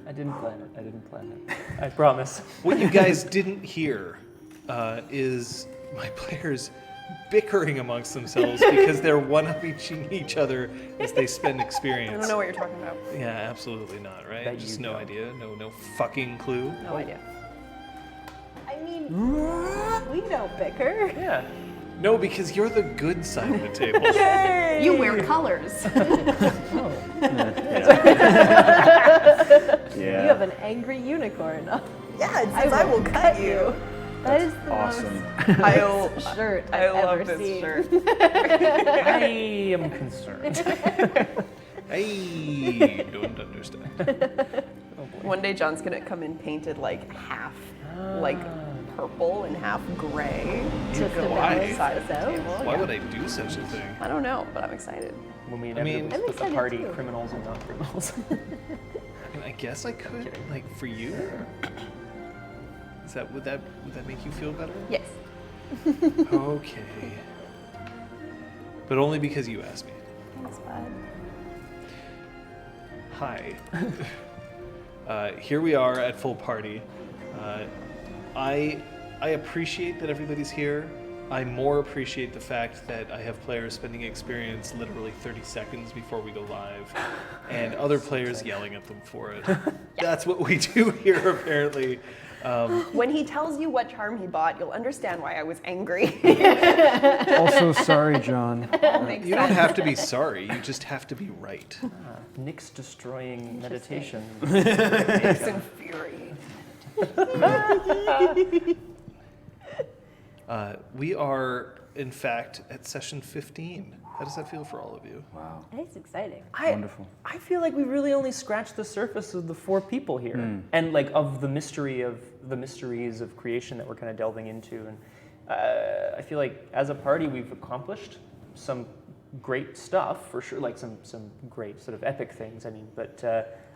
I didn't plan it. I promise. What you guys didn't hear is my players bickering amongst themselves because they're one-upping each other as they spend experience. I don't know what you're talking about. Yeah, absolutely not, right? Bet Just you no don't. idea, no fucking clue. No idea. I mean, we don't bicker. Yeah. No, because you're the good side of the table. Yay! You wear colors. You have an angry unicorn. Yeah, it says I will cut you. That is the Awesome. most shirt I've ever seen. I am concerned. I don't understand. One day John's gonna come in painted like half like purple and half gray. Just to Why? balance Side of the us out. table. Why yeah. would I do such a thing? I don't know, but I'm excited. When we I mean- inevitably I'm split the excited party, too. criminals and non-criminals. I mean, I guess I could, Kidding. like, for you. Would that make you feel better? Yes. Okay. But only because you asked me. Thanks, bud. Hi. Here we are at full party. I appreciate that everybody's here. I more appreciate the fact that I have players spending experience literally 30 seconds before we go live, and other players yelling at them for it. That's what we do here, apparently. When he tells you what charm he bought, you'll understand why I was angry. Also, sorry, John. You don't have to be sorry, you just have to be right. Nyx destroying meditation. It's infuriating. We are, in fact, at session 15. How does that feel for all of you? Wow. It's exciting. Wonderful. I feel like we really only scratched the surface of the 4 people here, and like of the mysteries of creation that we're kind of delving into. And I feel like as a party, we've accomplished some great stuff for sure, like some great sort of epic things. I mean, but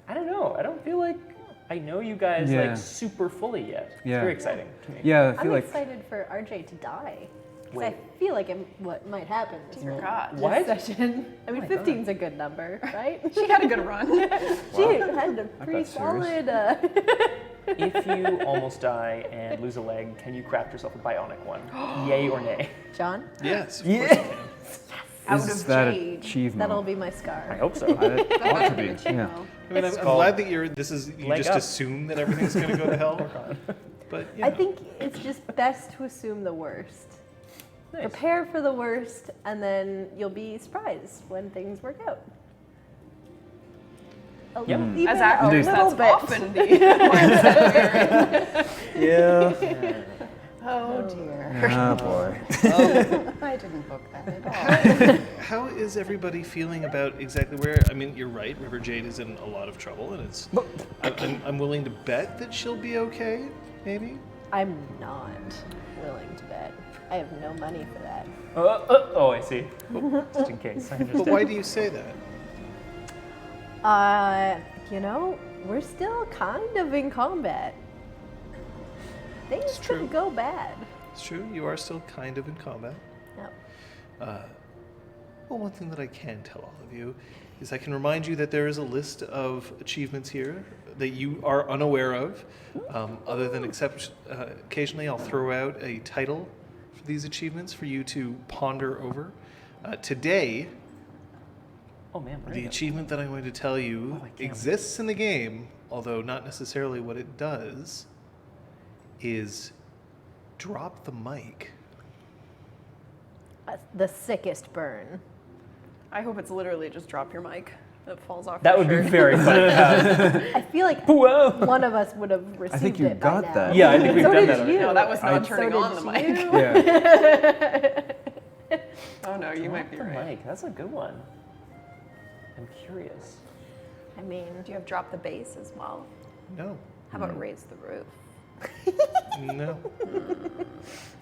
I don't know. I don't feel like I know you guys Yeah. like super fully yet. It's Yeah. very exciting to me. Yeah, I I'm feel like excited for RJ to die. 'Cause Wait. I feel like what might happen this Dear God. What? session. I mean, my 15's a good number, right? She had a good run. She had a pretty serious. solid. If you almost die and lose a leg, can you craft yourself a bionic one? Yay or nay? John, Yes, of course you can. Out is of that jade. achievement? that'll be my scar. I hope so. It ought to be. Yeah. I mean, It's I'm called glad that you leg just up. assume that everything's going to go to hell. But, you I know. think it's just best to assume the worst. Nice. Prepare for the worst, and then you'll be surprised when things work out. Yep. Even As a actors, little that's bit. often the mindset we're in. Yeah. Oh dear. Oh boy. I didn't book that at all. How is everybody feeling about exactly where? I mean, you're right. River Jade is in a lot of trouble, and it's. I'm willing to bet that she'll be okay. Maybe. I'm not willing to bet. I have no money for that. Oh, I see. Just in case. I But understand. why do you say that? We're still kind of in combat. Things true. could go bad. It's true. You are still kind of in combat. No. Well, one thing that I can tell all of you is I can remind you that there is a list of achievements here that you are unaware of. Other than occasionally I'll throw out a title for these achievements for you to ponder over. Today, Oh man, where the are you? achievement that I'm going to tell you I can't. exists in the game, although not necessarily what it does, is drop the mic. That's the sickest burn. I hope it's literally just drop your mic that falls off That your would be shirt. very funny. I feel like Whoa. one of us would have received think you it by got now. that. Yeah, I think we've so done did that already. you. No, that was not So turning did on the mic. you. Yeah. Oh no, you might be The right. mic. That's a good one. I'm curious. I mean, Do you have drop the bass as well? No. How about raise the roof? No.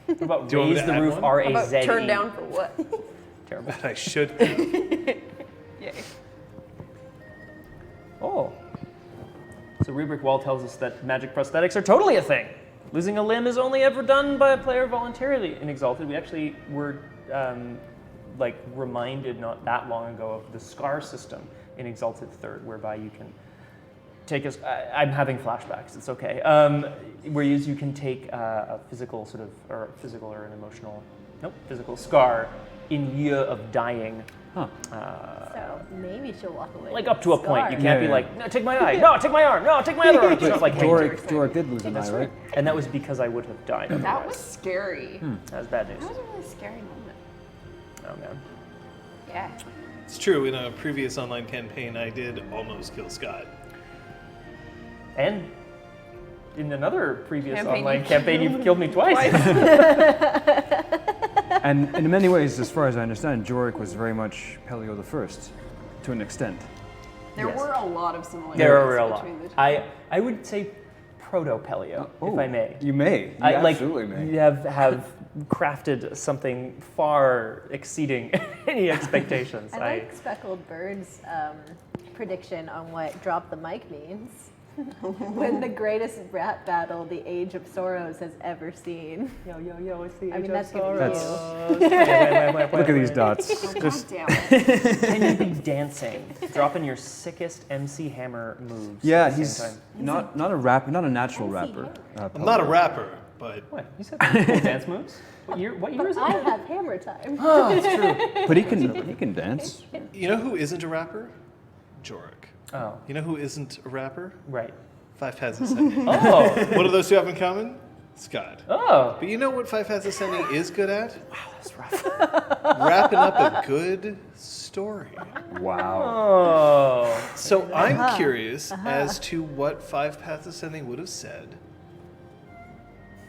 What about Do you want me raise to the add roof? one? How about R-A-Z-E? turn down for what? Terrible. But I should. Yay. Oh. So Rubric Wall tells us that magic prosthetics are totally a thing. Losing a limb is only ever done by a player voluntarily in Exalted. We actually were like reminded not that long ago of the scar system in Exalted Third, whereby you can take I'm having flashbacks. It's okay. Whereas you can take a physical or an emotional, physical scar in year of dying. Huh. So maybe she'll walk away. Like with up to a point, you scars. can't be like, no, take my eye, no, take my arm, no, take my other arm. It's not like, hey, Doric did lose an eye, right? and that was because I would have died. That was otherwise. scary. That was bad news. That was a really scary moment. Oh man. Yeah. It's true. In a previous online campaign, I did almost kill Scott. And in another previous Campaign, online you campaign, you've killed me twice. And in many ways, as far as I understand, Jorik was very much Pellio the First, to an extent. There Yes. were a lot of similarities There are a lot. between the two. I would say proto-Pellio, if I may. You may. You I absolutely may. have crafted something far exceeding any expectations. I like Speckled Bird's prediction on what drop the mic means. When the greatest rap battle the Age of Sorrows has ever seen. Yo, it's the I mean, Age that's of gonna be Sorrows. Look at these Wait. dots. Oh, Just God damn it. Can you be dancing, dropping your sickest MC Hammer moves? yeah, at the he's same time? not a rapper, not a natural MC rapper. I'm not a rapper, but What? You said cool dance moves? What year is But I it? have hammer time. Oh, that's true. But he can dance. you know who isn't a rapper? Jorik. Oh, You know who isn't a rapper? right. Five Has Ascending. Oh, What do those two have in common? Scott. oh. But you know what Five Has Ascending is good at? That's rough. Wrapping up a good story. Wow. Oh. So I'm curious as to what Five Paths Ascending would have said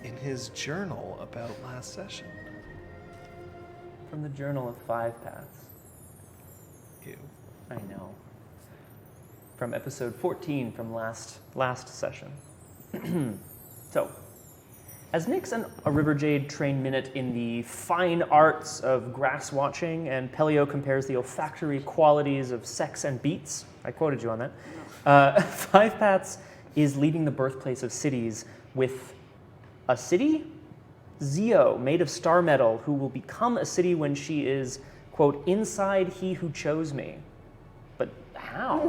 in his journal about last session. From the Journal of Five Paths. Ew. I know. From episode 14 from last session. So, as Nyx and a River Jade train Minute in the fine arts of grass watching, and Pellio compares the olfactory qualities of sex and beats, I quoted you on that, Five Paths is leaving the birthplace of cities with a city, Zio, made of star metal, who will become a city when she is, quote, inside he who chose me. But how?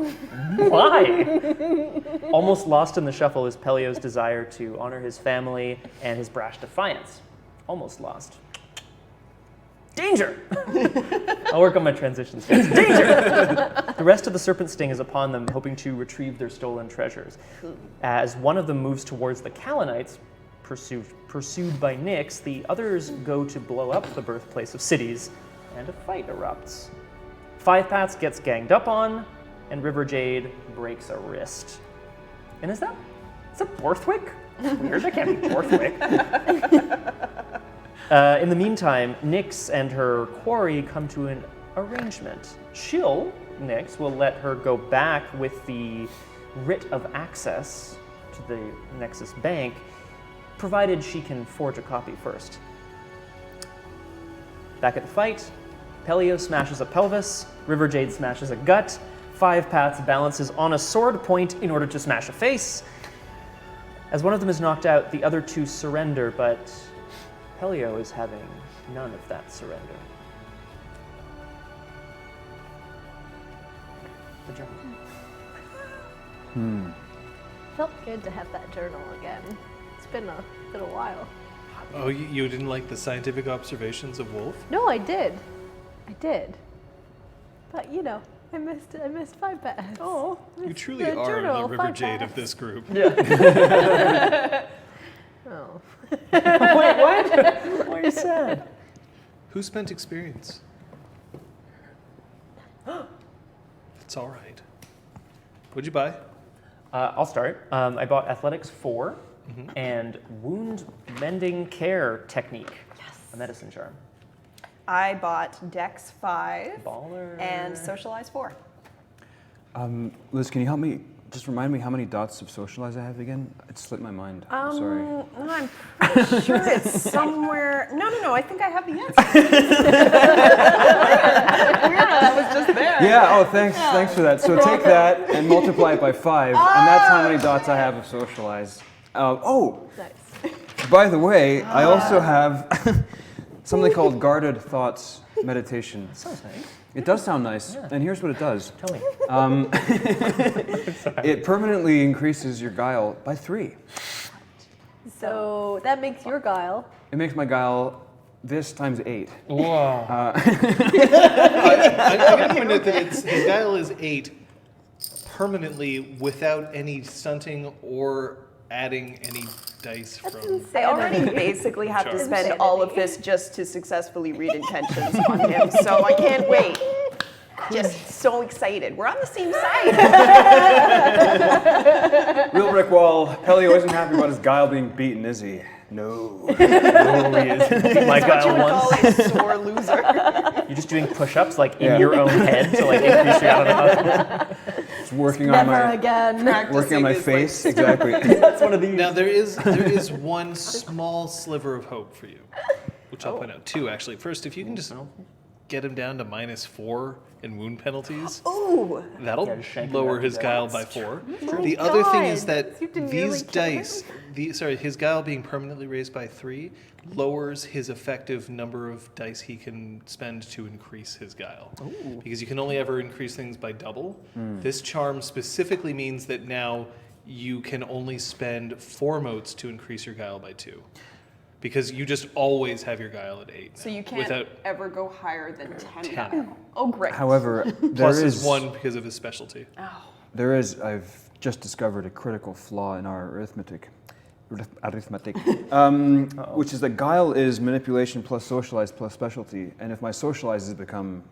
Why? Almost lost in the shuffle is Pellio's desire to honor his family and his brash defiance. Almost lost. Danger! I'll work on my transitions. Danger! The rest of the Serpent Sting is upon them, hoping to retrieve their stolen treasures. As one of them moves towards the Kalanites, pursued by Nyx, the others go to blow up the birthplace of cities, and a fight erupts. Five Paths gets ganged up on, and River Jade breaks a wrist. And is that Borthwick? Weird, that can't be Borthwick. In the meantime, Nyx and her quarry come to an arrangement. Nyx, will let her go back with the writ of access to the Nexus Bank, provided she can forge a copy first. Back at the fight, Pellio smashes a pelvis, River Jade smashes a gut, Five Paths balances on a sword point in order to smash a face. As one of them is knocked out, the other two surrender, but Pellio is having none of that surrender. The journal. Felt good to have that journal again. It's been a while. Oh, you didn't like the scientific observations of Wolf? No, I did. But you know, I missed Five Paths. Oh, You truly are the River Jade of this group. Oh. Wait, what? Why are you sad? Who spent experience? It's all right. What'd you buy? I'll start. I bought Athletics 4 and Wound Mending Care Technique, a medicine charm. I bought Dex 5 Baller. and Socialize 4. Liz, can you help me? Just remind me how many dots of socialize I have again? It slipped my mind. I'm sorry. I'm pretty sure it's somewhere. No. I think I have the answer. Weird, that was just there. Yeah, oh, thanks for that. So take that and multiply it by 5, and that's how many dots I have of socialize. Nice. By the way, I also have something called guarded thoughts meditation. Sounds nice. It does sound nice, Yeah. and here's what it does. Tell me. It permanently increases your guile by 3. So that makes your guile. It makes my guile this times 8. Whoa. I'm going to point out that his guile is 8 permanently without any stunting or adding any dice from. I already basically have to spend all of this just to successfully read intentions on him, so I can't wait. Just so excited. We're on the same side. Real brick wall. Pellio isn't happy about his guile being beaten, is he? No. No, he isn't. My What you guile would call once. a sore loser. You're just doing push-ups like in Yeah. your own head to like increase your output. It's working on Never my again. working on my face. Exactly. That's one of these. Now there is one small sliver of hope for you, which I'll point out. 2 actually. First, if you can just get him down to -4 in wound penalties, Ooh. that'll Yeah, just shank him lower down his to guile death. by 4. Oh The other thing is God. that You didn't these really kill dice, his guile being permanently raised by 3, lowers his effective number of dice he can spend to increase his guile. Ooh. Because you can only ever increase things by double. This charm specifically means that now you can only spend 4 motes to increase your guile by 2. Because you just always have your guile at 8. So you can't Without ever go higher than 10 10. guile. Oh, great. However, plus there his is 1 because of his specialty. I've just discovered a critical flaw in our arithmetic, which is that guile is manipulation plus socialize plus specialty, and if my socialize has become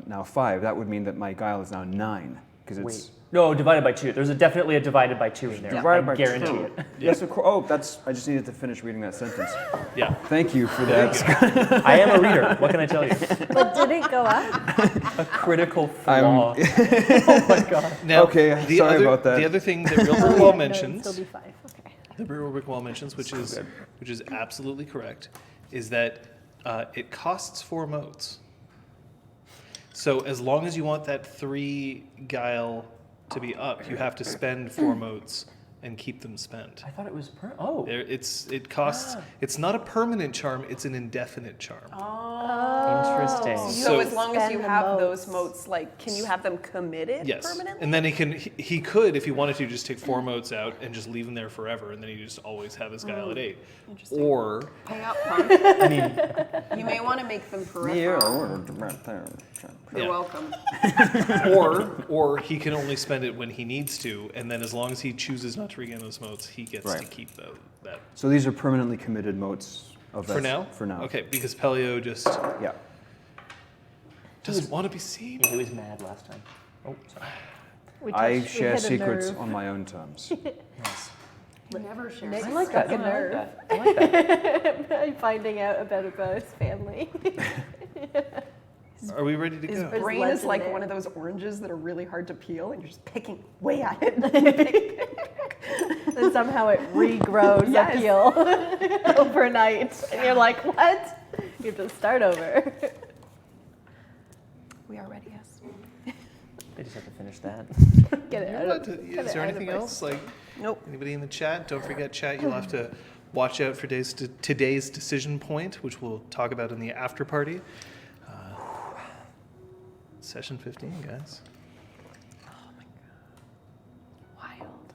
now 5, that would mean that my guile is now 9 because it's Wait. No, divided by 2. There's definitely a divided by 2 in there. divided I by guarantee 2. it. Yes, of course. Oh, I just needed to finish reading that sentence. Yeah. Thank you for that. I am a reader. What can I tell you? But did it go up? A critical I'm- flaw. Oh my god. Now, Okay, sorry about that. The other thing that Real Brick Wall No, it'd mentions, still be 5. Okay. the Real Brick Wall mentions, which is absolutely correct, is that it costs 4 motes. So as long as you want that 3 guile to be up, you have to spend 4 motes and keep them spent. I thought it was oh. It costs. It's not a permanent charm. It's an indefinite charm. Interesting. So as long as spend you the have motes. those motes, like, can you have them committed Yes, permanently? and then he could, if he wanted to, just take 4 motes out and just leave them there forever, and then he just always have his guile at 8. Interesting. Or Pay up, punk. I mean, You may want to make them peripheral. You're Yeah. welcome. or he can only spend it when he needs to, and then as long as he chooses not to regain those motes, he gets to Right. keep that. So these are permanently committed motes of that. For now? For now. Okay, because Pellio just Yeah. doesn't want to be seen. he was mad last time. Oh, sorry. We I touched- we share hit a secrets nerve. on my own terms. Never share. Nick I like struck that. a I like nerve that. I like that. by finding out about his family. Are we ready to His go? brain is like legendary. one of those oranges that are really hard to peel, and you're just picking way at it. And somehow it regrows Yes. a peel overnight. And you're like, what? You have to start over. We are ready, yes. They just have to finish that. Get it You're out allowed of to- get is it there out of anything our else? Like Nope. anybody in the chat? Don't forget, chat. You'll have to watch out for today's decision point, which we'll talk about in the after party. Session 15, guys. Wild.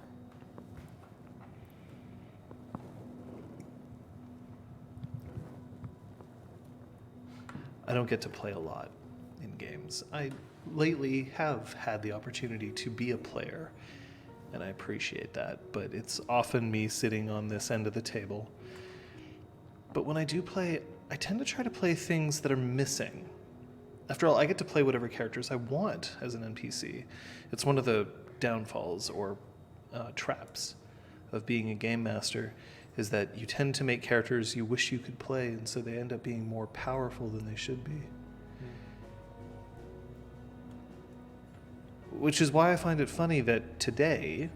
I don't get to play a lot in games. I lately have had the opportunity to be a player, and I appreciate that, but it's often me sitting on this end of the table. But when I do play, I tend to try to play things that are missing. After all, I get to play whatever characters I want as an NPC. It's one of the downfalls or traps of being a game master, is that you tend to make characters you wish you could play, and so they end up being more powerful than they should be. Which is why I find it funny that today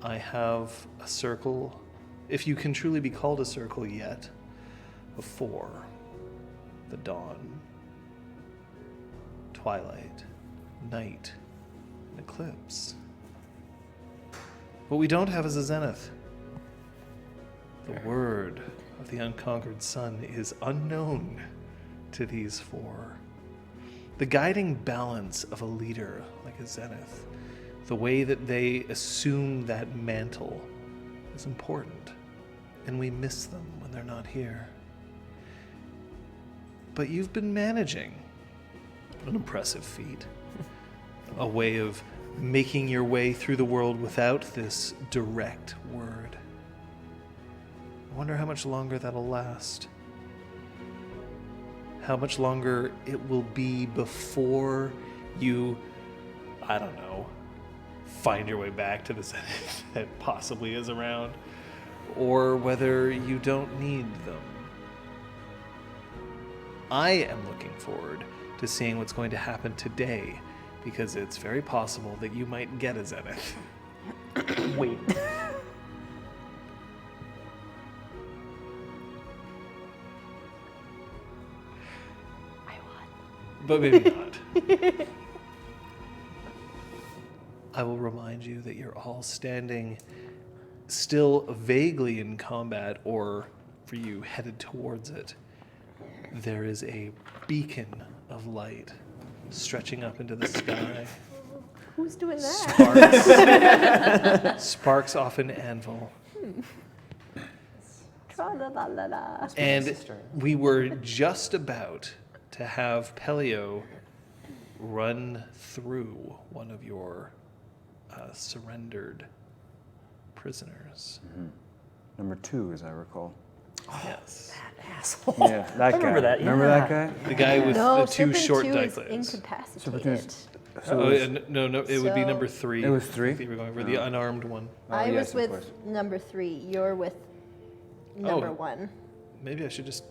I have a circle, if you can truly be called a circle yet, of 4. The dawn, twilight, night, and eclipse. What we don't have is a zenith. The word of the unconquered sun is unknown to these four. The guiding balance of a leader like a Zenith, the way that they assume that mantle, is important, and we miss them when they're not here. But you've been managing an impressive feat, a way of making your way through the world without this direct word. I wonder how much longer that'll last. How much longer it will be before you, I don't know, find your way back to the Zenith that possibly is around, or whether you don't need them. I am looking forward to seeing what's going to happen today, because it's very possible that you might get a Zenith. Wait. But maybe not. I will remind you that you're all standing still vaguely in combat, or for you, headed towards it. There is a beacon of light stretching up into the sky. Who's doing that? Sparks off an anvil. Tra-la-la-la-la. And we were just about to have Pellio run through one of your surrendered prisoners. Mm-hmm. Number 2, as I recall. Yes. Asshole. Yeah, that guy. I remember that. Remember yeah. that guy? The guy with No, the 2 Serpent short 2 is dice. incapacitated. No, it would be So- number 3. It was 3? I think we're going for the unarmed one. Oh, I yes, was of with course. number 3. You're with number Oh. 1. Maybe I should just.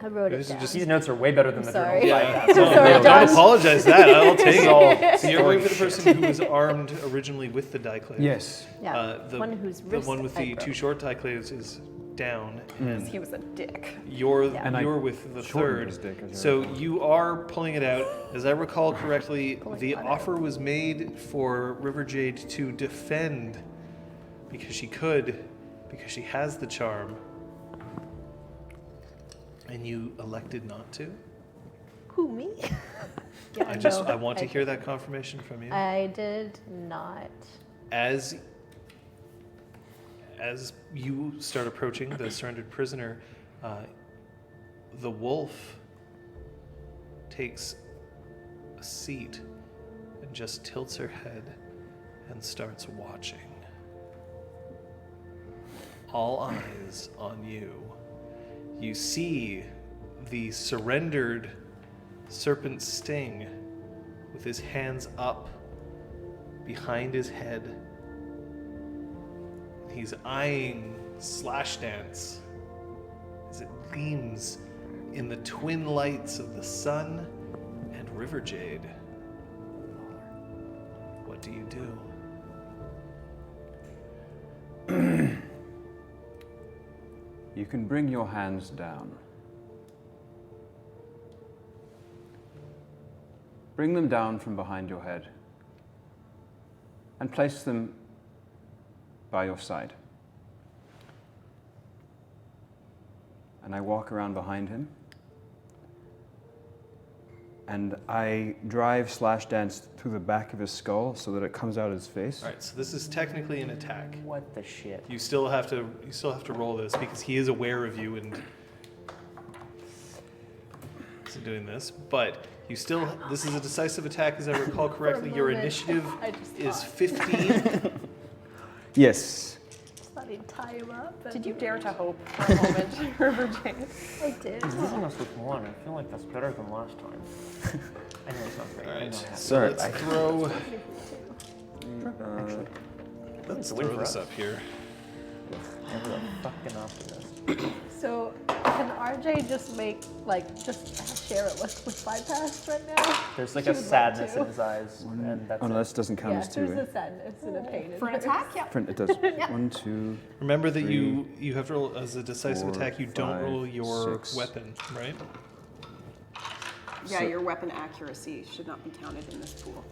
I wrote Maybe it I should down. just- These notes are way better than I'm the sorry. journal. Yeah. No, Sorry, no, John. Don't apologize that. I'll take It's it. all So you're story going for the person who was armed originally with the diclades. Yes. Yeah, The one whose the wrist one with I the broke. 2 short diclades is down, and He was a dick. you're Yeah. And I you're with the shortened third. his dick, as I So recall. you are pulling it out. As I recall correctly, Pulling the one offer was made for River Jade to defend because she could, because she has the charm, and you elected not to. Who, me? Yeah, I want to hear that confirmation from you. I did not. As you start approaching the surrendered prisoner, the wolf takes a seat and just tilts her head and starts watching. All eyes on you. You see the surrendered serpent sting with his hands up behind his head. He's eyeing Slash Dance as it gleams in the twin lights of the sun and River Jade. What do you do? You can bring your hands down. Bring them down from behind your head and place them by your side. And I walk around behind him and I drive Slash Dance through the back of his skull so that it comes out his face. All right, so this is technically an attack. What the shit? You still have to roll this because he is aware of you and isn't doing this, but this is a decisive attack, as I recall correctly. Your moment, initiative I just is thought. 15. Yes. Thought he'd tie him up. Did you dare to hope for a moment, River Jade? I did. This must look one. I feel like that's better than last time. I know it's not great. All I know right, it has- so Sorry, let's I- throw. Actually, Let's a win throw for this us. up here. never a fucking optimist. So, can RJ just share it with bypass right now? There's like She a would love sadness to. in his eyes, and that's Oh no, it. that doesn't count Yeah, as 2, there's eh? a sadness and a pain. For an in attack? Yeah. It does. 1, 2, Remember that 3, you have to roll as a decisive 4, attack. You don't 5, roll your 6. weapon, right? Yeah, So- your weapon accuracy should not be counted in this pool.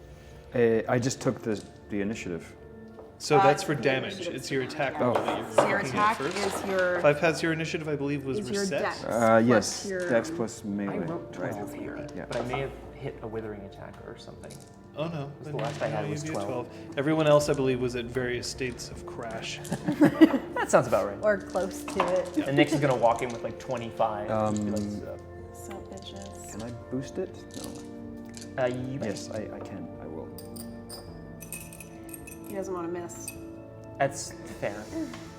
I just took the initiative. So that's for damage. It's your attack roll that you're So your looking at attack first. is your 5 has your initiative, I believe, was is your reset. dex. Yes, plus your- Dex plus I melee. wrote 12 here, Yeah. but I may have hit a withering attack or something. Oh no. The last I had you'd was be at 12. Everyone else, I believe, was at various states of crash. That sounds about right. Or close to it. And Nick's is gonna walk in with like 25. and be like, So bitches. Can I boost it? No. you may. Yes, I can. I will. He doesn't want to miss. That's fair.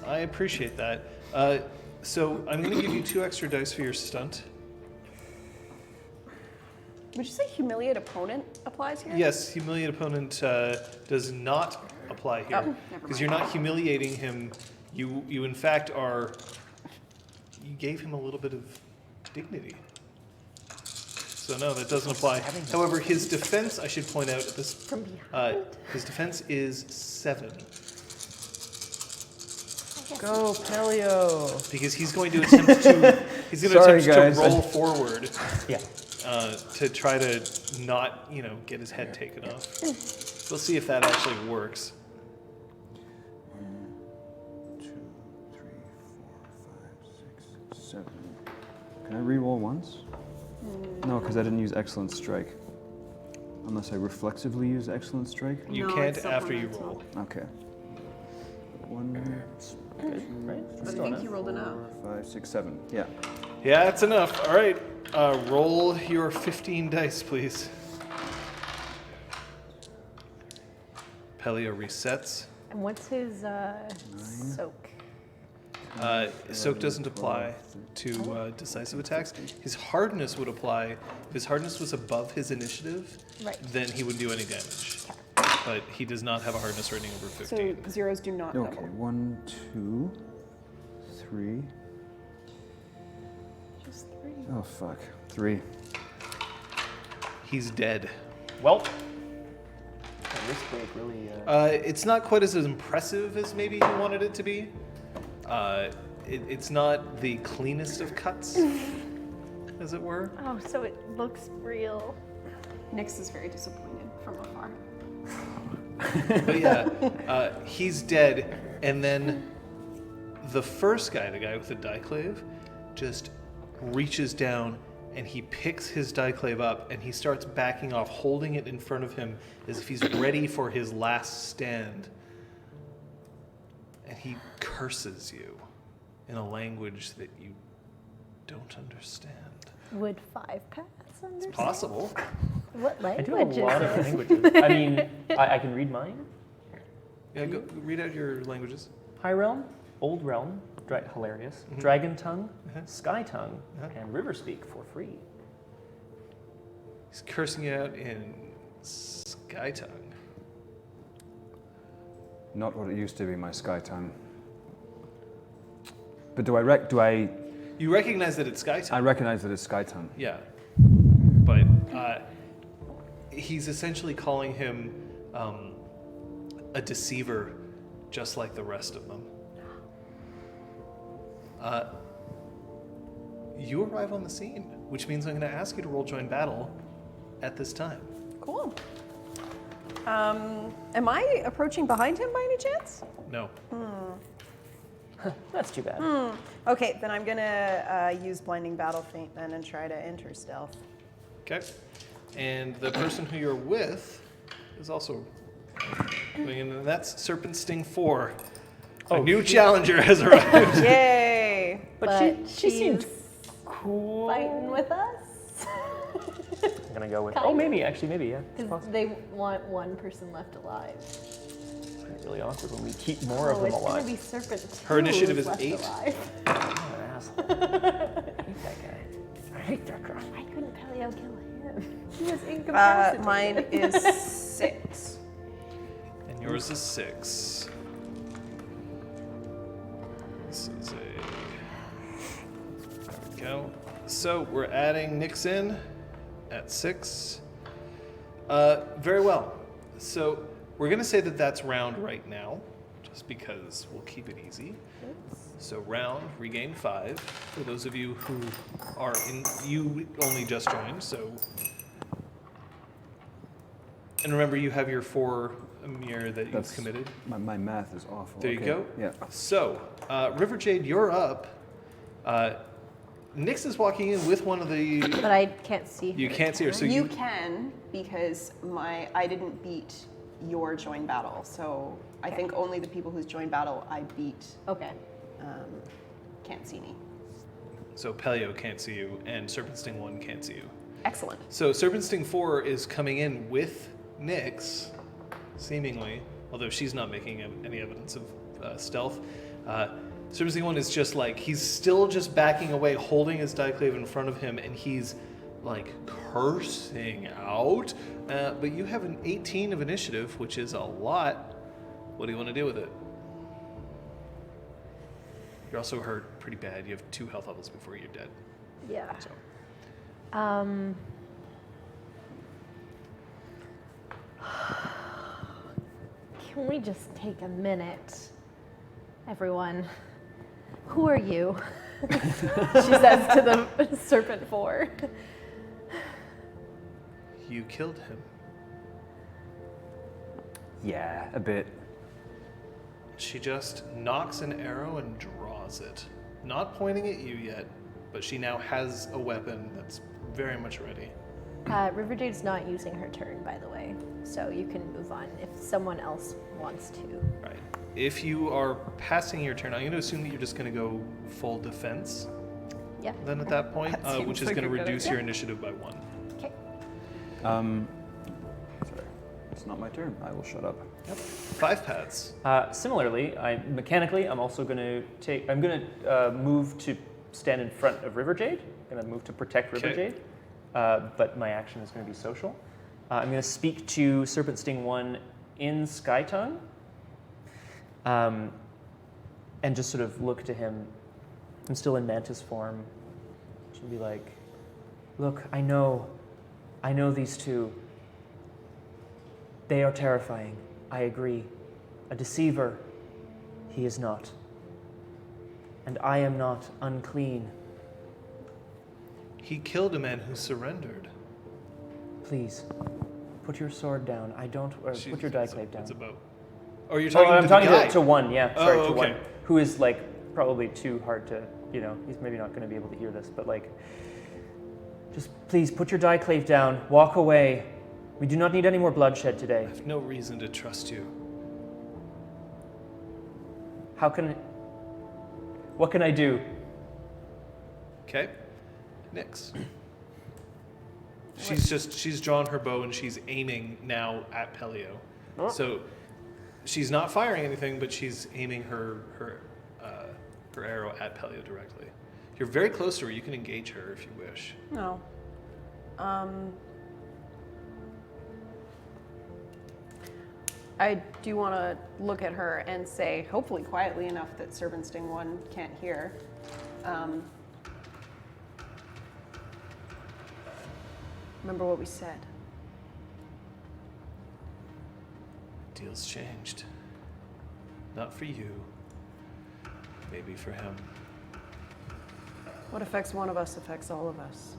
I appreciate that. So I'm going to give you 2 extra dice for your stunt. Would you say humiliate opponent applies here? Yes, humiliate opponent does not apply here Oh, never because mind. you're not humiliating him. You in fact are. You gave him a little bit of dignity. So no, that doesn't apply. However, his defense, I should point out at this. From behind. His defense is 7 Go, Pellio. because he's going to attempt to. He's going to Sorry, attempt guys. to roll forward. Yeah. To try to not, get his head taken off. We'll see if that actually works. 1, 2, 3, 4, 5, 6, 7. Can I re-roll once? No, because I didn't use Excellent Strike. Unless I reflexively use Excellent Strike. You No, can't it's after you supplemental. roll. Okay. 1, Good, right? But I Still think enough. you rolled enough. 5, 6, 7. Yeah. Yeah, that's enough. All right. Roll your 15 dice, please. Pellio resets. And what's his soak? Soak doesn't apply to decisive attacks. His hardness would apply. If his hardness was above his initiative, Right. then he wouldn't do any damage. But he does not have a hardness rating over 15. So zeros do not Okay. double. 1, 2, 3. Just 3. Oh, fuck. 3. He's dead. Well, that wrist break really. It's not quite as impressive as maybe he wanted it to be. It's not the cleanest of cuts, as it were. Oh, so it looks real. Nyx is very disappointed from afar. But yeah, he's dead. And then the first guy, the guy with the diclave, just reaches down and he picks his diclave up and he starts backing off, holding it in front of him as if he's ready for his last stand. And he curses you in a language that you don't understand. Would 5 pass understand? Possible. What I language do a lot is of it? languages. I mean, I can read mine. Yeah, go read out your languages. High Realm, Old Realm, hilarious. Mhm. Dragon Tongue, Uh-huh. Sky Tongue, Uh-huh. and River Speak for free. He's cursing you out in Sky Tongue. Not what it used to be, my sky tongue. But do I You recognize that it's Sky Tongue. recognize that it's sky tongue. Yeah. But he's essentially calling him a deceiver, just like the rest of them. You arrive on the scene, which means I'm going to ask you to roll join battle at this time. Cool. Am I approaching behind him by any chance? No. That's too bad. Okay, then I'm gonna use blinding battle feint then and try to enter stealth. Okay. And the person who you're with is also going in, and that's Serpent Sting 4. A Oh, new shit. challenger has arrived. Yay! But she she's seemed cool. fighting with us. I'm gonna go with. Kind Oh, of. maybe yeah. It's Because possible. they want one person left alive. It's gonna be really awkward when we keep more of Oh, them it's alive. gonna be Serpent 2 Her initiative who's is left 8. alive. Oh, an asshole. I hate that guy. I hate that guy. Why couldn't Pellio kill him? He was incapacitated. Mine is 6. And yours is 6. This is a. There we go. So we're adding Nyx in at 6. Very well. So we're going to say that that's round right now, just because we'll keep it easy. So round, regain 5. For those of you who are in, you only just joined, so. And remember, you have your 4 a mirror that you've committed. My math is awful. There you Okay. go. Yeah. So, River Jade, you're up. Nyx is walking in with one of the. But I can't see her. You can't see her, so You can, because I didn't beat your join battle. So I think only the people whose join battle I beat Okay. can't see me. So Pellio can't see you, and Serpent Sting 1 can't see you. Excellent. So Serpent Sting 4 is coming in with Nyx, seemingly, although she's not making any evidence of stealth. Serpent Sting 1 is just like, he's still just backing away, holding his Dieclave in front of him, and he's like cursing out. But you have an 18 of initiative, which is a lot. What do you want to do with it? You're also hurt pretty bad. You have 2 health levels before you're dead. Yeah. So. Can we just take a minute, everyone? Who are you? She says to the Serpent 4. You killed him. Yeah, a bit. She just knocks an arrow and draws it. Not pointing at you yet, but she now has a weapon that's very much ready. River Jade's not using her turn, by the way, so you can move on if someone else wants to. Right. If you are passing your turn, I'm going to assume that you're just going to go full defense. Yeah. Then at that point, That seems which is like going to a good reduce idea. your initiative by 1. Okay. Sorry, it's not my turn. I will shut up. 5 paths. Similarly, I'm also going to move to stand in front of River Jade. I'm going to move to protect River Okay. Jade, but my action is going to be social. I'm going to speak to Serpent Sting 1 in Sky Tongue, and just sort of look to him. I'm still in Mantis form. She'll be like, "Look, I know these two. They are terrifying. I agree. A deceiver, he is not. And I am not unclean. He killed a man who surrendered. Please, put your sword down. Put your Dieclave down. It's about. Oh, you're talking I'm to talking the guy. to one, yeah. Sorry, Oh, to okay. one. Who is like probably too hard to, he's maybe not going to be able to hear this, but like, just please put your Dieclave down, walk away. We do not need any more bloodshed today. I have no reason to trust you. What can I do? Okay. Nyx. She's drawn her bow and she's aiming now at Pellio. Oh. So she's not firing anything, but she's aiming her arrow at Pellio directly. You're very close to her. You can engage her if you wish. No. I do want to look at her and say, hopefully quietly enough that Serpent Sting 1 can't hear. Remember what we said. Deal's changed. Not for you. Maybe for him. What affects one of us affects all of us.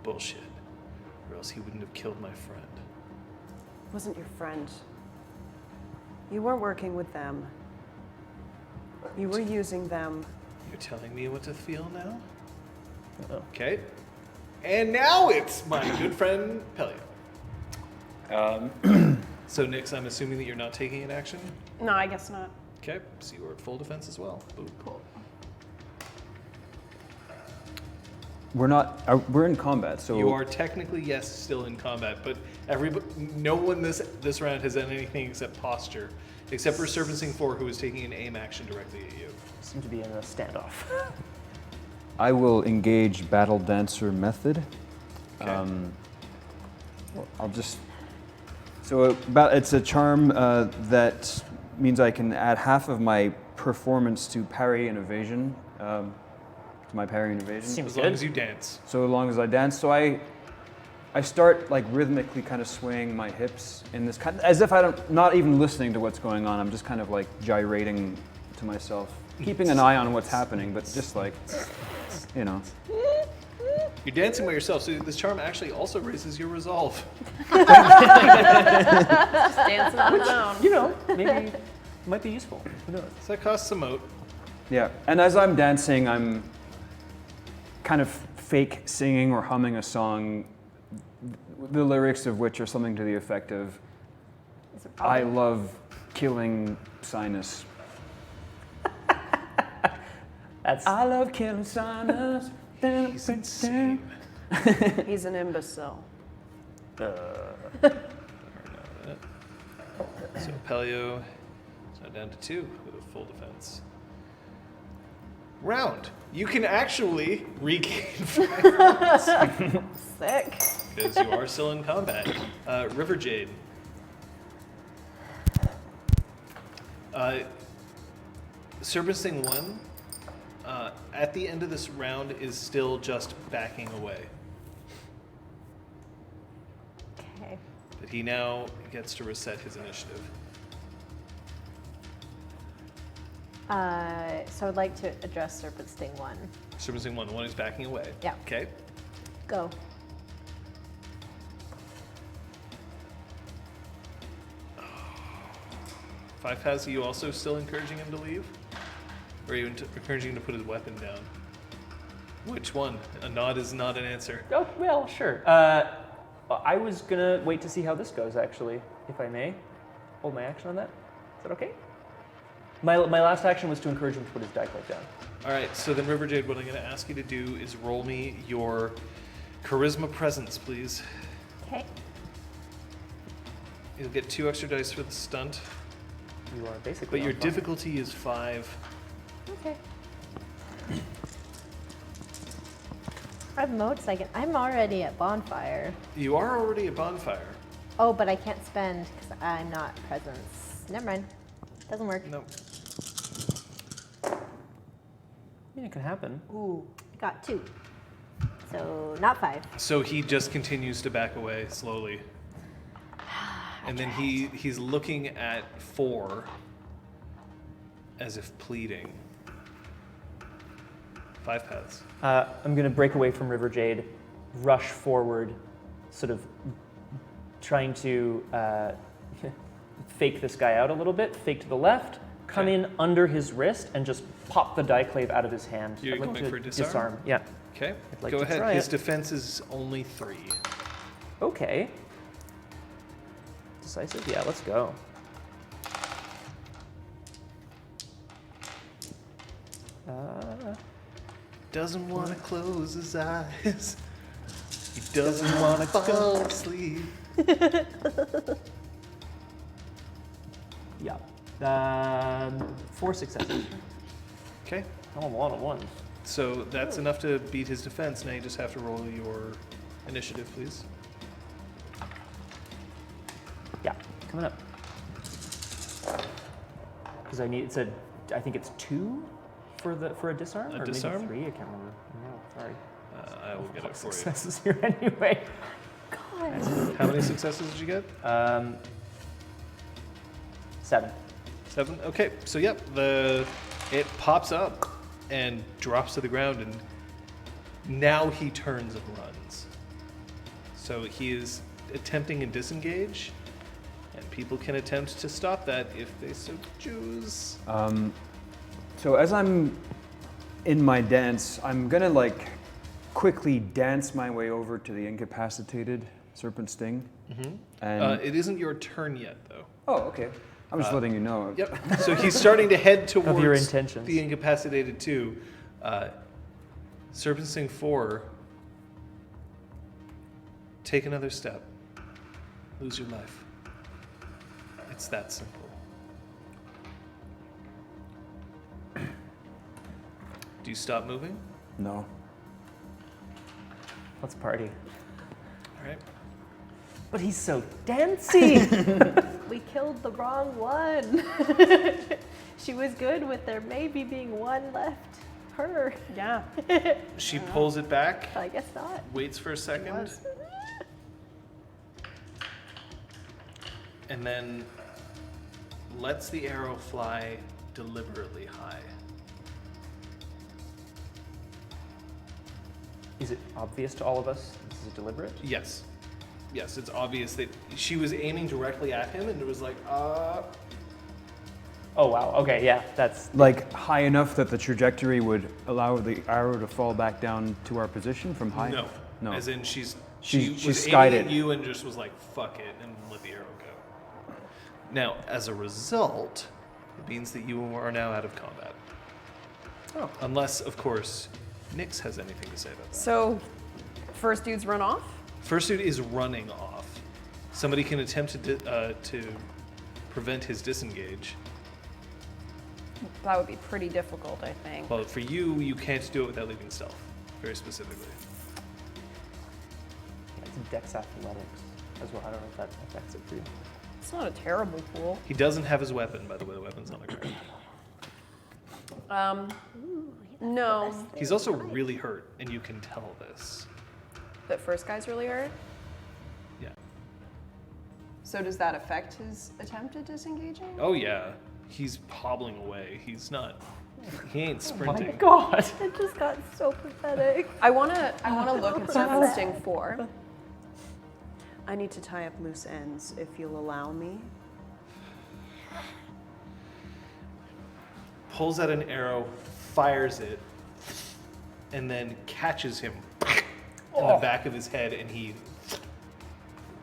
Bullshit. Or else he wouldn't have killed my friend. Wasn't your friend. You weren't working with them. You were using them. You're telling me what to feel now? Uh-oh. Okay. And now it's my good friend Pellio. So Nyx, I'm assuming that you're not taking an action? No, I guess not. Okay, so you are at full defense as well. Boom. Cool. We're in combat, so You are technically, yes, still in combat, but no one this round has done anything except posture, except for Serpent Sting 4, who is taking an aim action directly at you. Seem to be in a standoff. I will engage Battle Dancer method. Okay. I'll just. So it's a charm that means I can add half of my performance to parry and evasion. To my parry and evasion. Seems As good. long as you dance. So long as I dance, so I start like rhythmically kind of swaying my hips in this kind, as if I'm not even listening to what's going on. I'm just kind of like gyrating to myself, keeping an eye on what's happening, but just like, You're dancing by yourself, so this charm actually also raises your resolve. Just dancing on its own. You know, maybe it might be useful. Who knows? So that costs a mote. Yeah, and as I'm dancing, I'm kind of fake singing or humming a song, the lyrics of which are something to the effect of, Is it I probably- love killing sinus. That's I love killing sinus. He's insane. He's an imbecile. So Pellio is now down to 2 with a full defense. Round. You can actually regain 5 Sick. because you are still in combat. River Jade. Serpent Sting 1, at the end of this round, is still just backing away. Okay. But he now gets to reset his initiative. So I'd like to address Serpent Sting 1. Serpent Sting 1, the one who's backing away. Yeah. Okay. Go. Five has you also still encouraging him to leave? Or are you encouraging him to put his weapon down? Which one? A nod is not an answer. oh well, sure. I was gonna wait to see how this goes, actually, if I may. Hold my action on that. Is that okay? My last action was to encourage him to put his die clip down. All right, so then River Jade, what I'm going to ask you to do is roll me your charisma presence, please. Okay. You'll get 2 extra dice for the stunt, You are basically. but your on fire. difficulty is 5. Okay. I have modes I can. I'm already at bonfire. You are already a bonfire. Oh, but I can't spend because I'm not presence. Never mind. Doesn't work. No. I mean, it can happen. Ooh, I got 2. So not 5. So he just continues to back away slowly. And then he's looking at 4 as if pleading. 5 paths. I'm going to break away from River Jade, rush forward, sort of trying to fake this guy out a little bit, fake to the left, come Okay. in under his wrist, and just pop the diclave out of his hand. You're I'd like going to for disarm? Yeah. Okay, I'd like go to ahead. try His it. defense is only 3. Okay. Decisive? Yeah, let's go. Doesn't want to close his eyes. He doesn't want to fall asleep. Yeah. 4 successes. Okay, Oh, a lot of ones. so that's enough to beat his defense. Now you just have to roll your initiative, please. Yeah, coming up. Because I need, I think it's 2 for a disarm? A or disarm? Maybe 3, I can't remember. No, sorry. I will get it for you. Successes here anyway. How many successes did you get? 7. 7. Okay, so yep, it pops up and drops to the ground, and now he turns and runs. So he is attempting a disengage, and people can attempt to stop that if they so choose. So as I'm in my dance, I'm gonna like quickly dance my way over to the incapacitated Serpent Sting. And It isn't your turn yet, though. oh, okay. I'm just letting you know. Yep. So he's starting to head towards your intentions. the incapacitated 2. Serpent Sting 4. Take another step. Lose your life. It's that simple. Do you stop moving? No. Let's party. All right. But he's so dancey. We killed the wrong one. She was good with there maybe being one left. Her. Yeah. She pulls it back, I guess not. waits for a second, and then lets the arrow fly deliberately high. Is it obvious to all of us this is deliberate? Yes. Yes, it's obvious that she was aiming directly at him, and it was like, Oh wow. Okay. Yeah. That's Like high enough that the trajectory would allow the arrow to fall back down to our position from high? no. No. As in, she She was skied aiming at it. you and just was like, fuck it, and let the arrow go. Now, as a result, it means that you are now out of combat. Oh. Unless, of course, Nyx has anything to say about that. So, first dude's run off? First dude is running off. Somebody can attempt to prevent his disengage. That would be pretty difficult, I think. Well, for you, you can't do it without leaving stealth, very specifically. It's Dex Athletics as well. I don't know if that affects it for you. It's not a terrible pool. He doesn't have his weapon, by the way. The weapon's on the ground. No. He's also really hurt, and you can tell this. The first guy's really hurt? Yeah. So does that affect his attempt at disengaging? Oh yeah. He's hobbling away. He's not. He ain't sprinting. Oh my God. It just got so pathetic. I wanna look at Serpent Sting 4. I need to tie up loose ends, if you'll allow me. Pulls out an arrow, fires it, and then catches him in the back of his head, and he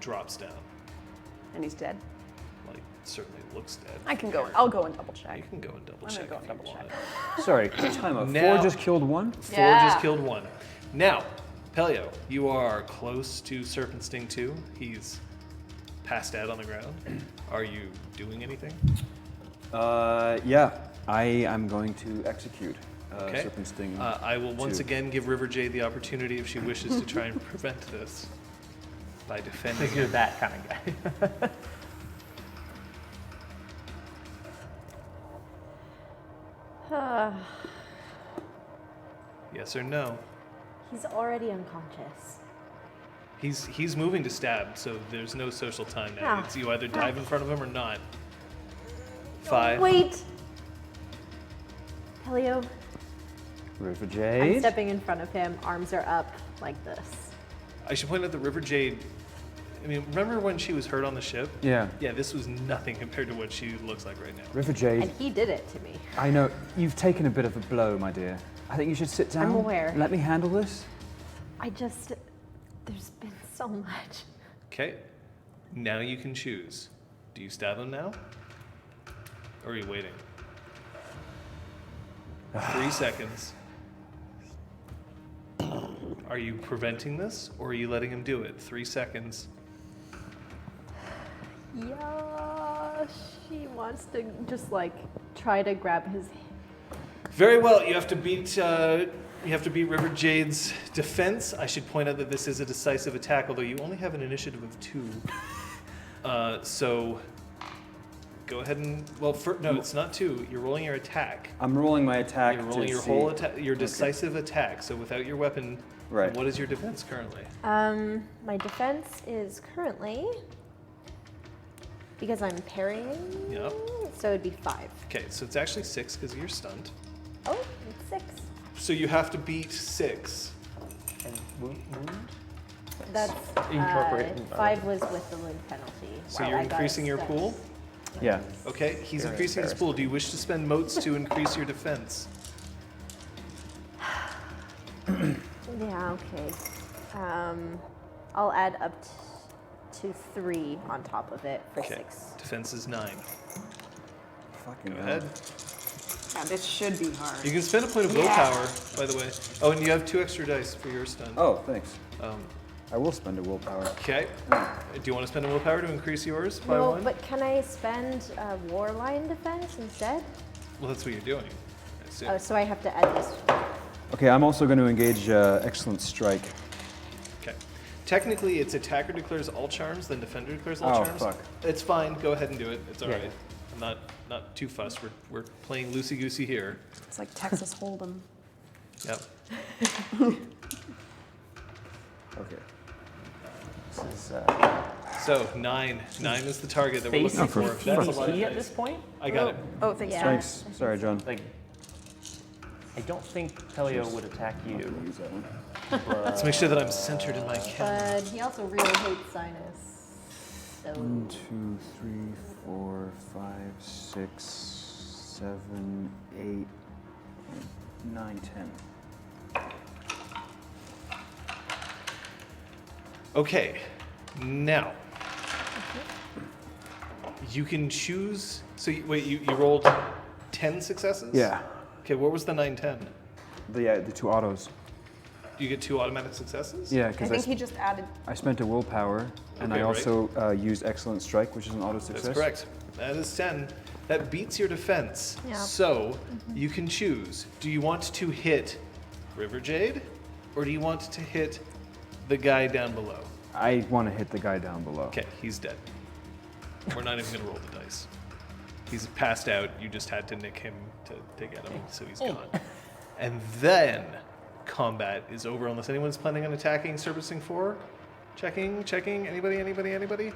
drops down. And he's dead. Like, certainly looks dead. I'll go and double check. You can go and double I'm gonna check. go if and you double want. check. Sorry, time out. Now- 4 just killed 1? 4 Yeah. just killed 1. Now, Pellio, you are close to Serpent Sting 2. He's passed out on the ground. Are you doing anything? Yeah. I am going to execute Okay. Serpent Sting. I will once 2. again give River Jade the opportunity, if she wishes, to try and prevent this by I defending think you're him. that kind of guy. Yes or no? He's already unconscious. He's moving to stab, so there's no social time now. Ah. It's you either dive in front of him or not. 5. Wait! Pellio, River I'm Jade. stepping in front of him, arms are up like this. I should point out that River Jade. I mean, remember when she was hurt on the ship? Yeah. Yeah, this was nothing compared to what she looks like right now. River Jade. And he did it to me. I know you've taken a bit of a blow, my dear. I think you should sit down. I'm aware. Let me handle this. There's been so much. Okay. Now you can choose. Do you stab him now? Or are you waiting? 3 seconds. Are you preventing this, or are you letting him do it? 3 seconds. Yeah, she wants to just like try to grab his. Very well. You have to beat. You have to beat River Jade's defense. I should point out that this is a decisive attack, although you only have an initiative of 2. So go ahead and no, it's not 2. You're rolling your attack. I'm rolling my attack. You're rolling to your see. whole attack, your decisive attack. So without your weapon, Right. what is your defense currently? My defense is currently because I'm parrying. Yep. So it'd be 5. Okay, so it's actually 6 because you're stunned. Oh, it's 6. So you have to beat 6. And wound? That's Incorporate- 5 was with the wound penalty. So Wow, you're I got increasing your six. pool? Yeah. Okay, he's Very increasing his embarrassed. pool. Do you wish to spend motes to increase your defense? Yeah. Okay. I'll add up to 3 on top of it for Okay. 6. Defense is 9. Fucking Go hell. ahead. Yeah, this should be hard. You can spend a point of willpower, by the way. Oh, and you have 2 extra dice for your stun. Oh, thanks. Um, I will spend a willpower. okay. Do you want to spend a willpower to increase yours by No, 1? but can I spend Warline defense instead? Well, that's what you're doing. I assume. Oh, so I have to add this. Okay, I'm also going to engage Excellent Strike. Okay. Technically, it's attacker declares all charms, then defender declares all Oh, charms. fuck. It's fine. Go ahead and do it. It's all Yeah. right. I'm not too fussed. We're playing loosey goosey here. It's like Texas Hold'em. Yep. Okay. This is So 9 is the target that we're looking basically for. That's a lot of PvP at dice. this point. I got it. Oh, thanks. Yeah. Thanks. Sorry, John. Like, I don't think Pellio would attack you. Use that one. Let's make sure that I'm centered in my camera. But he also really hates sinus. So 1, 2, 3, 4, 5, 6, 7, 8, 9, 10. Okay, now you can choose. So you rolled 10 successes? Yeah. Okay, what was the 9, 10? The 2 autos. You get 2 automatic successes? Yeah, I because think he just added. I spent a willpower, and Okay, I right. also used Excellent Strike, which is an auto success. That's correct. That is 10. That beats your defense. Yeah. So you can choose. Do you want to hit River Jade, or do you want to hit the guy down below? I want to hit the guy down below. Okay, he's dead. We're not even gonna roll the dice. He's passed out. You just had to nick him to get him, so he's gone. And then combat is over unless anyone's planning on attacking Servicing 4. Checking. Anybody?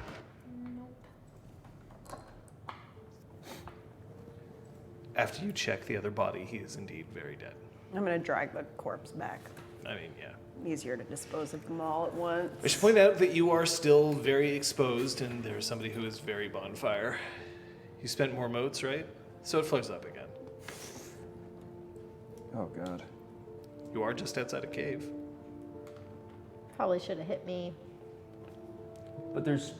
After you check the other body, he is indeed very dead. I'm gonna drag the corpse back. I mean, yeah. Easier to dispose of them all at once. I should point out that you are still very exposed, and there's somebody who is very bonfire. You spent more motes, right? So it flares up again. Oh god. You are just outside a cave. probably should have hit me. But there's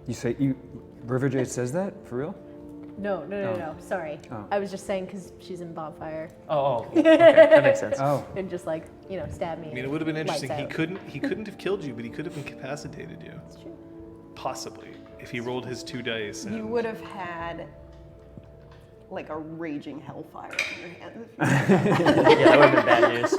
You say River Jade says that for real? No. Sorry. Oh. I was just saying because she's in bonfire okay, that makes sense. Oh. and just like stab me. I mean, it would have been interesting. Lights out. He couldn't have killed you, but he could have incapacitated you. It's true. Possibly, if he rolled his 2 dice. You and- would have had like a raging hellfire on your hands. Yeah, that would have been bad news.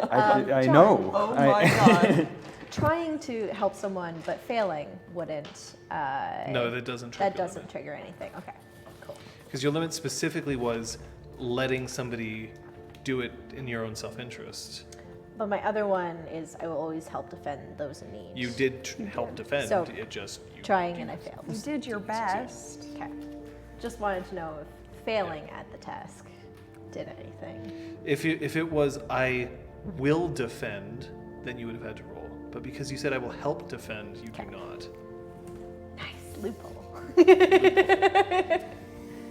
I agree. I know. Oh my god. Trying to help someone but failing wouldn't. No, that doesn't trigger. That doesn't trigger anything. Okay, cool. Because your limit specifically was letting somebody do it in your own self-interest. But my other one is I will always help defend those in need. You did help defend. So, it just trying and I failed. You did your best. Okay. Just wanted to know if failing at the task did anything. If it was I will defend, then you would have had to roll. But because you said I will help defend, you do not. Nice loophole.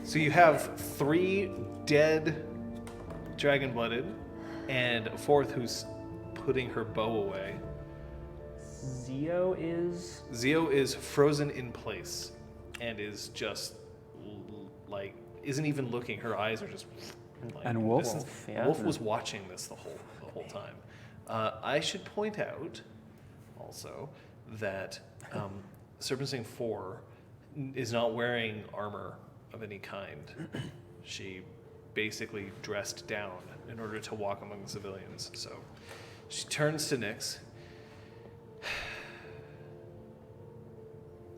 So you have 3 dead dragon-blooded, and a 4th who's putting her bow away. Zio is Zio is frozen in place, and is just like isn't even looking. Her eyes are just. Like, And Wolf? this is- Wolf, yeah. Wolf was watching this the whole time. I should point out also that Serpentsing 4 is not wearing armor of any kind. She basically dressed down in order to walk among the civilians. So she turns to Nyx.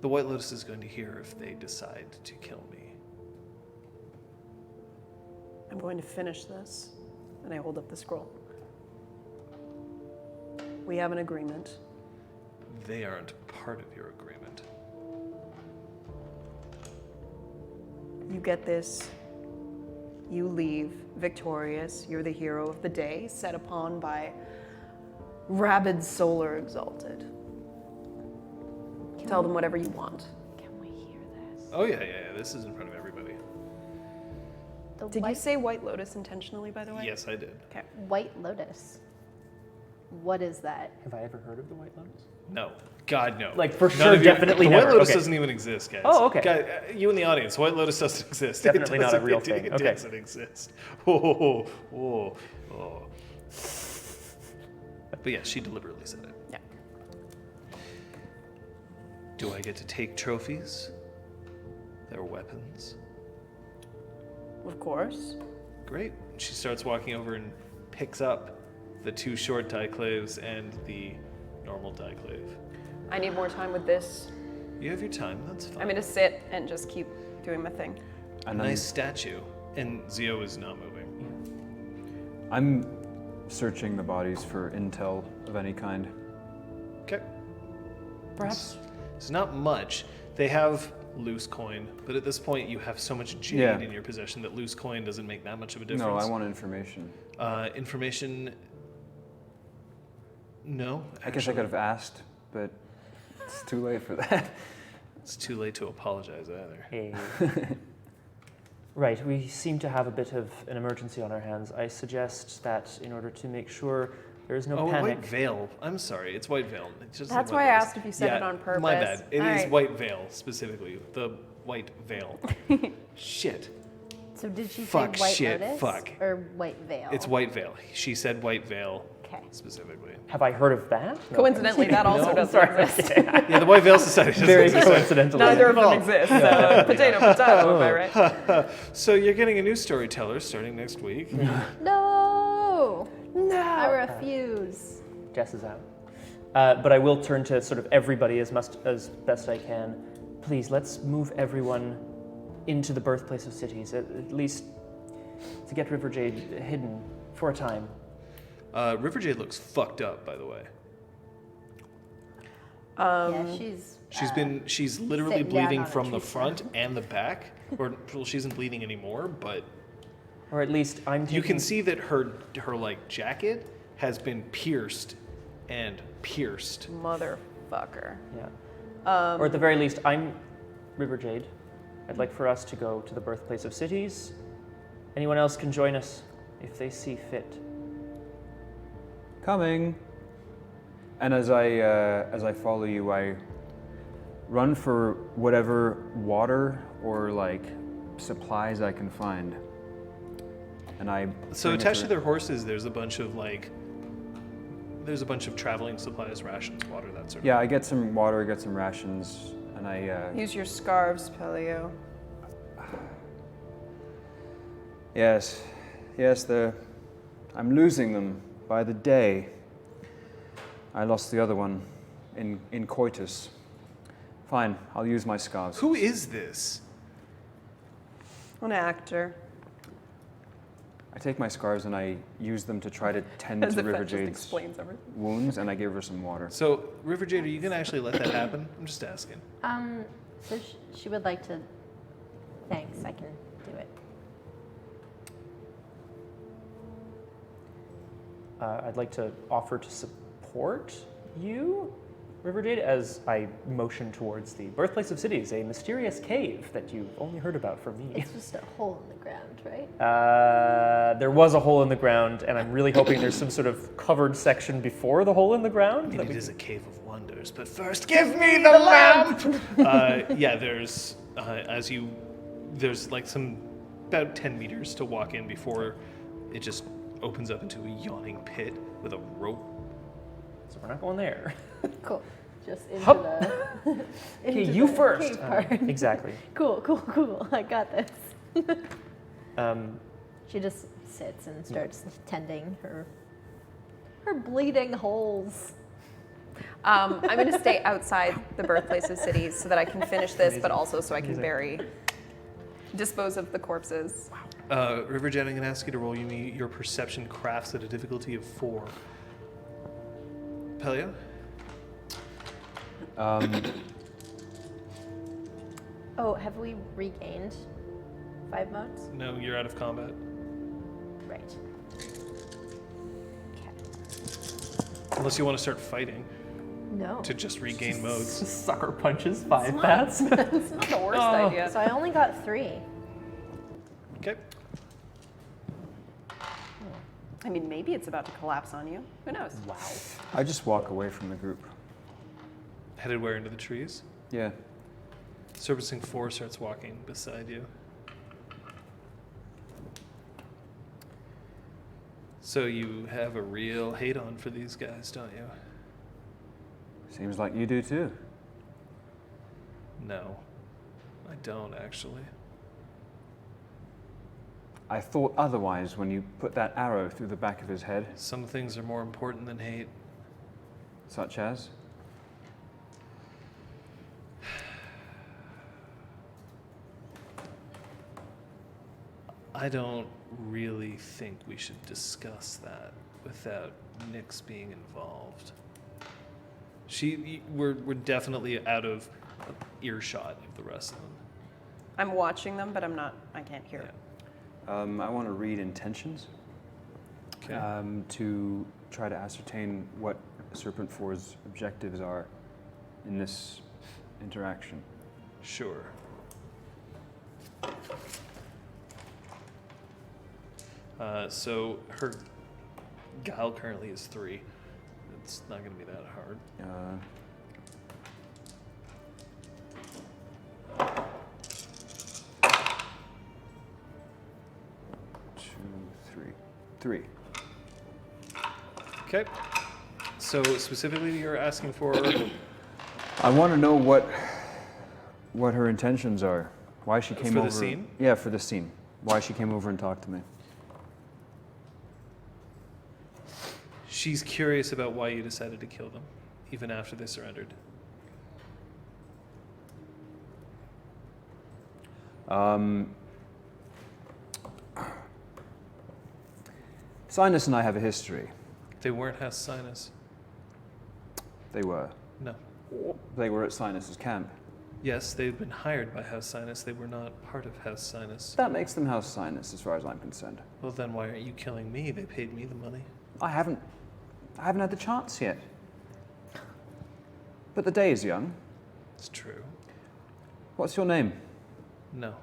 The White Lotus is going to hear if they decide to kill me. I'm going to finish this. And I hold up the scroll. We have an agreement. They aren't part of your agreement. You get this. You leave victorious. You're the hero of the day, set upon by rabid Solar Exalted. Tell them whatever you want. Can we hear this? Oh yeah. This is in front of everybody. The Did you white, say White Lotus intentionally, by the way? Yes, I did. Okay. White Lotus? What is that? Have I ever heard of the White Lotus? No. God, no. Like, for None sure, of you- definitely The White never. Lotus Okay. doesn't even exist, guys. Oh, okay. Guys, you in the audience, White Lotus doesn't exist. It Definitely not a doesn't- real it- thing. It Okay. doesn't exist. Oh. But yeah, she deliberately said it. Yeah. Do I get to take trophies? Their weapons? Of course. Great. She starts walking over and picks up the 2 short diclaves and the normal diclave. I need more time with this. You have your time, that's fine. I'm going to sit and just keep doing my thing. A nice statue. And Zio is not moving. I'm searching the bodies for intel of any kind. Okay. Perhaps. It's not much. They have loose coin. But at this point, you have so much jade Yeah. in your possession that loose coin doesn't make that much of a difference. No, I want information. Information. No. I guess I could have asked, but it's too late for that. It's too late to apologize either. Hey. Right, we seem to have a bit of an emergency on our hands. I suggest that in order to make sure there is no panic. White Veil. I'm sorry, it's White Veil. It's just That's like why I White Veil. asked if you said it on purpose. My bad. It All is right. White Veil specifically. The White Veil. Shit. So did she Fuck, say White shit, Lotus fuck. or White Veil? It's White Veil. She said White Veil Okay. specifically. Have I heard of that? No. Coincidentally, that also No. doesn't Sorry. exist. Yeah, the White Veil Society doesn't Very exist. coincidental. Neither of them exist. So potato, potato, am I right? So you're getting a new storyteller starting next week. No! No. I refuse. Jess is out. But I will turn to sort of everybody as best I can. Please, let's move everyone into the birthplace of cities, at least to get River Jade hidden for a time. River Jade looks fucked up, by the way. Yeah, She's literally sitting down bleeding on a from the tree front stump. and the back. Or well, she isn't bleeding anymore, but Or at least I'm taking... you can see that her like jacket has been pierced and pierced. Motherfucker. Yeah. Or at the very least, I'm River Jade. I'd like for us to go to the birthplace of cities. Anyone else can join us if they see fit. Coming. And as I follow you, I run for whatever water or like supplies I can find. And I So bring it attached to their horses, there's a bunch of traveling supplies, rations, water, that sort of. Yeah, I get some water, I get some rations, and I Use your scarves, Pellio. yes, I'm losing them by the day. I lost the other one in coitus. Fine, I'll use my scarves. Who is this? An actor. I take my scarves and I use them to try to tend As to if River that just Jade's explains everything. wounds, and I give her some water. So River Jade, are you gonna actually let that happen? I'm just asking. So she would like to. Thanks, I can do it. I'd like to offer to support you, River Jade, as I motion towards the birthplace of cities, a mysterious cave that you've only heard about from me. It's just a hole in the ground, right? There was a hole in the ground, and I'm really hoping there's some sort of covered section before the hole in the ground. It is a cave of wonders, but first give me the lamp! Yeah, there's, there's like about 10 meters to walk in before it just opens up into a yawning pit with a rope. So we're not going there. Cool. Just into Hup. the. Okay, into you the first. cave part. Exactly. Cool. I got this. Um, She just sits and starts tending her bleeding holes. I'm going to stay outside the birthplace of cities so that I can finish this, but also so I can dispose of the corpses. River Jade, I'm going to ask you to roll me your perception crafts at a difficulty of 4. Pellio? Oh, have we regained 5 modes? No, you're out of combat. Right. Okay. Unless you want to start fighting No. to just regain modes. sucker punches 5 bats. It's not the worst idea. So I only got 3. Okay. I mean, maybe it's about to collapse on you. Who knows? Wow. I just walk away from the group. Headed where into the trees? Yeah. Servicing 4 starts walking beside you. So you have a real hate on for these guys, don't you? Seems like you do too. No, I don't actually. I thought otherwise when you put that arrow through the back of his head, Some things are more important than hate. such as. I don't really think we should discuss that without Nyx being involved. We're definitely out of earshot of the rest of them. I'm watching them, but I can't hear. Yeah. I want to read intentions Okay. to try to ascertain what Serpent 4's objectives are in this interaction. Sure. So her guile currently is 3. It's not going to be that hard. Three. Okay. So specifically, you're asking for. I want to know what her intentions are. Why she came For the over. scene? Yeah, for the scene. Why she came over and talked to me. She's curious about why you decided to kill them, even after they surrendered. Sinus and I have a history. They weren't House Sinus. They were. No. They were at Sinus's camp. Yes, they've been hired by House Sinus. They were not part of House Sinus. That makes them House Sinus, as far as I'm concerned. Well, then why aren't you killing me? They paid me the money. I haven't had the chance yet. But the day is young. It's true. What's your name? No,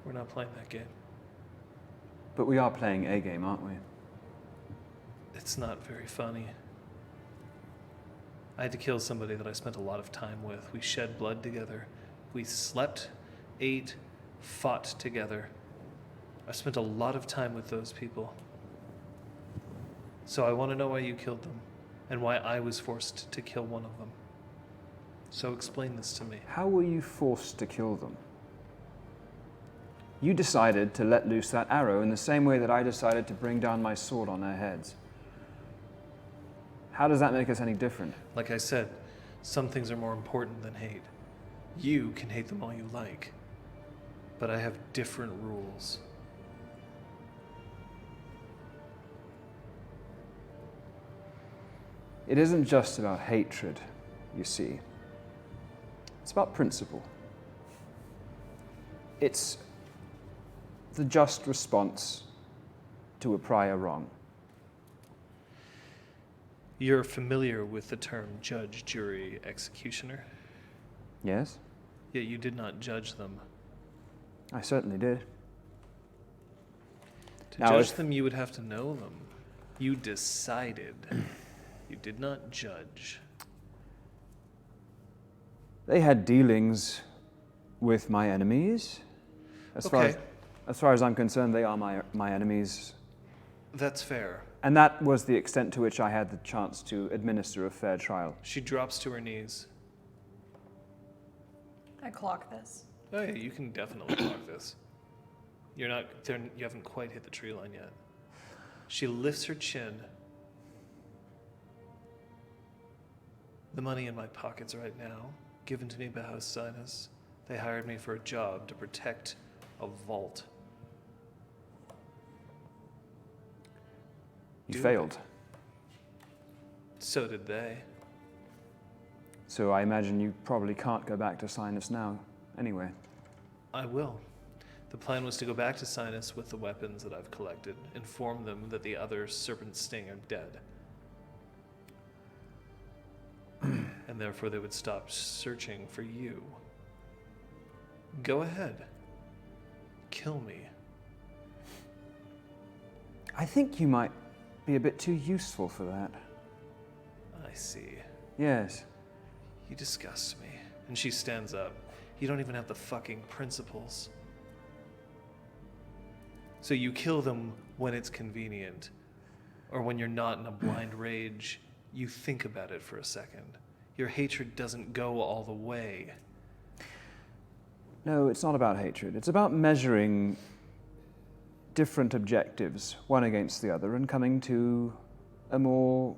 we're not playing that game. But we are playing a game, aren't we? It's not very funny. I had to kill somebody that I spent a lot of time with. We shed blood together. We slept, ate, fought together. I spent a lot of time with those people. So I want to know why you killed them, and why I was forced to kill one of them. So explain this to me. How were you forced to kill them? You decided to let loose that arrow in the same way that I decided to bring down my sword on their heads. How does that make us any different? Like I said, some things are more important than hate. You can hate them all you like, but I have different rules. It isn't just about hatred, you see. It's about principle. It's the just response to a prior wrong. You're familiar with the term judge, jury, executioner, Yes, yet you did not judge them. I certainly did. To Now, judge if- them, you would have to know them. You decided. You did not judge. They had dealings with my enemies. As far Okay. as far as I'm concerned, they are my enemies. That's fair. And that was the extent to which I had the chance to administer a fair trial. She drops to her knees. I clock this. Oh yeah, you can definitely block this. You're not there. You haven't quite hit the tree line yet. She lifts her chin. The money in my pockets right now, given to me by House Sinus. They hired me for a job to protect a vault. You Do failed. So did they. So I imagine you probably can't go back to Sinus now, anyway. I will. The plan was to go back to Sinus with the weapons that I've collected, inform them that the other Serpent Sting are dead. And therefore they would stop searching for you. Go ahead. Kill me. I think you might be a bit too useful for that. I see. Yes. You disgust me. And she stands up. You don't even have the fucking principles. So you kill them when it's convenient. Or when you're not in a blind rage, you think about it for a second. Your hatred doesn't go all the way. No, it's not about hatred. It's about measuring different objectives, one against the other, and coming to a more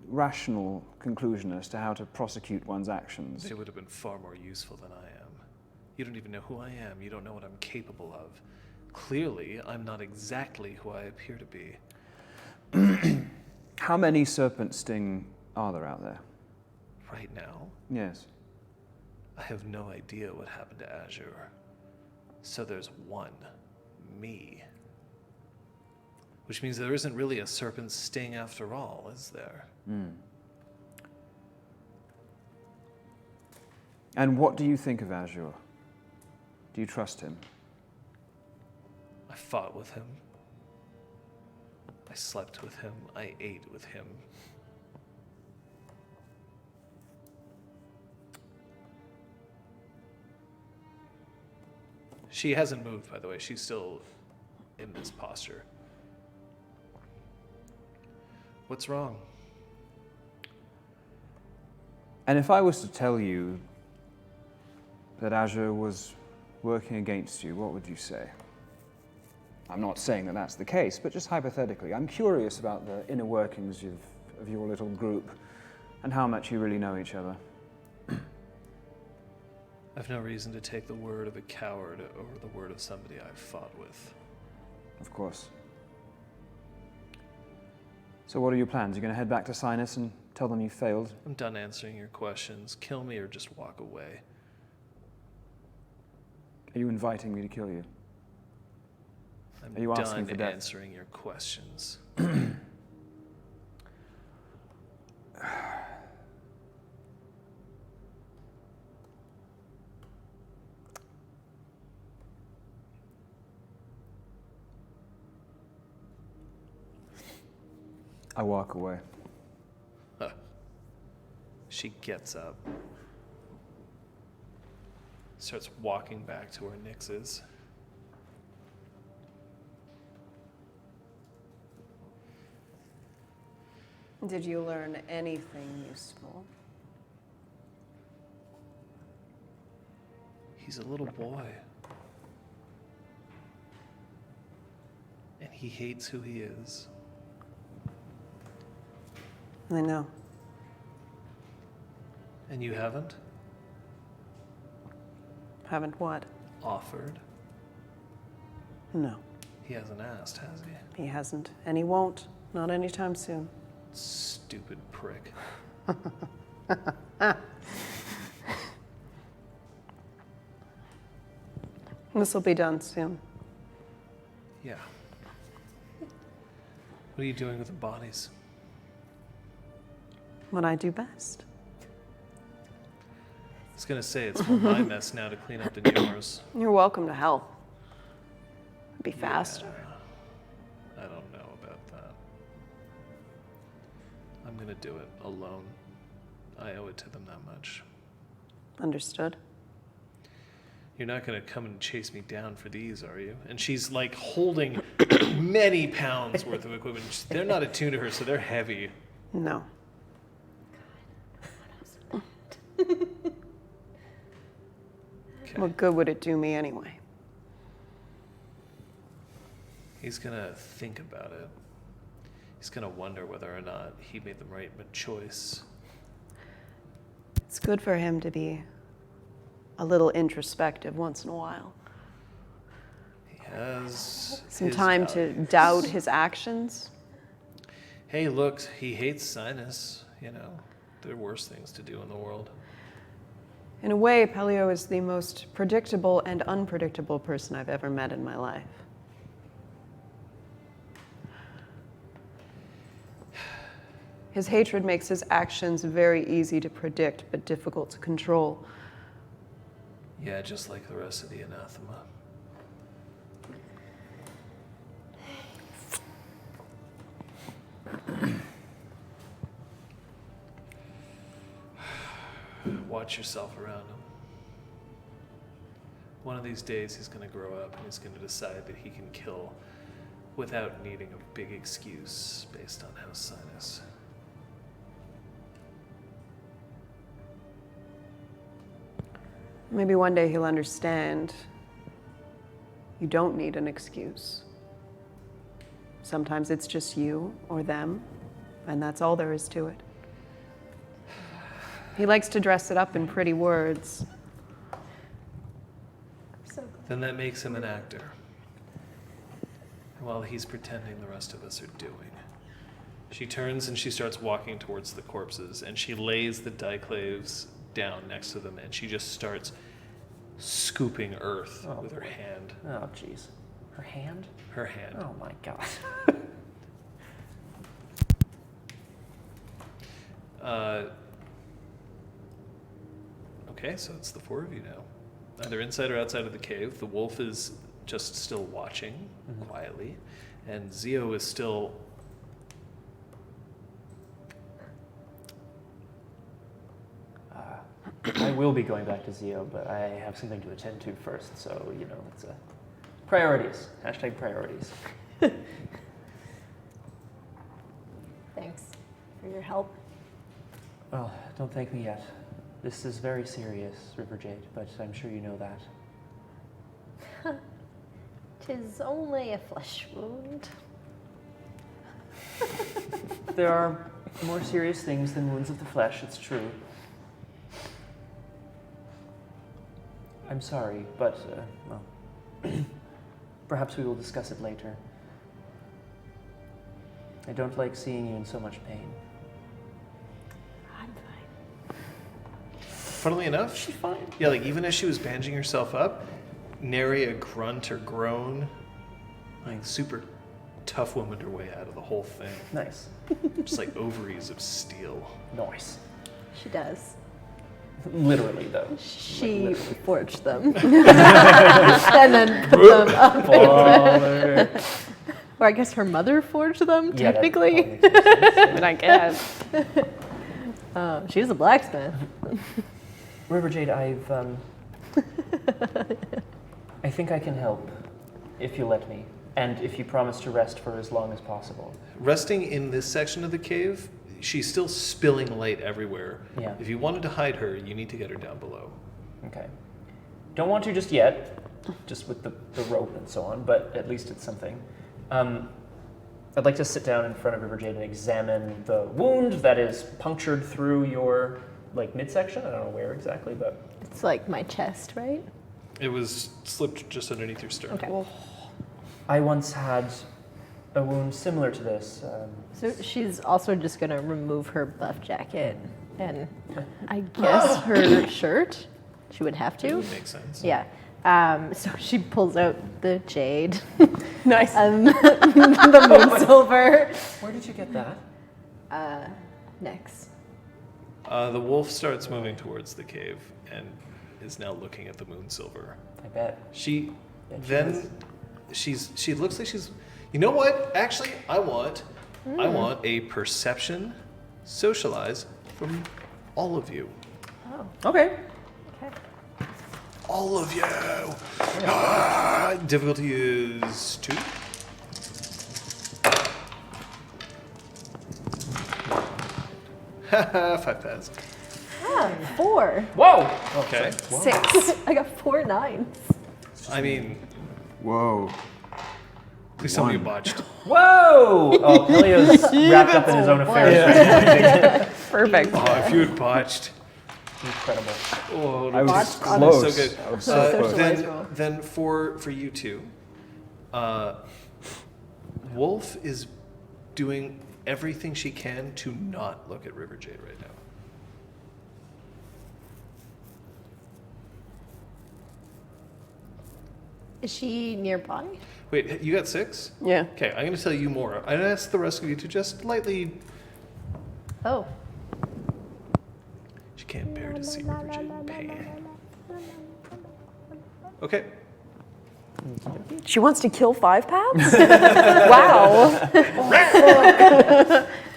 rational conclusion as to how to prosecute one's actions. They would have been far more useful than I am. You don't even know who I am. You don't know what I'm capable of. Clearly, I'm not exactly who I appear to be. How many Serpent Sting are there out there? Right now, Yes. I have no idea what happened to Azure. So there's one, me. Which means there isn't really a serpent's sting after all, is there? And what do you think of Azure? Do you trust him? I fought with him. I slept with him. I ate with him. She hasn't moved, by the way. She's still in this posture. What's wrong? And if I was to tell you that Azure was working against you, what would you say? I'm not saying that that's the case, but just hypothetically. I'm curious about the inner workings of your little group and how much you really know each other. I've no reason to take the word of a coward over the word of somebody I've fought with. Of course. So what are your plans? You're going to head back to Sinus and tell them you failed? I'm done answering your questions. Kill me or just walk away. Are you inviting me to kill you? I'm Are you asking done for death? answering your questions. I walk away. She gets up. Starts walking back to where Nyx is. Did you learn anything useful? He's a little boy. And he hates who he is. I know. And you haven't Haven't what? offered. No, He hasn't asked, has he? he hasn't. And he won't. Not anytime soon. Stupid prick. This will be done soon. Yeah. What are you doing with the bodies? What I do best. I was gonna say it's more my mess now to clean up than yours. You're welcome to help. It'd be faster. Yeah, I don't know about that. I'm gonna do it alone. I owe it to them that much. Understood. You're not gonna come and chase me down for these, are you? And she's like holding many pounds worth of equipment. They're not attuned to her, so they're heavy. No. Okay. What good would it do me anyway? He's gonna think about it. He's gonna wonder whether or not he made the right choice. It's good for him to be a little introspective once in a while. He has Some his time to values. doubt his actions. Hey, look, he hates Sinus. You know, there are worse things to do in the world. In a way, Pellio is the most predictable and unpredictable person I've ever met in my life. His hatred makes his actions very easy to predict, but difficult to control. Yeah, just like the rest of the anathema. Watch yourself around him. One of these days he's going to grow up and he's going to decide that he can kill without needing a big excuse based on House Sinus. Maybe one day he'll understand you don't need an excuse. Sometimes it's just you or them, and that's all there is to it. He likes to dress it up in pretty words. So Then that makes him an actor. While he's pretending, the rest of us are doing. She turns and she starts walking towards the corpses, and she lays the diclaves down next to them, and she just starts scooping earth with her hand. Oh, jeez. Her hand? Her hand. Oh my god. Okay, so it's the four of you now. Either inside or outside of the cave. The wolf is just still watching quietly, and Zio is still. I will be going back to Zio, but I have something to attend to first, so, it's priorities. Hashtag priorities. Thanks for your help. Well, don't thank me yet. This is very serious, River Jade, but I'm sure you know that. 'Tis only a flesh wound. There are more serious things than wounds of the flesh, it's true. I'm sorry, but, well, perhaps we will discuss it later. I don't like seeing you in so much pain. I'm fine. Funnily enough, She's fine. yeah, like even as she was bandaging herself up, nary a grunt or groan. Like super tough womaned her way out of the whole thing. Nice. Just like ovaries of steel. Nice. She does. Literally, though. She forged them. And then put them up. Baller. Or I guess her mother forged them, Yeah, that technically. probably makes more sense. But I guess. She was a blacksmith. River Jade, I think I can help, if you let me, and if you promise to rest for as long as possible. Resting in this section of the cave, she's still spilling light everywhere. Yeah. If you wanted to hide her, you need to get her down below. Okay. Don't want to just yet, just with the rope and so on, but at least it's something. I'd like to sit down in front of River Jade and examine the wound that is punctured through your, midsection. I don't know where exactly, but... It's like my chest, right? It was slipped just underneath your sternum. Okay. I once had a wound similar to this. So she's also just going to remove her buff jacket and I guess her shirt. She would have to. Makes sense. Yeah. So she pulls out the jade Nice. and the moon silver. Where did you get that? Next. The wolf starts moving towards the cave and is now looking at the moon silver. I bet. She Bet she then she looks like she's. You know what? Actually, I want a perception socialize from all of you. Oh, Okay. okay. All of you. Difficulty is 2. Haha, 5 passed. 4. Whoa! Okay. 6. I got 4 9s. I mean, Whoa. at least some of you One. botched. Whoa! Oh, Pellio's wrapped up in his own affairs. Yeah. Perfect. Oh, if you had botched. Incredible. Oh, I was Botched on close. so good. I was so close. Socialize roll. Then for you two, Wolf is doing everything she can to not look at River Jade right now. Is she nearby? Wait, you got 6? Yeah. Okay, I'm going to tell you more. I asked the rest of you to just lightly. Oh. She can't bear to see River Jade in pain. Okay. She wants to kill 5 paths? Wow.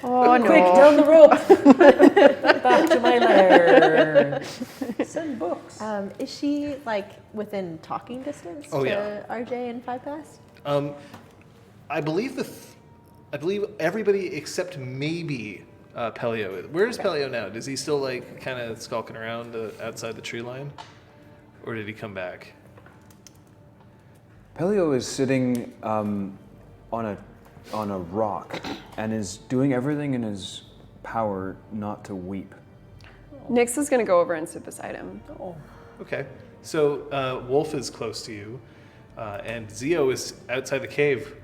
Oh, no. Quick, down the rope! Back to my lair. Send books. Is she like within talking distance Oh, to yeah. RJ and 5 Past? I believe I believe everybody except maybe Pellio. Where's Pellio now? Does he still like kind of skulking around outside the tree line, or did he come back? Pellio is sitting on a rock and is doing everything in his power not to weep. Nyx is going to go over and sit beside him. Oh. Okay, so Wolf is close to you, and Zio is outside the cave.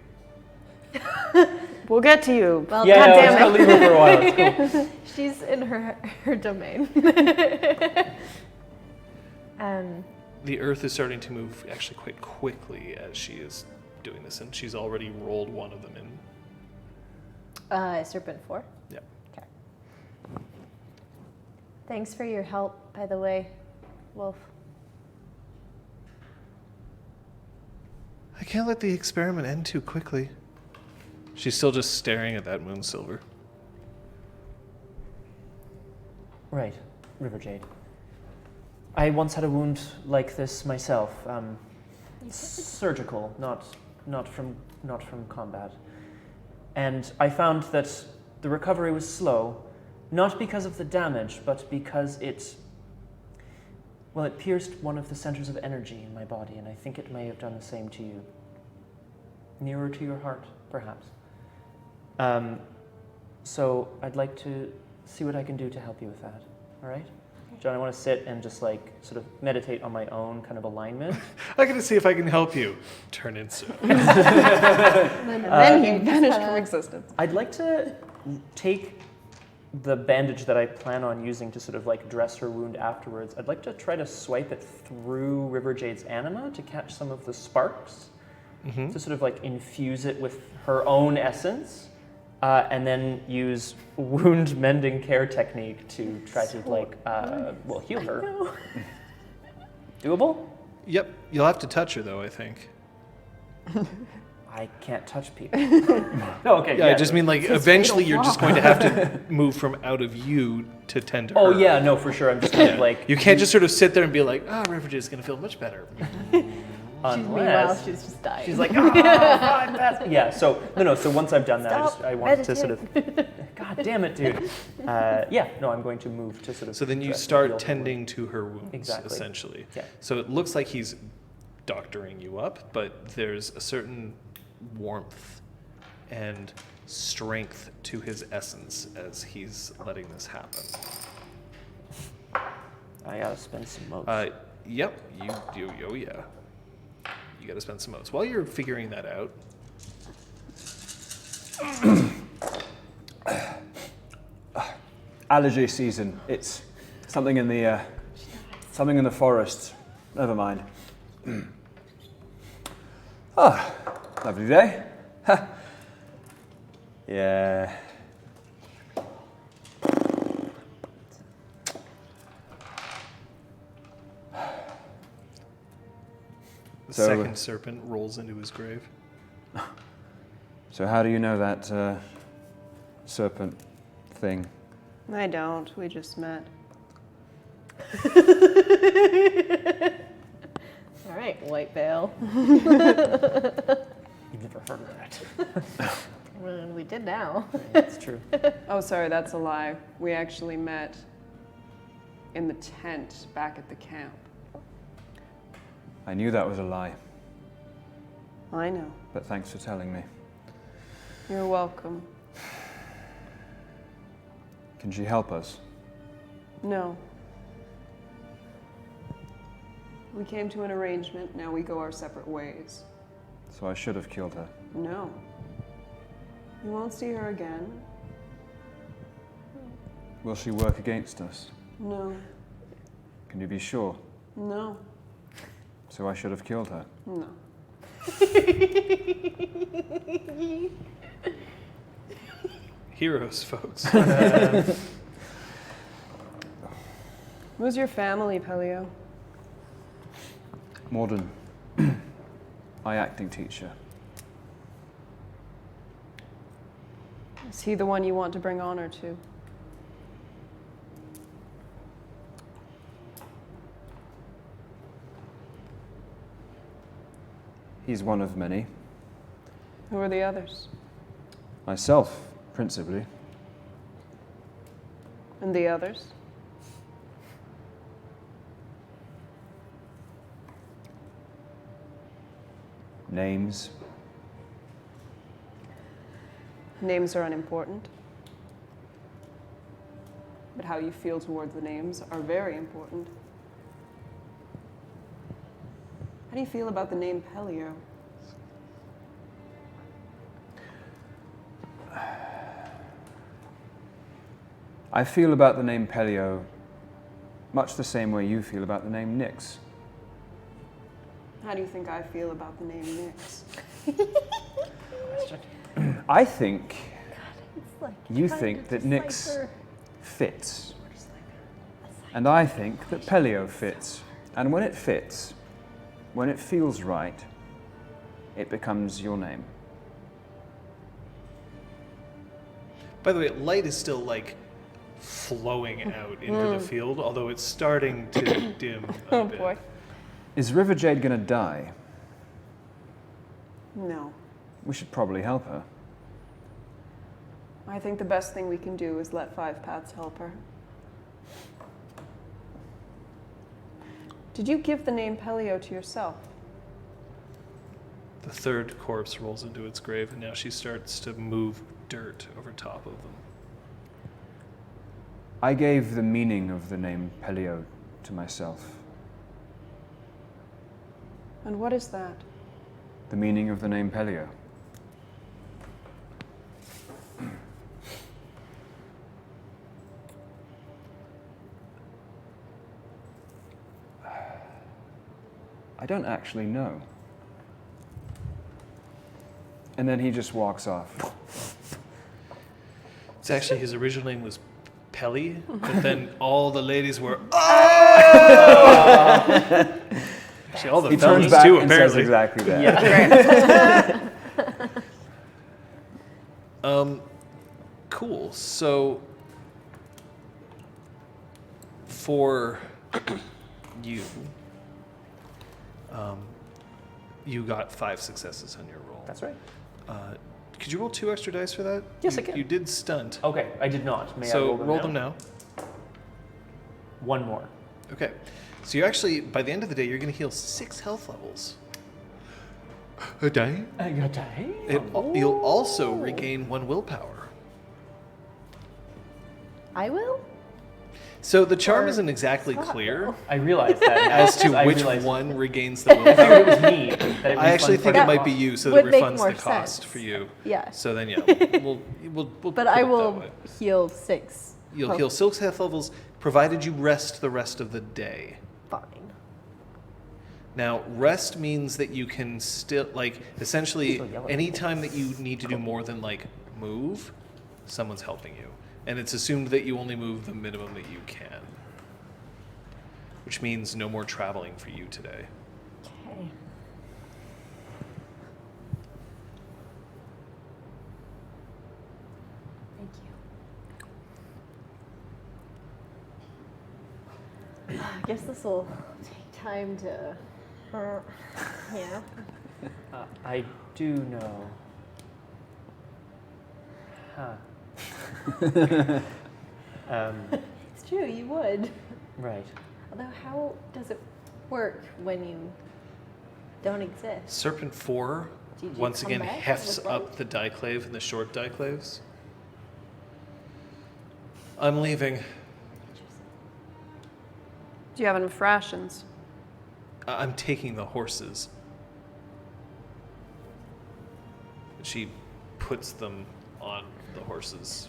We'll get to you. Well, Yeah, God yeah, damn let's go leave her for a while. It's cool. she's in her domain. The Earth is starting to move actually quite quickly as she is doing this, and she's already rolled one of them in. Serpent 4. Yeah. Okay. Thanks for your help, by the way, Wolf. I can't let the experiment end too quickly. She's still just staring at that moon silver. Right, River Jade. I once had a wound like this myself. Surgical, not from combat. And I found that the recovery was slow, not because of the damage, but because it pierced one of the centers of energy in my body, and I think it may have done the same to you. Nearer to your heart, perhaps. So I'd like to see what I can do to help you with that. All right? John, I want to sit and just like sort of meditate on my own kind of alignment. I gotta see if I can help you. Turn inside. Then he vanished from existence. I'd like to take the bandage that I plan on using to sort of like dress her wound afterwards. I'd like to try to swipe it through River Jade's anima to catch some of the sparks, to sort of like infuse it with her own essence, and then use wound mending care technique to try to like, heal her. Doable? Yep, you'll have to touch her though, I think. I can't touch people. No, okay. Yeah, I just mean like his eventually fatal you're just flaw. going to have to move from out of you to tend to her. Oh yeah, no, for sure. I'm just kind of like You can't just sort of sit there and be like, River Jade's gonna feel much better. Meanwhile, unless she's just dying. she's like, fine, that's yeah. So no. So once I've done that, Stop I want to sort of. God damn it, dude. I'm going to move to sort of. So then you heal start her tending to her wounds, Exactly. essentially. Yeah. So it looks like he's doctoring you up, but there's a certain warmth and strength to his essence as he's letting this happen. I gotta spend some motes. Yep, you do. Oh yeah, you got to spend some motes. While you're figuring that out, Allergy season. It's something in the forest. Never mind. Lovely day. Yeah. the So- second serpent rolls into his grave. So how do you know that serpent thing? I don't. We just met. All right, White Veil. You've never heard of that. Well, we did now. That's true. Oh, sorry, that's a lie. We actually met in the tent back at the camp. I knew that was a lie, I know. but thanks for telling me. You're welcome. Can she help us? No. We came to an arrangement, now we go our separate ways. So I should have killed her. No. You won't see her again. Will she work against us? No. Can you be sure? No. So I should have killed her. No. Heroes, folks. Who's your family, Pellio? Morden, my acting teacher. Is he the one you want to bring honor to? He's one of many. Who are the others? Myself, principally. And the others? Names. Names are unimportant. But how you feel towards the names are very important. How do you feel about the name Pellio? I feel about the name Pellio much the same way you feel about the name Nyx. How do you think I feel about the name Nyx? I think It's like you trying think to that Nyx decipher. fits. And I think that Pellio fits. And when it fits, when it feels right, it becomes your name. By the way, light is still like flowing out into the field, although it's starting to dim a bit. Boy. Is River Jade gonna die? No. We should probably help her. I think the best thing we can do is let Five Paths help her. Did you give the name Pellio to yourself? The third corpse rolls into its grave, and now she starts to move dirt over top of them. I gave the meaning of the name Pellio to myself. And what is that? The meaning of the name Pellio. I don't actually know. And then he just walks off. It's actually, his original name was Pelly, but then all the ladies were, Actually, all the He fellas turns back too, and says apparently. exactly that. Cool. So, for you, you got 5 successes on your roll. That's right. Could you roll 2 extra dice for that? Yes, you, I can. You did stunt. Okay, I did not. May I So roll them now. One more. Okay. So you actually, by the end of the day, you're going to heal 6 health levels. A day? I got die. You'll also regain 1 willpower. I will? So the charm Or isn't exactly Scott clear will. I realized that now. as to I which realized- one regains the I thought willpower. it was me. That it I actually refunds think part it of the might be cost. you, so that Would make refunds more the cost sense. for you. Yeah. So then, yeah, we'll But put I it that will way. heal 6. You'll health. heal 6 health levels, provided you rest the rest of the day. Fine. Now, rest means that you can still, like, essentially, Still yell at anytime that you need to do more than, like, move, someone's helping you. And it's assumed that you only move the minimum that you can. Which means no more traveling for you today. Okay. Thank you. I guess this will take time to. Yeah. I do know. Huh. It's true, you would. Right. Although, how does it work when you don't exist? Serpent 4, Did you once come again, back hefts with up the diclave and the short diclaves. I'm leaving. Do you have enough rations? I'm taking the horses. She puts them on the horses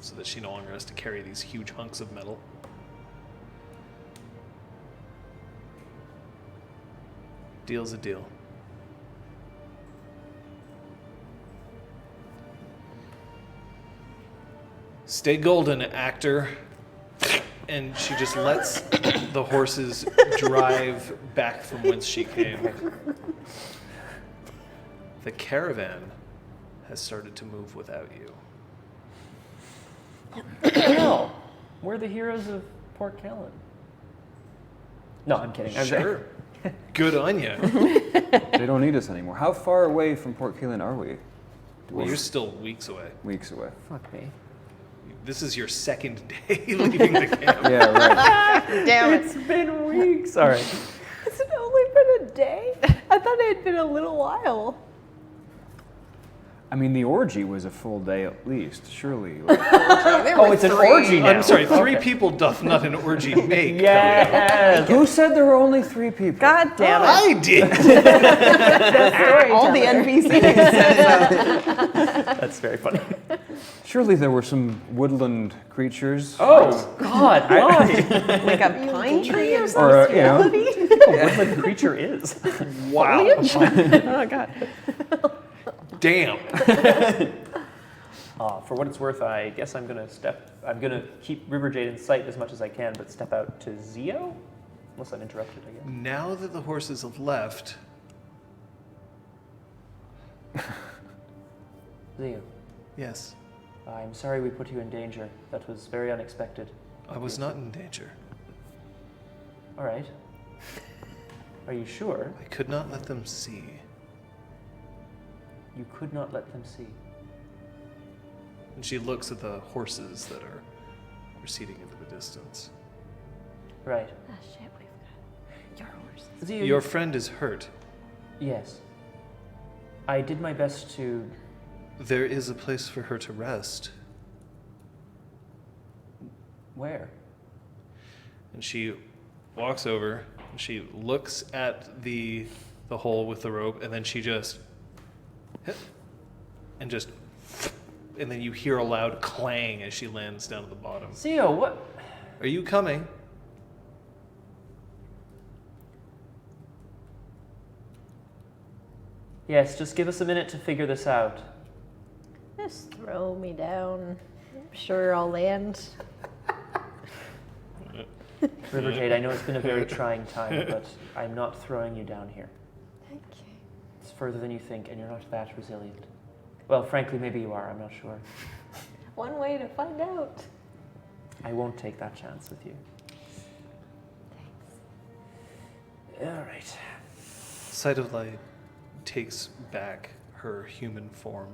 so that she no longer has to carry these huge hunks of metal. Deal's a deal. Stay golden, actor. And she just lets the horses drive back from whence she came. The caravan has started to move without you. No, we're the heroes of Port Callan. No, I'm kidding. Sure. Good on you. They don't need us anymore. How far away from Port Keelan are we? Well, you're still weeks away. Weeks away. Fuck me. This is your second day leaving the camp. Yeah, right. Damn it. It's been weeks. All right. Has it only been a day? I thought it had been a little while. I mean, the orgy was a full day at least, surely. Like, Oh, it's an orgy now. I'm sorry, 3 people doth not an orgy make. Pellio. Yes. who said there were only 3 people? God damn it. I did. All the NPCs said so. That's very funny. Surely there were some woodland creatures. Oh, God, why? Like a pine tree or something? Or, you know, What the creature is. Wow. Oh, God. Damn. For what it's worth, I guess I'm gonna keep River Jade in sight as much as I can, but step out to Zio? Unless I'm interrupted, I guess. Now that the horses have left, Zio, yes, I'm sorry we put you in danger. That was very unexpected. I was not in danger. All right. Are you sure? I could not let them see. You could not let them see. And she looks at the horses that are receding into the distance. Right. Ah, shit, we've got your horses. Zio, Your friend is hurt. Yes. I did my best to... There is a place for her to rest. Where? And she walks over, and she looks at the hole with the rope, and then she just... And then you hear a loud clang as she lands down at the bottom. Zio, what? Are you coming? Yes, just give us a minute to figure this out. Just throw me down. I'm sure I'll land. River Jade, I know it's been a very trying time, but I'm not throwing you down here. Okay. It's further than you think, and you're not that resilient. Well, frankly, maybe you are, I'm not sure. One way to find out. I won't take that chance with you. Thanks. All right. Sight of Light takes back her human form.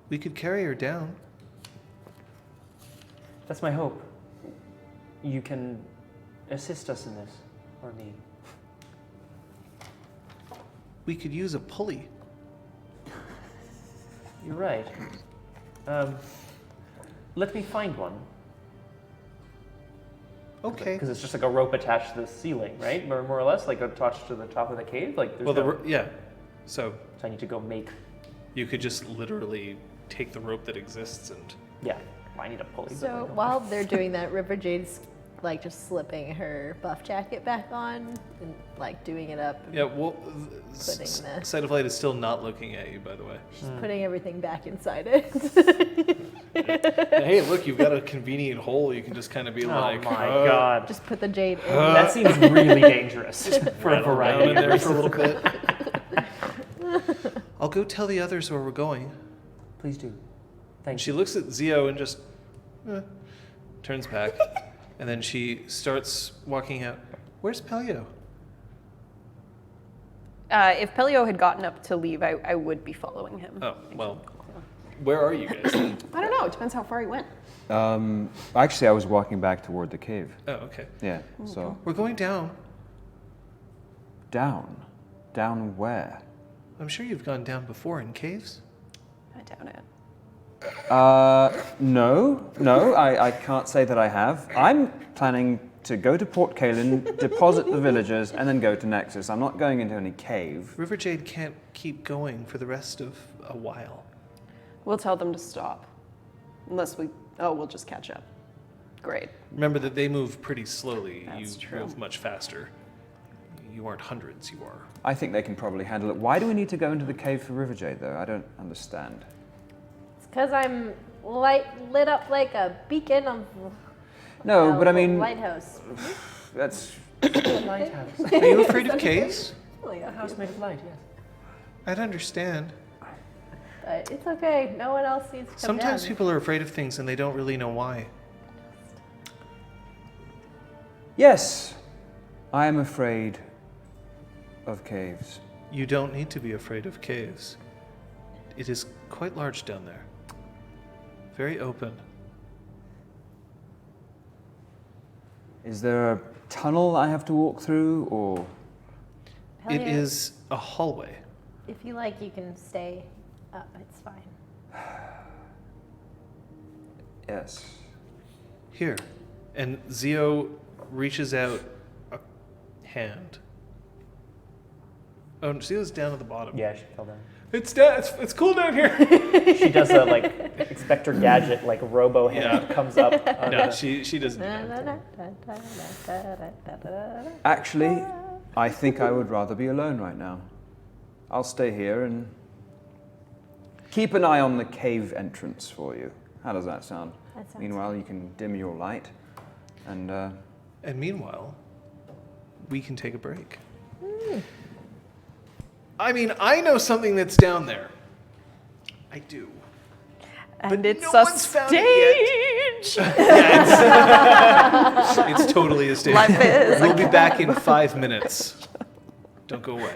We could carry her down. That's my hope. You can assist us in this, or me. We could use a pulley. You're right. Let me find one. Okay. Because it's just like a rope attached to the ceiling, right? More or less, like attached to the top of the cave. Like, there's Well, no... yeah. So So I need to go make... you could just literally take the rope that exists and... Yeah, I need a pulley. but I So don't. while they're doing that, River Jade's like just slipping her buff jacket back on and like doing it up. And Yeah, well, Putting the- Sight of Light is still not looking at you, by the way. she's putting everything back inside it. Hey, look, you've got a convenient hole. You can just kind of be Oh like, my god. Just put the jade in. That seems really dangerous for a rattle variety around in of there for a reasons. little bit. I'll go tell the others where we're going. Please do. And Thank she you. looks at Zio and just turns back. And then she starts walking out. Where's Pellio? If Pellio had gotten up to leave, I would be following him. Oh, well, where are you guys? I don't know. It depends how far he went. Actually, I was walking back toward the cave. Oh, okay. Yeah, so We're going down. down. Down where? I'm sure you've gone down before in caves. I doubt it. No, I can't say that I have. I'm planning to go to Port Kalin, deposit the villagers, and then go to Nexus. I'm not going into any cave. River Jade can't keep going for the rest of a while. We'll tell them to stop. Unless we'll just catch up. Great. Remember that they move pretty slowly. That's You true. move much faster. You aren't hundreds, you are. I think they can probably handle it. Why do we need to go into the cave for River Jade, though? I don't understand. It's because I'm lit up like a beacon of No, but I mean, lighthouse. that's A lighthouse. Are you afraid of caves? A house made of light, yes. I'd understand. But it's okay. No one else needs to come Sometimes down. people are afraid of things and they don't really know why. yes. I am afraid of caves. You don't need to be afraid of caves. It is quite large down there. Very open. Is there a tunnel I have to walk through, or It Pellio, is a hallway. If you like, you can stay up. It's fine. yes? Here. And Zio reaches out a hand. Oh, Sheila's down at the bottom. Yeah, she fell down. It's cool down here. She does a like Inspector Gadget, like robo hand comes up. No, she doesn't do that. Actually, I think I would rather be alone right now. I'll stay here and keep an eye on the cave entrance for you. How does that sound? That sounds Meanwhile, you can dim your light, and And meanwhile, we can take a break. I mean, I know something that's down there. I do. And it's no a one's found it stage. It's totally a stage. Life is We'll be back in 5 minutes. Don't go away.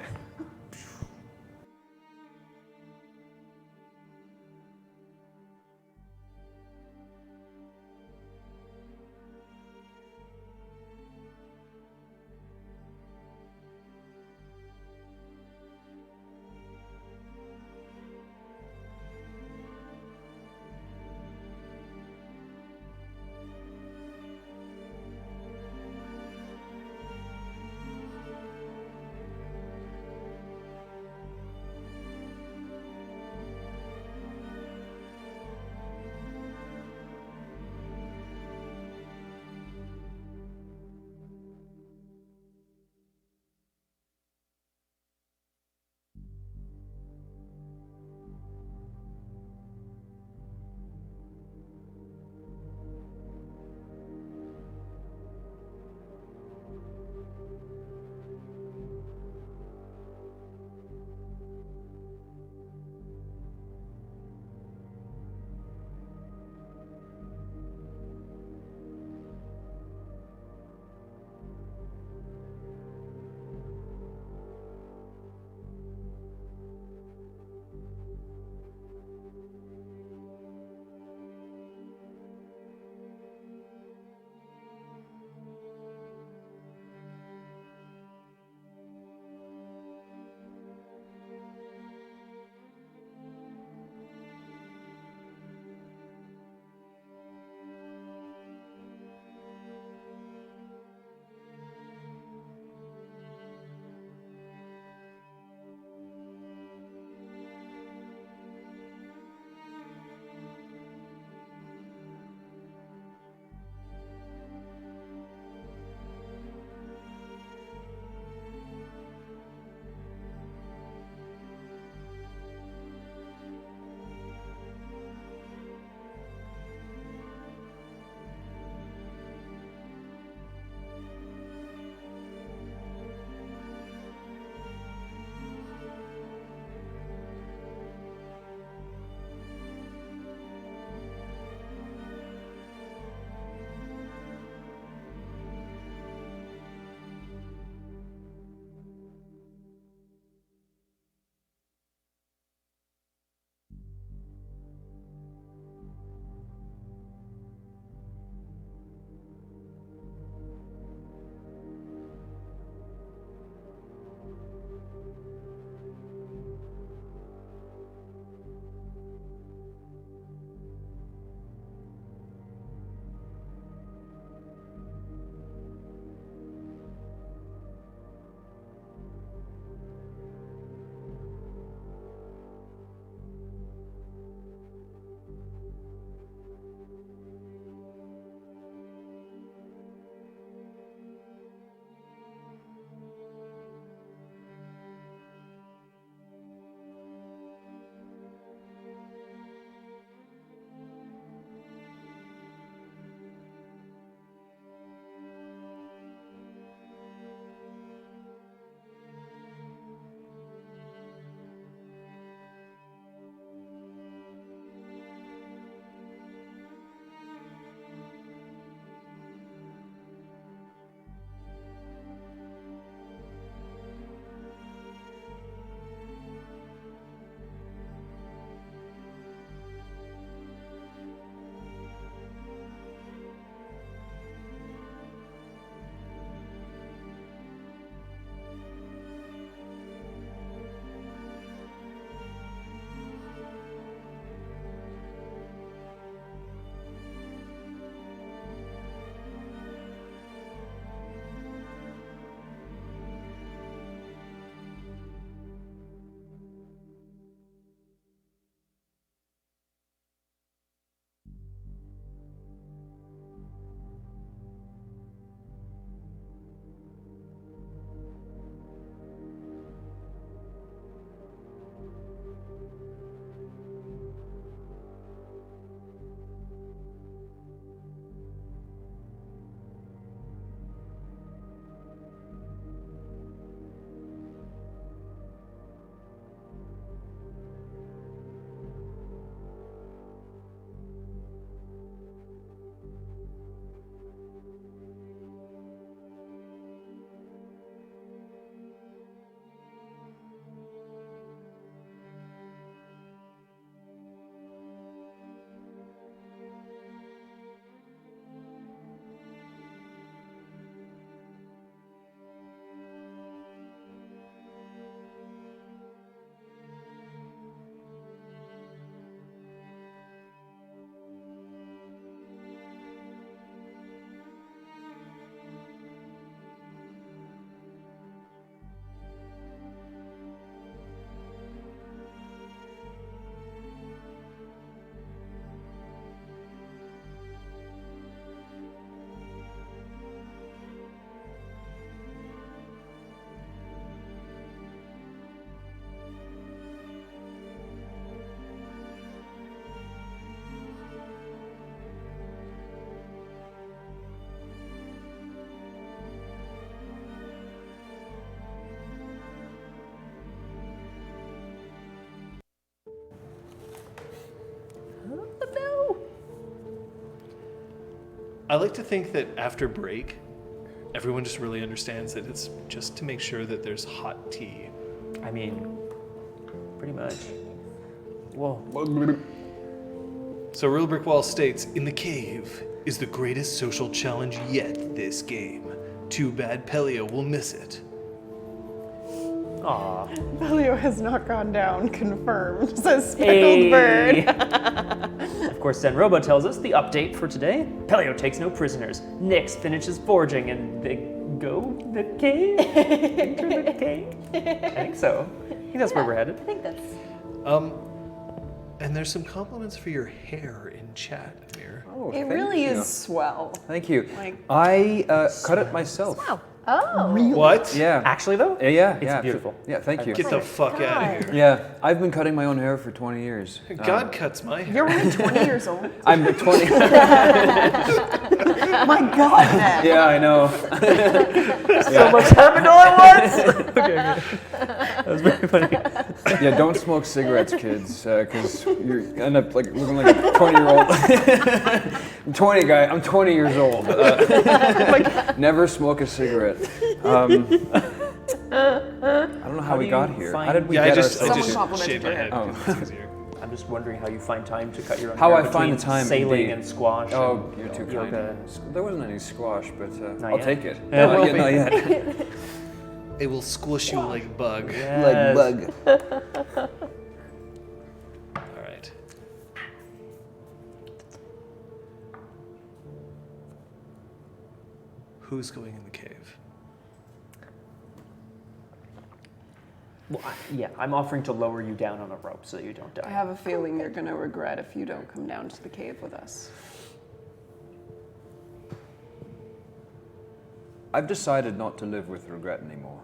I like to think that after break, everyone just really understands that it's just to make sure that there's hot tea. I mean, pretty much. Whoa. So Real Brick Wall states, in the cave is the greatest social challenge yet this game. Too bad Pellio will miss it. Aw. Pellio has not gone down, confirmed, says Speckled Bird. Of course, then Robo tells us the update for today. Pellio takes no prisoners. Nix finishes forging and they go the cave? Enter the cave? I think so. I think that's where we're headed. I think that's. And there's some compliments for your hair in chat, Amir. Oh, It thank really you. is swell. Thank you. Like- I cut it myself. Wow. Oh. What? Yeah. Actually, though? Yeah. It's yeah, beautiful. Yeah, thank you. Get the fuck out God. of here. Yeah, I've been cutting my own hair for 20 years. God cuts my hair. You're only 20 years old. I'm 20. My God, man. Yeah, I know. So much happened all at once! Okay. That was very funny. Yeah, don't smoke cigarettes, kids, because you end up like looking like a 20-year-old. I'm 20, guy. I'm 20 years old. Never smoke a cigarette. I don't know how we do got you here. find- How did we Yeah, get I just Someone ourselves here? complimented shaved my your head hair. because it's easier. I'm just wondering how you find time to cut your own How hair I find the between time, sailing indeed. and squash. Oh, and you're too yoga. kind. There wasn't any squash, but Not I'll yet. take it. There will be. Not yet. It will squish you like bug. Yes. Like bug. All right. Who's going in the cave? Well, yeah, I'm offering to lower you down on a rope so that you don't I die. have a feeling you're going to regret if you don't come down to the cave with us. I've decided not to live with regret anymore.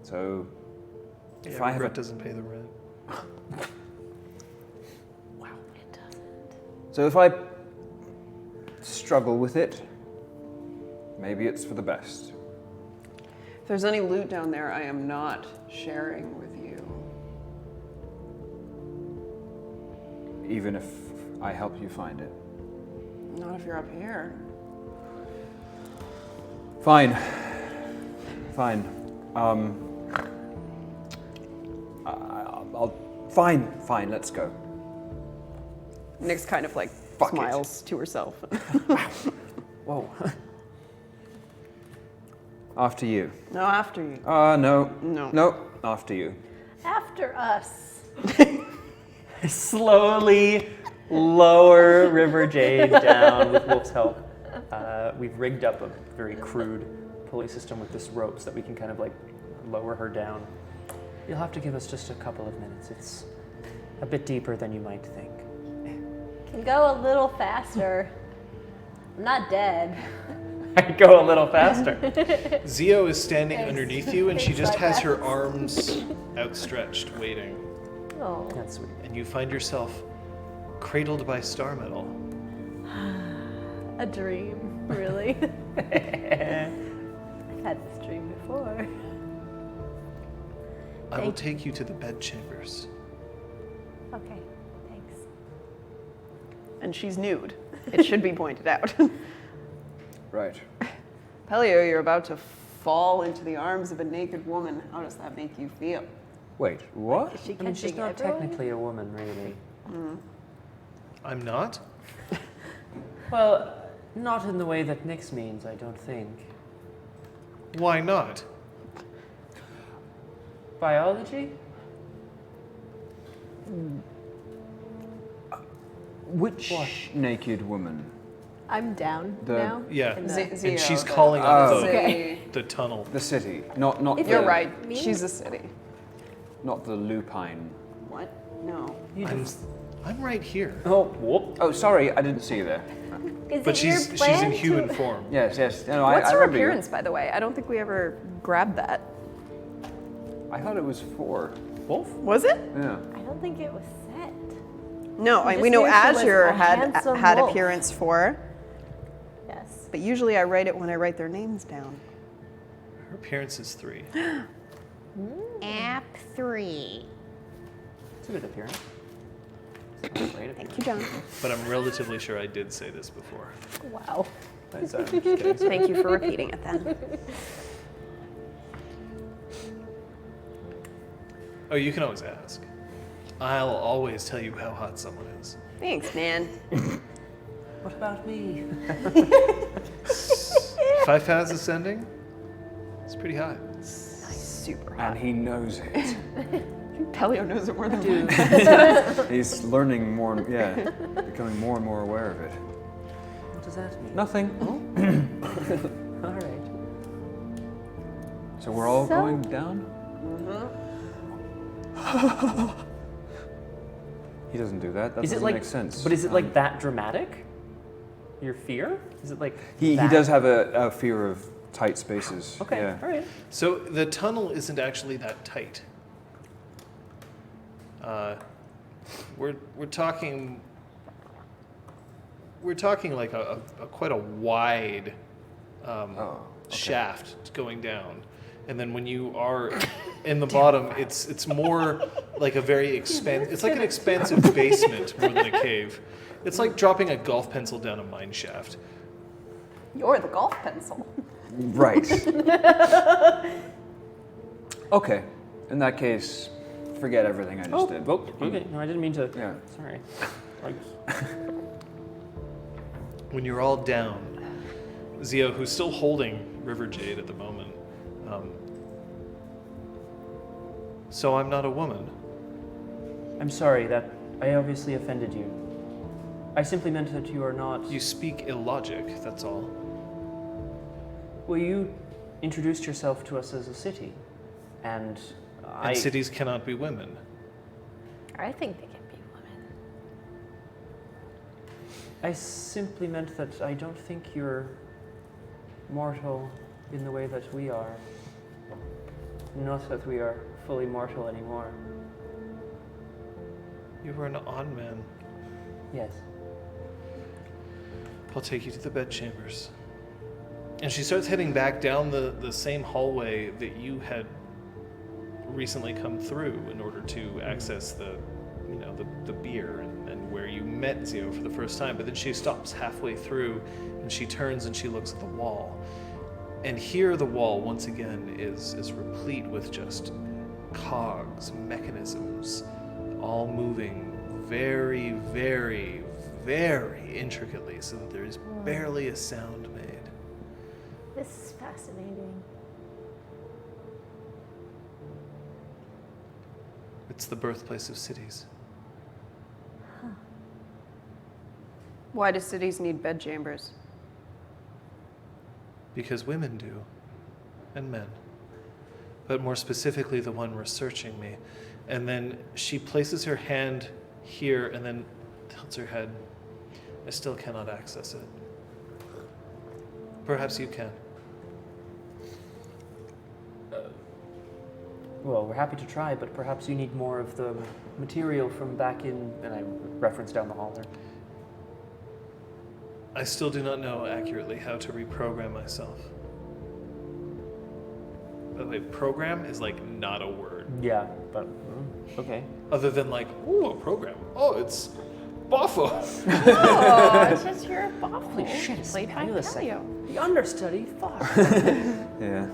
So, if Yeah, I have regret a, doesn't pay the rent. It doesn't. so if I struggle with it, maybe it's for the best. If there's any loot down there, I am not sharing with you. Even if I help you find it. Not if you're up here. Fine. Fine. Fine, let's go. Nyx kind of like Fuck it. smiles to herself. Whoa. After you. No, after you. No. No. No, after you. After us. Slowly lower River Jade down with Wolf's help. We've rigged up a very crude pulley system with this rope so that we can kind of like lower her down. You'll have to give us just a couple of minutes. It's a bit deeper than you might think. Can go a little faster. I'm not dead. I go a little faster. Zio is standing Thanks. underneath you, and she Thanks, just has her Podcast. arms outstretched, waiting. Oh. That's sweet. And you find yourself cradled by star metal. A dream, really. I've had this dream before. I will Thank- take you to the bedchambers. Okay, thanks. And she's nude. It should be pointed out. Right. Pellio, you're about to fall into the arms of a naked woman. How does that make you feel? Wait, what? Is she I mean, she's catching not everyone? technically a woman, really. I'm not? Well, not in the way that Nyx means, I don't think. Why not? Biology? Which naked woman? I'm down The- now. Yeah. in the- Zio, And she's the calling up Oh. the, city. the tunnel. The city, not If the, You're Yeah. right. Me? She's a city. not the lupine. What? No. I'm right here. Oh, whoop. Oh, sorry, I didn't see you there. Is But it your she's in plan human to... form. Yes, yes. No, What's I her remember you. appearance, by the way? I don't think we ever grabbed that. I thought it was 4. Wolf? Was it? Yeah. I don't think it was set. No, I we just know knew she was Azure a had handsome had wolf. appearance 4, Yes. but usually I write it when I write their names down. Her appearance is 3. App 3. It's a good appearance. Thank you, John. But I'm relatively sure I did say this before. Wow. That's, just kidding. Thank you for repeating it then. Oh, you can always ask. I'll always tell you how hot someone is. Thanks, man. What about me? 5 paths ascending? It's pretty high. Super hot. And he knows it. Pellio knows it more than we. He's learning more, becoming more and more aware of it. What does that mean? Nothing. All right. So we're all So- going down? He doesn't do that. That Is it doesn't like? make sense. But is it like that dramatic? Your fear? Is it like? He that? does have a fear of tight spaces. Okay. Yeah. All right. So the tunnel isn't actually that tight. We're talking like a quite a wide shaft going down, and then when you are in the bottom, it's more like a very it's like an expansive basement more than a cave. It's like dropping a golf pencil down a mine shaft. You're the golf pencil. Right. Okay. In that case, forget everything I just did. Oh, okay. No, I didn't mean to. Yeah. Sorry. When you're all down, Zio, who's still holding River Jade at the moment, so I'm not a woman. I'm sorry that I obviously offended you. I simply meant that you are not. You speak illogic, that's all. Well, you introduced yourself to us as a city, and And cities cannot be women. I think they can be women. I simply meant that I don't think you're mortal in the way that we are. Not that we are fully mortal anymore. You were an odd man. Yes. I'll take you to the bedchambers. And she starts heading back down the same hallway that you had recently come through in order to access the beer and where you met Zio for the first time. But then she stops halfway through and she turns and she looks at the wall. And here the wall once again is replete with just cogs, mechanisms, all moving very, very, very intricately so that there is barely a sound made. This is fascinating. It's the birthplace of cities. Why do cities need bedchambers? Because women do, and men. But more specifically, the one researching me. And then she places her hand here and then tilts her head. I still cannot access it. Perhaps you can. Well, we're happy to try, but perhaps you need more of the material from back in, and I reference down the hall there. I still do not know accurately how to reprogram myself. By the way, program is like not a word. Yeah, but okay. Other than like, ooh, a program. Oh, it's Boffo. Oh, it's just your bottle. Holy shit, it's Played by Pellio the second. Pellio. The understudy, fuck. Yeah.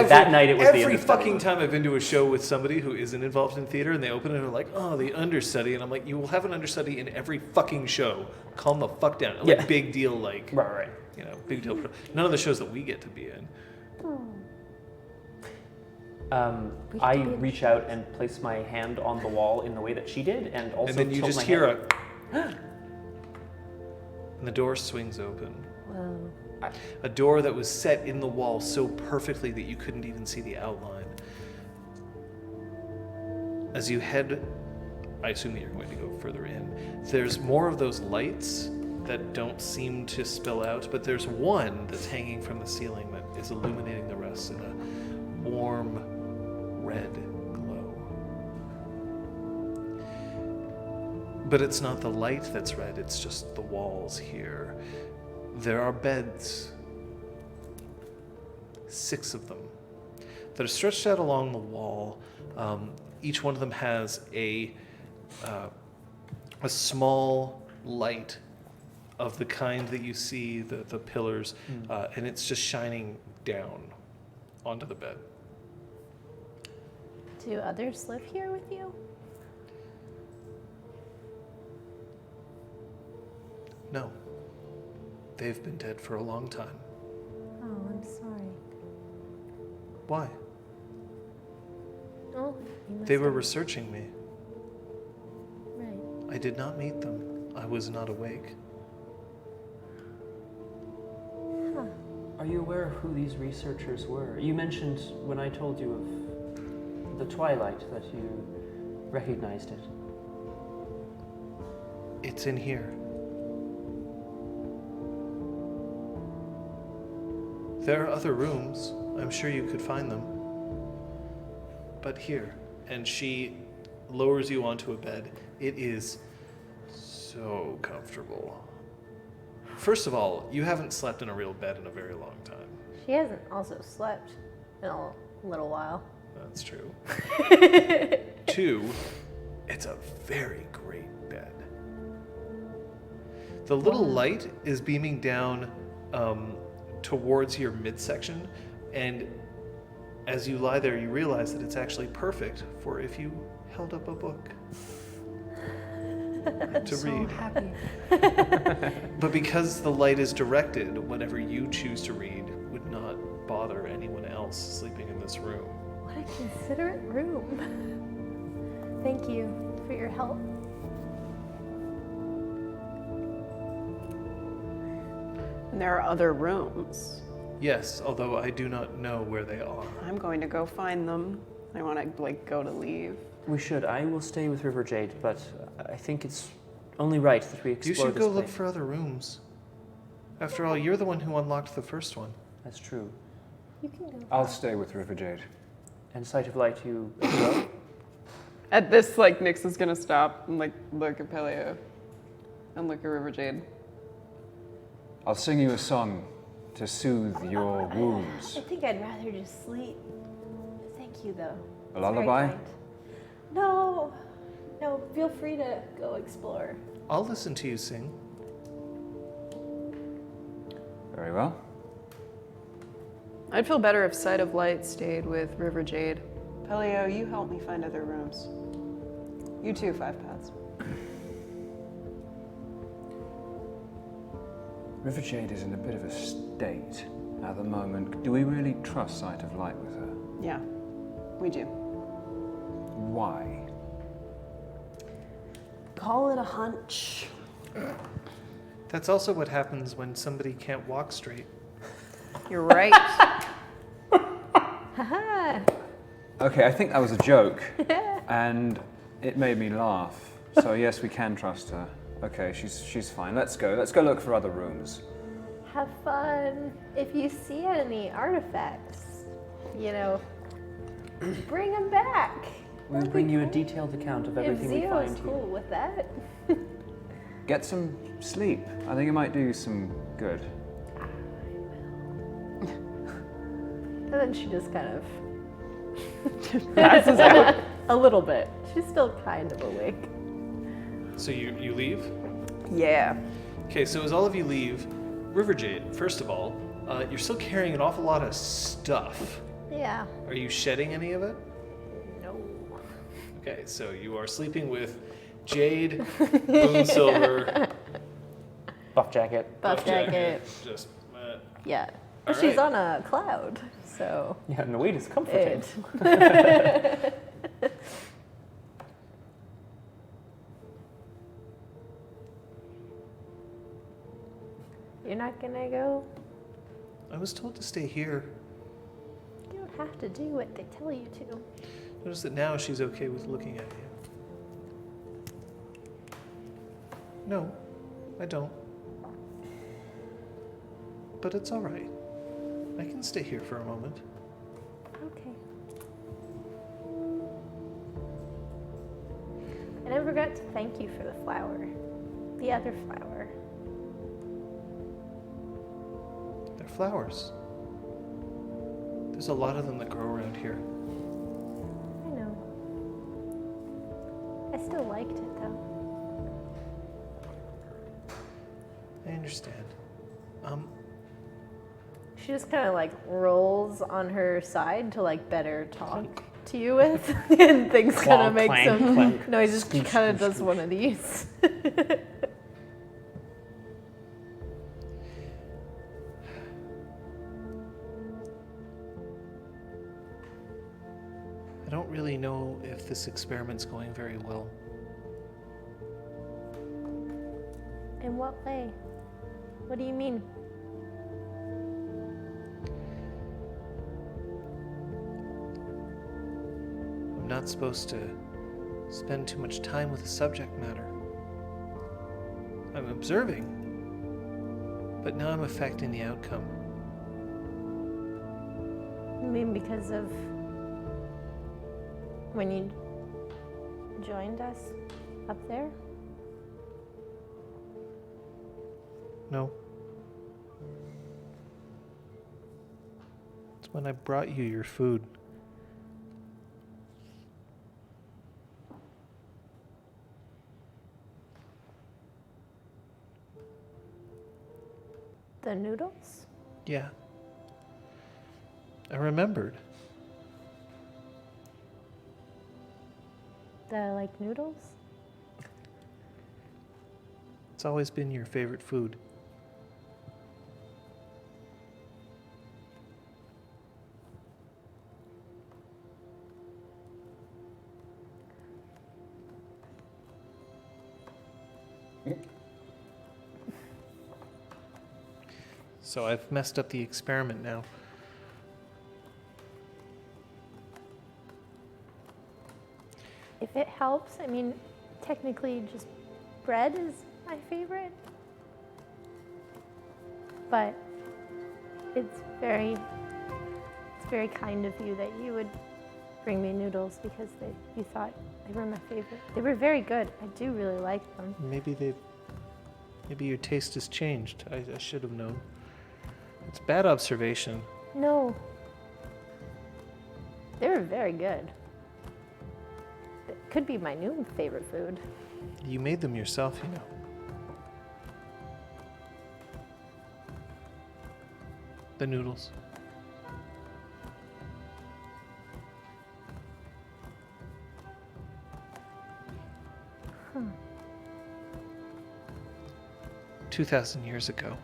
That night it was the every understudy. fucking time I've been to a show with somebody who isn't involved in theater and they open it and they're like, oh, the understudy. And I'm like, you will have an understudy in every fucking show. Calm the fuck down. Like, Yeah. big deal, like, Right. you know, big deal. None of the shows that we get to be in. I reach out and place my hand on the wall in the way that she did, and also And then you tilt just my hear head. and the door swings open. Whoa. A door that was set in the wall so perfectly that you couldn't even see the outline. As you head, I assume that you're going to go further in, there's more of those lights that don't seem to spill out, but there's one that's hanging from the ceiling that is illuminating the rest in a warm red glow. But it's not the light that's red, it's just the walls here. There are beds, 6 of them, that are stretched out along the wall, each one of them has a small light of the kind that you see the pillars, and it's just shining down onto the bed. Do others live here with you? No. They've been dead for a long time. Oh, I'm sorry. Why? Oh, you must They were have- researching me. Right. I did not meet them. I was not awake. Huh. Are you aware of who these researchers were? You mentioned when I told you of the twilight that you recognized it. It's in here. There are other rooms. I'm sure you could find them. But here. And she lowers you onto a bed. It is so comfortable. First of all, you haven't slept in a real bed in a very long time. She hasn't also slept in a little while. That's true. 2, it's a very great bed. The little light is beaming down towards your midsection, and as you lie there, you realize that it's actually perfect for if you held up a book to read. Happy. But because the light is directed, whenever you choose to read would not bother anyone else sleeping in this room. What a considerate room. Thank you for your help. And there are other rooms. Yes, although I do not know where they are. I'm going to go find them. I want to go to leave. We should. I will stay with River Jade, but I think it's only right that we explore You should this go look place. for other rooms. After all, you're the one who unlocked the first one. That's true. You can go. I'll stay with River Jade. And Sight of Light, you as well? At this, Nyx is gonna stop and look at Pellio and look at River Jade. I'll sing you a song to soothe your wounds. I think I'd rather just sleep. Thank you, though. A It's very lullaby? kind. No. No, feel free to go explore. I'll listen to you sing. Very well. I'd feel better if Sight of Light stayed with River Jade. Pellio, you help me find other rooms. You too, Five Paths. River Jade is in a bit of a state at the moment. Do we really trust Sight of Light with her? Yeah, we do. Why? Call it a hunch. That's also what happens when somebody can't walk straight. You're right. Haha. Okay, I think that was a joke, and it made me laugh. So yes, we can trust her. Okay, she's fine. Let's go. Let's go look for other rooms. Have fun. If you see any artifacts, bring them back. We'll bring you a detailed account of If everything we find Zio's here. cool with that. Get some sleep. I think it might do you some good. And then she just kind of passes out a little bit. She's still kind of awake. So you leave? Yeah. Okay, so as all of you leave, River Jade, first of all, you're still carrying an awful lot of stuff. Yeah. Are you shedding any of it? No. Okay, so you are sleeping with Jade, Boone Silver, Buff jacket. Buff jacket. Just, Yeah. But All she's right. on a cloud, so Yeah, and the weight is comforting. it. You're not gonna go? I was told to stay here. You don't have to do what they tell you to. Notice that now she's okay with looking at you. No, I don't. But it's all right. I can stay here for a moment. Okay. And I forgot to thank you for the flower. The other flower. They're flowers. There's a lot of them that grow around here. I know. I still liked it though. I understand. She just kind of like rolls on her side to like better talk to you with, and things kind of make clank, some clank. noises. She Scoosh, kind of scoosh, does scoosh. one of these. I don't really know if this experiment's going very well. In what way? What do you mean? I'm not supposed to spend too much time with the subject matter. I'm observing, but now I'm affecting the outcome. You mean because of when you joined us up there? No. It's when I brought you your food. The noodles? Yeah. I remembered. That I like noodles? It's always been your favorite food. So I've messed up the experiment now. If it helps, I mean, technically just bread is my favorite. But it's very kind of you that you would bring me noodles because you thought they were my favorite. They were very good. I do really like them. Maybe your taste has changed. I should have known. It's bad observation. No. They were very good. It could be my new favorite food. You made them yourself, you know. The noodles. Huh. 2,000 years ago.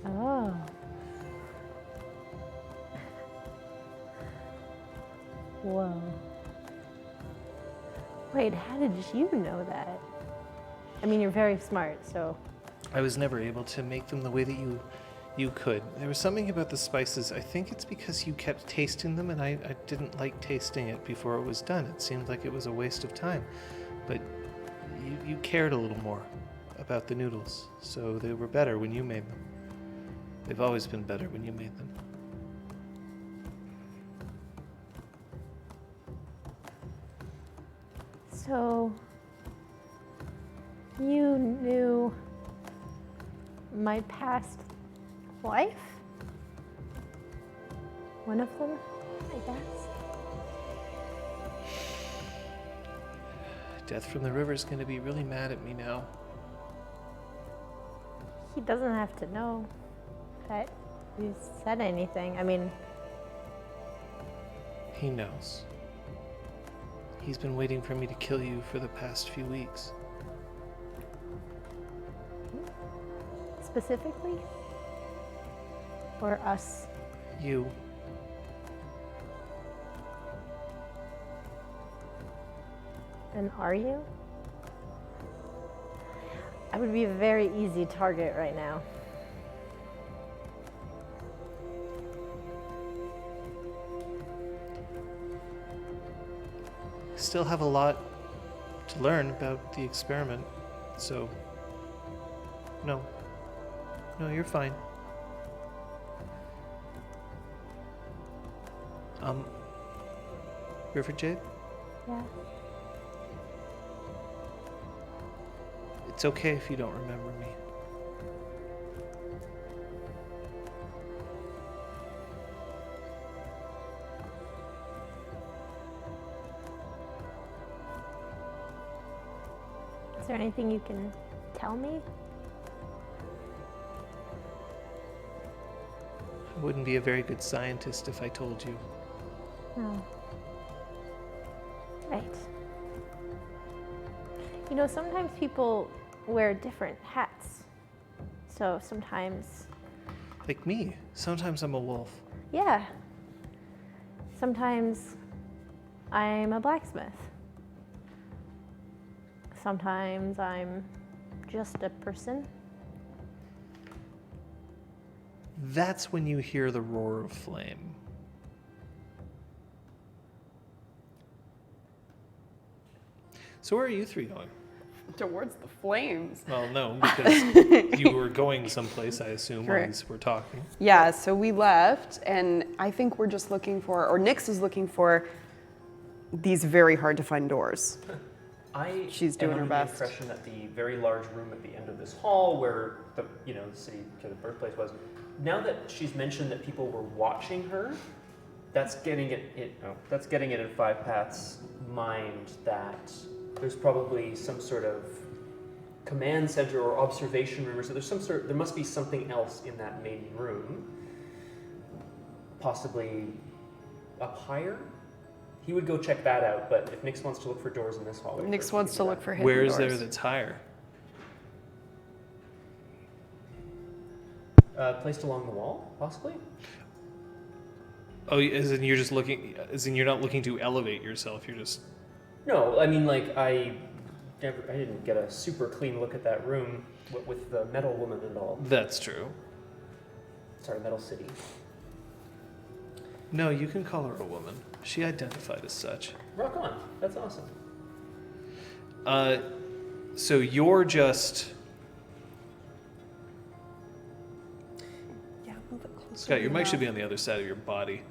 Oh. Whoa. Wait, how did you know that? I mean, you're very smart, so. I was never able to make them the way that you could. There was something about the spices. I think it's because you kept tasting them, and I didn't like tasting it before it was done. It seemed like it was a waste of time. But you cared a little more about the noodles, so they were better when you made them. They've always been better when you made them. So, you knew my past life? One of them, I guess. Death from the River is going to be really mad at me now. He doesn't have to know that you said anything. I mean, He knows. He's been waiting for me to kill you for the past few weeks. specifically? Or us? You. And are you? I would be a very easy target right now. Still have a lot to learn about the experiment, so no, you're fine. River Jade, Yeah. it's okay if you don't remember me. there anything you can tell me? I wouldn't be a very good scientist if I told you. No. Right. You know, sometimes people wear different hats. So sometimes, Like me. Sometimes I'm a wolf. yeah. Sometimes I'm a blacksmith. Sometimes I'm just a person. That's when you hear the roar of flame. So where are you three going? Towards the flames. Well, no, because you were going someplace, I assume, while Correct. we're talking. Yeah, so we left, and I think we're just looking for, or Nyx is looking for, these very hard to find doors. She's doing her best. The impression that the very large room at the end of this hall, where the the city, the birthplace was. Now that she's mentioned that people were watching her, that's getting it in Five Path's mind that there's probably some sort of command center or observation room, or so there must be something else in that main room, possibly up higher. He would go check that out, but if Nyx wants to look for doors in this hallway, Nyx wants to look for hidden Where is doors. there that's higher? Placed along the wall, possibly. Oh, as in you're just looking, as in you're not looking to elevate yourself, you're just... No, I mean, like, I didn't get a super clean look at that room with the metal woman and all. That's true. Sorry, Metal City. No, you can call her a woman. She identified as such. Rock on. That's awesome. So you're just... Yeah, move it closer. Scott, your to mic the should be on the other side of your body.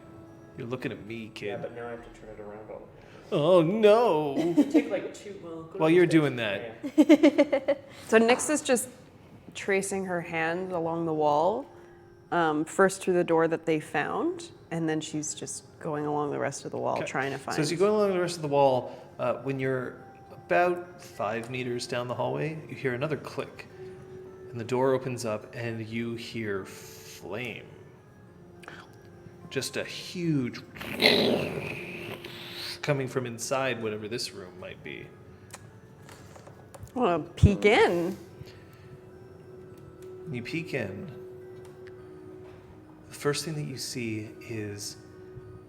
You're looking at me, kid. Yeah, but now I have to turn it around all. Oh, no. Take like two. Well, go While to you're the doing stage. that. Yeah. So Nyx is just tracing her hand along the wall, first through the door that they found, and then she's just going along the rest of the wall Okay. trying to find. So as you go along the rest of the wall, when you're about 5 meters down the hallway, you hear another click. And the door opens up and you hear flame. Just a huge coming from inside whatever this room might be. I want to peek in. When you peek in, the first thing that you see is,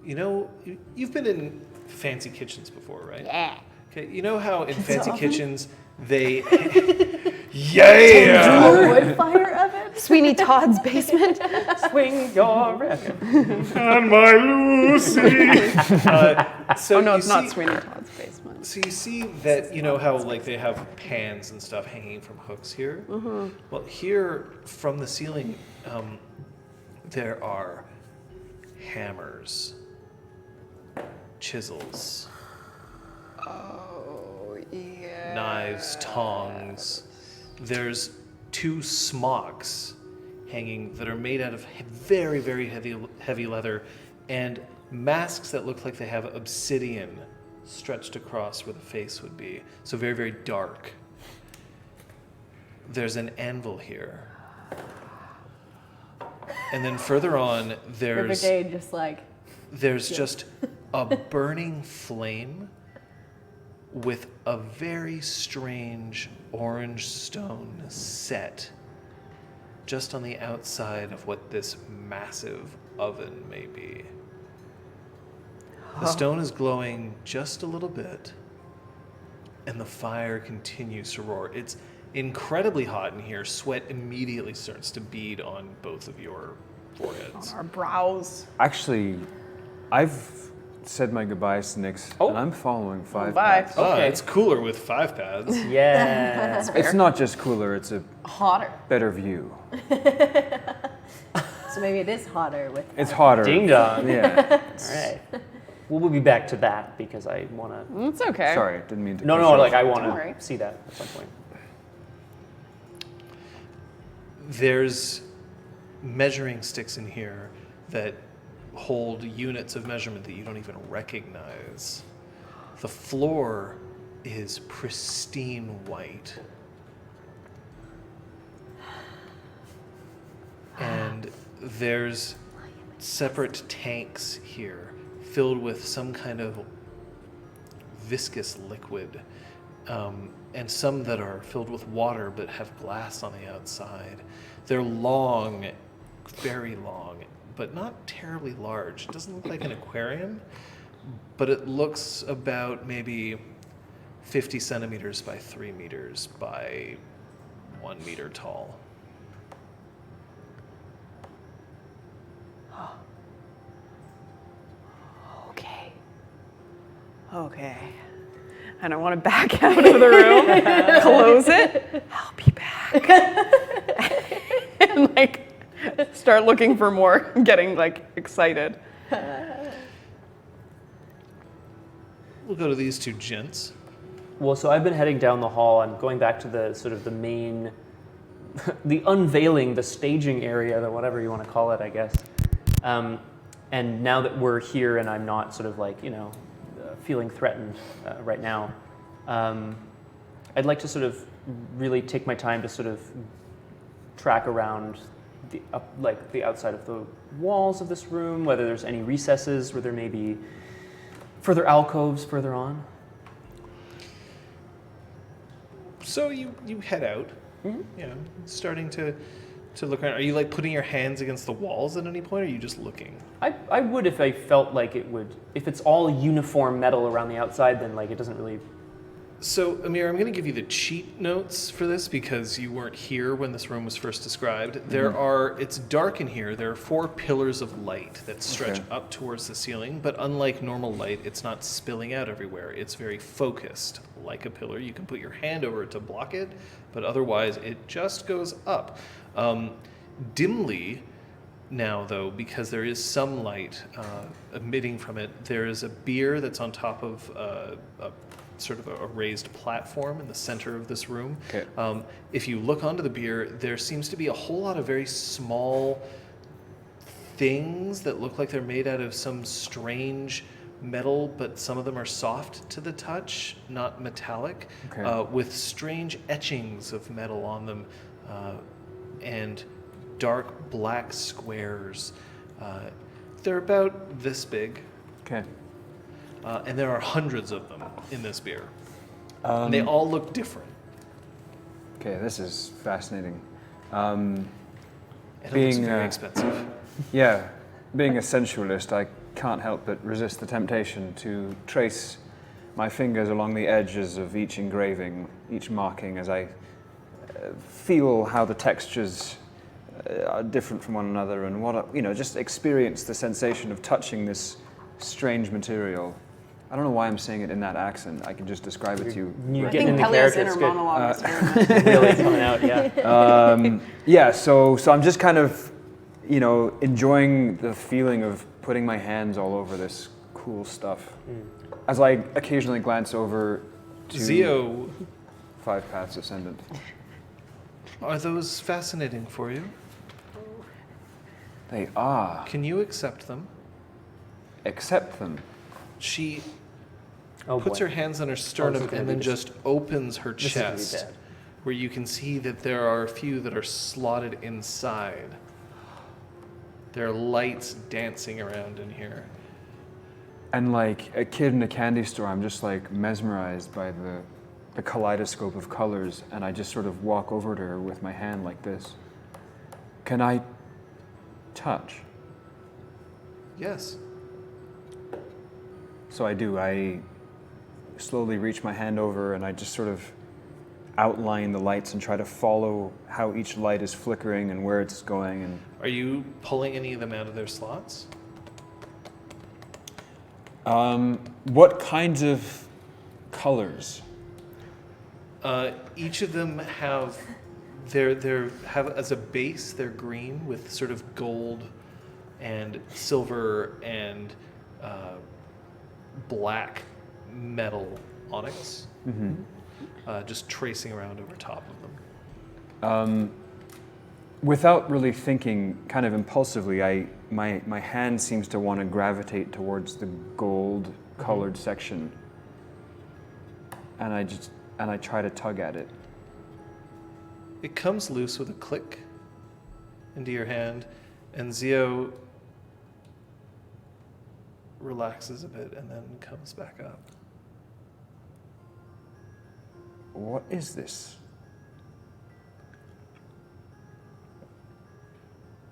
you've been in fancy kitchens before, right? Yeah. Okay, you know how in fancy kitchens they... Yeah! Wood fire oven? Sweeney Todd's basement. Swing your record. And my Lucy! So Oh no, you it's not see- Sweeney Todd's basement. So you see that, you know how like they have pans and stuff hanging from hooks here? Mm-hmm. Well, here from the ceiling, there are hammers, chisels, Oh yeah. knives, tongs. There's 2 smocks hanging that are made out of very, very heavy leather, and masks that look like they have obsidian stretched across where the face would be. So very, very dark. There's an anvil here. And then further on, River there's Jade just like, just a burning flame with a very strange orange stone set just on the outside of what this massive oven may be. The stone is glowing just a little bit, and the fire continues to roar. It's incredibly hot in here. Sweat immediately starts to bead on both of your foreheads. Our brows. Actually, I've said my goodbyes to Nyx, Oh. and I'm following Five bye. Paths. Oh, Okay. it's cooler with 5 paths. Yeah. It's not just cooler, it's a hotter. better view. So maybe it is hotter with. It's hotter. Ding dong. Yeah. All right. Well, we'll be back to that because I want to. It's okay. Sorry, didn't mean to. No, cut no, you like off. I want Don't worry. to see that at some point. There's measuring sticks in here that hold units of measurement that you don't even recognize. The floor is pristine white. And there's separate tanks here filled with some kind of viscous liquid, and some that are filled with water but have glass on the outside. They're long, very long, but not terribly large. It doesn't look like an aquarium, but it looks about maybe 50 centimeters by 3 meters by 1 meter tall. Okay. And I want to back out of the room, close it. I'll be back. And like start looking for more, getting like excited. We'll go to these two gents. Well, so I've been heading down the hall. I'm going back to the sort of the main, the unveiling, the staging area, the whatever you want to call it, I guess. And now that we're here and I'm not sort of like, feeling threatened right now, I'd like to sort of really take my time to sort of track around the outside of the walls of this room, whether there's any recesses where there may be further alcoves further on. So you head out, starting to look around. Are you like putting your hands against the walls at any point, or are you just looking? I would if I felt like it would. If it's all uniform metal around the outside, then like it doesn't really. So, Amir, I'm going to give you the cheat notes for this because you weren't here when this room was first described. It's dark in here. There are 4 pillars of light that stretch up towards the ceiling, but unlike normal light, it's not spilling out everywhere. It's very focused, like a pillar. You can put your hand over it to block it, but otherwise it just goes up. Dimly now, though, because there is some light emitting from it, there is a beer that's on top of a sort of a raised platform in the center of this room. Okay. If you look onto the beer, there seems to be a whole lot of very small things that look like they're made out of some strange metal, but some of them are soft to the touch, not metallic, with strange etchings of metal on them, and dark black squares. They're about this big. Okay. And there are hundreds of them in this beer. And they all look different. Okay, this is fascinating. And it looks very expensive. Yeah, being a sensualist, I can't help but resist the temptation to trace my fingers along the edges of each engraving, each marking, as I feel how the textures are different from one another, and just experience the sensation of touching this strange material. I don't know why I'm saying it in that accent. I can just describe it to you. You're I getting think into Pellio's character. It's inner good. monologue is very much. Really coming out, yeah. So I'm just kind of, enjoying the feeling of putting my hands all over this cool stuff. As I occasionally glance over to Zio, 5 Paths Ascendant. are those fascinating for you? They are. Can you accept them? Accept them. She Oh, puts boy. her hands on her sternum gonna and be then this- just opens her This is gonna be chest, bad. where you can see that there are a few that are slotted inside. There are lights dancing around in here. And like a kid in a candy store, I'm just like mesmerized by the kaleidoscope of colors, and I just sort of walk over to her with my hand like this. Can I touch? Yes. So I do. I slowly reach my hand over and I just sort of outline the lights and try to follow how each light is flickering and where it's going. And Are you pulling any of them out of their slots? what kinds of colors? Each of them have have as a base, they're green with sort of gold and silver and black metal onyx, just tracing around over top of them. Without really thinking, kind of impulsively, my hand seems to want to gravitate towards the gold-colored section. and I try to tug at it. It comes loose with a click into your hand, and Zio relaxes a bit and then comes back up. What is this?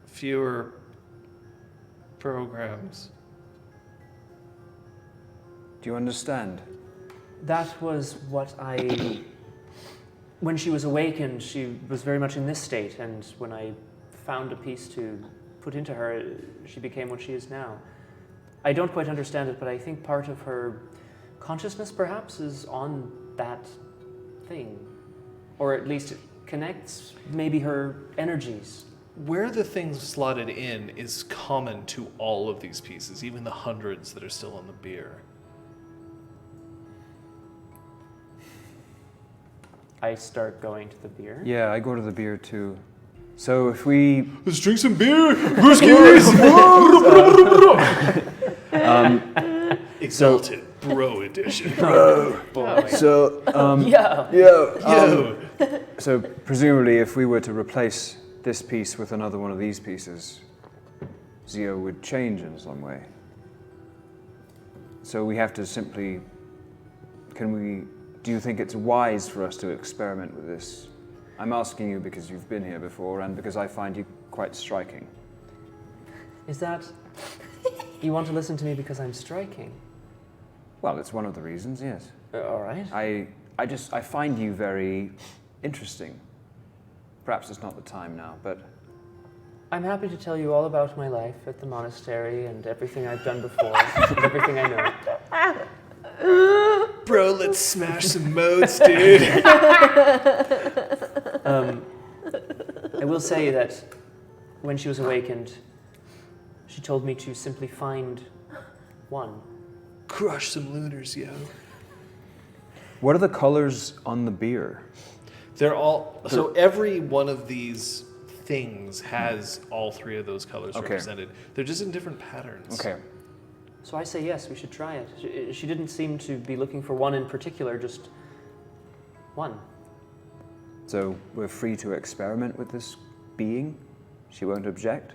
Fewer programs. Do you understand? That was what I. When she was awakened, she was very much in this state, and when I found a piece to put into her, she became what she is now. I don't quite understand it, but I think part of her consciousness, perhaps, is on that thing. Or at least it connects maybe her energies. Where the thing's slotted in is common to all of these pieces, even the hundreds that are still on the beer. I start going to the beer. Yeah, I go to the beer too. So if we... Let's drink some beer! Exalted Bro Edition. So, so presumably if we were to replace this piece with another one of these pieces, Zio would change in some way. So we have to simply... Do you think it's wise for us to experiment with this? I'm asking you because you've been here before and because I find you quite striking. Is that... You want to listen to me because I'm striking? Well, it's one of the reasons, yes. All right. I find you very interesting. Perhaps it's not the time now, but... I'm happy to tell you all about my life at the monastery and everything I've done before, and everything I know. Bro, let's smash some modes, dude. I will say that when she was awakened, she told me to simply find one. Crush some lunars, yo. What are the colors on the beer? They're all... So every one of these things has all three of those colors represented. They're just in different patterns. Okay. So I say yes, we should try it. She didn't seem to be looking for one in particular, just one. So we're free to experiment with this being? She won't object?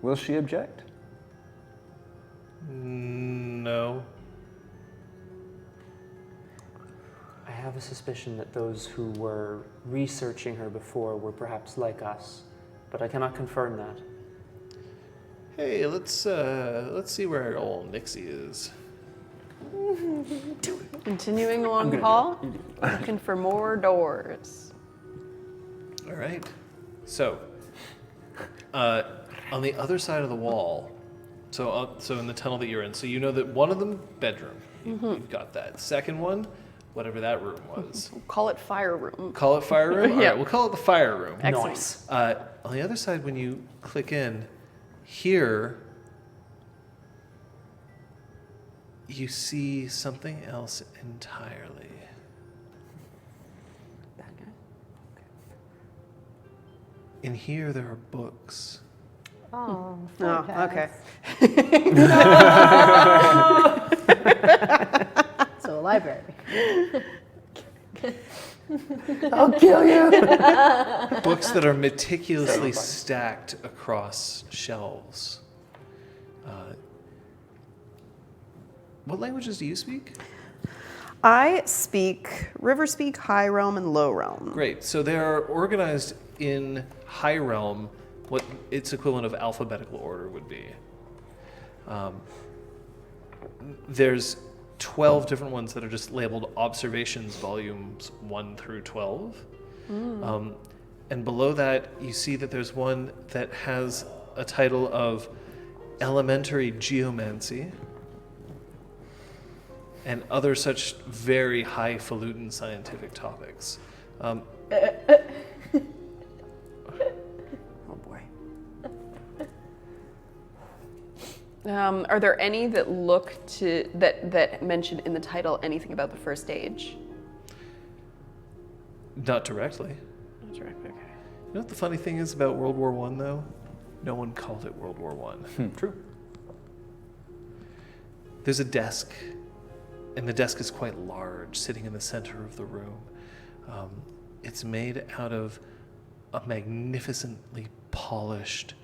Will she object? No. I have a suspicion that those who were researching her before were perhaps like us, but I cannot confirm that. Hey, let's see where old Nixie is. Continuing along the hall, looking for more doors. All right. So, on the other side of the wall, so in the tunnel that you're in, so you know that one of them bedroom. You've got that. Second one, whatever that room was. Call it fire room. Call it fire room. All Yeah. right, we'll call it the fire room. Excellent. Nice. On the other side, when you click in, here you see something else entirely. That guy? In here, there are books. Oh, Oh, okay. So a library. I'll kill you. Books that are meticulously stacked across shelves. What languages do you speak? I speak River Speak, High Realm, and Low Realm. Great. So they are organized in High Realm, what its equivalent of alphabetical order would be. There's 12 different ones that are just labeled Observations, volumes 1 through 12. And below that, you see that there's one that has a title of Elementary Geomancy and other such very highfalutin scientific topics. Oh boy. Are there any that look to that mention in the title anything about the first age? Not directly. Not directly. Okay. You know what the funny thing is about World War I, though? No one called it World War I. True. There's a desk and the desk is quite large, sitting in the center of the room. It's made out of a magnificently polished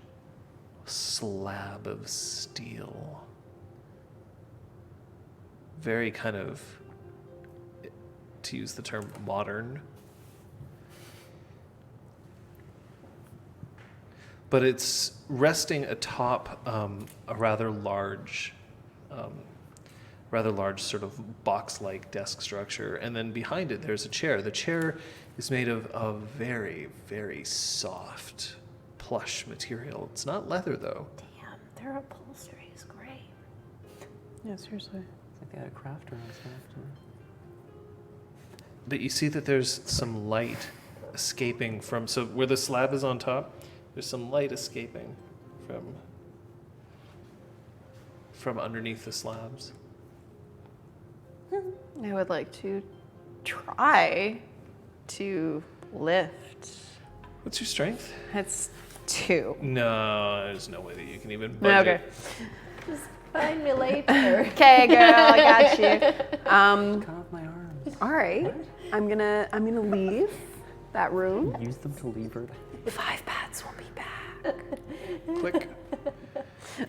slab of steel. Very kind of, to use the term, modern. But it's resting atop a rather large sort of box-like desk structure. And then behind it, there's a chair. The chair is made of a very, very soft, plush material. It's not leather, though. Damn, their upholstery is great. Yeah, seriously. It's like they had a crafter on staff, too. But you see that there's some light escaping from, so where the slab is on top, there's some light escaping from underneath the slabs. I would like to try to lift. What's your strength? It's 2. No, there's no way that you can even budge Okay. it. Just find me later. Okay, girl, I got you. Cut off my arms. All right. I'm gonna leave that room. Use them to lever. 5 bats will be back. Click.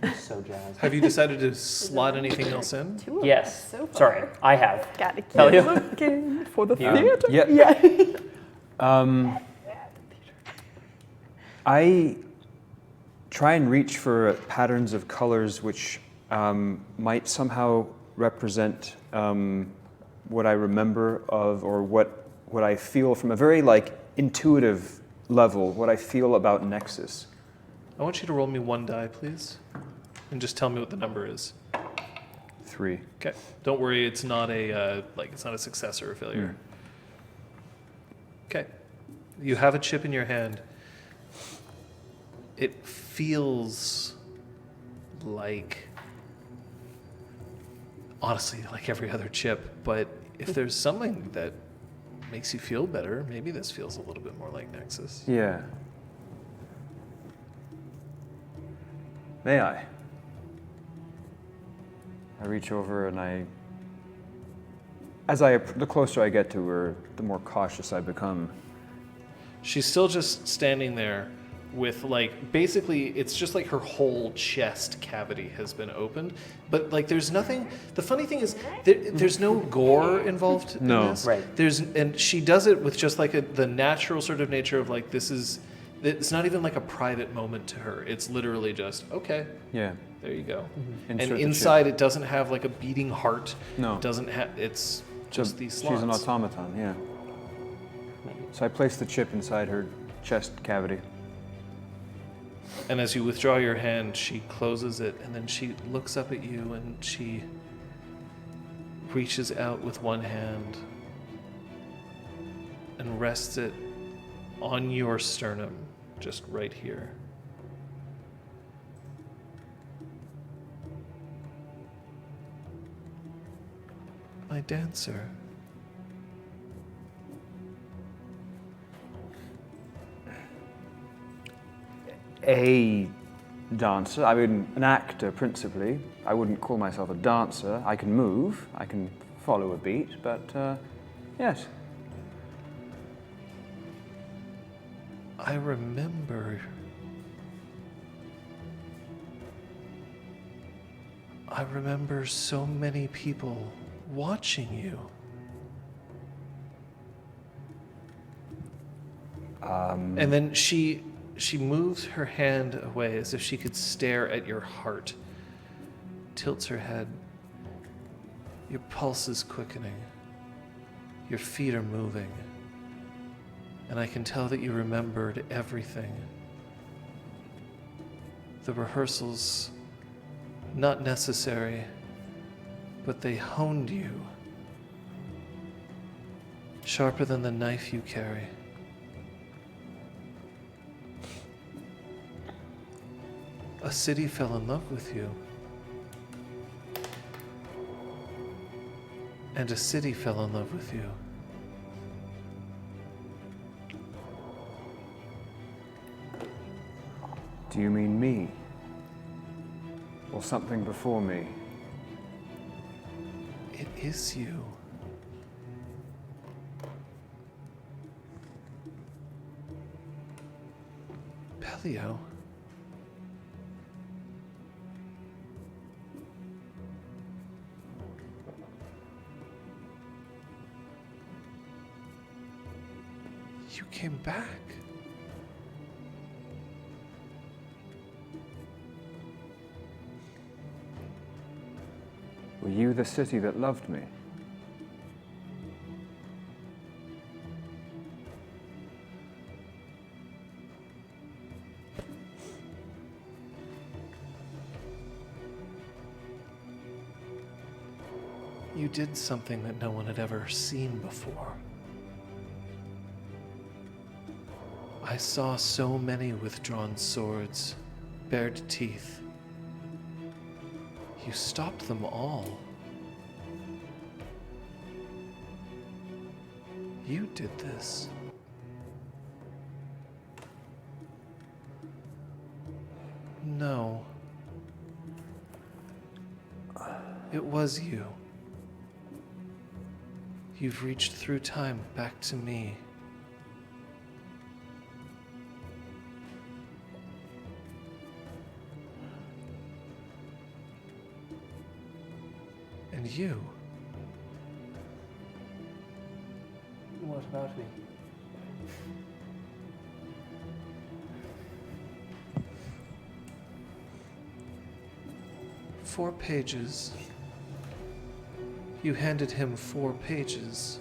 I'm so jazzed. Have you decided to slot anything else in? 2 of Yes. us so far. Sorry, I have. Gotta keep Pellio? looking for the You? theater. Yeah. I try and reach for patterns of colors which might somehow represent what I remember of, or what I feel from a very intuitive level, what I feel about Nexus. I want you to roll me 1 die, please, and just tell me what the number is. 3. Okay. Don't worry, it's not a it's not a success or a failure. Okay. You have a chip in your hand. It feels like, honestly, like every other chip, but if there's something that makes you feel better, maybe this feels a little bit more like Nexus. Yeah. May I? I reach over and the closer I get to her, the more cautious I become. She's still just standing there with basically it's just like her whole chest cavity has been opened, but there's nothing. The funny thing is there's no gore involved in No. this. Right. And she does it with just the natural sort of nature of it's not even like a private moment to her. It's literally just, okay, Yeah. there you go. Insert And the inside it doesn't have a beating heart. No. It doesn't have, it's just these slots. She's an automaton, yeah. So I place the chip inside her chest cavity. And as you withdraw your hand, she closes it, and then she looks up at you, and she reaches out with one hand and rests it on your sternum, just right here. My dancer. A dancer. I mean, an actor principally. I wouldn't call myself a dancer. I can move. I can follow a beat, but yes. I remember. I remember so many people watching you. And then she moves her hand away as if she could stare at your heart, tilts her head. Your pulse is quickening. Your feet are moving. And I can tell that you remembered everything. The rehearsals, not necessary, but they honed you. Sharper than the knife you carry. A city fell in love with you. And a city fell in love with you. Do you mean me? Or something before me? is you? Pellio. You came back. Were you the city that loved me? You did something that no one had ever seen before. I saw so many with drawn swords, bared teeth. You stopped them all. You did this. No. It was you. You've reached through time back to me. And you. What about me? Four pages. You handed him 4 pages.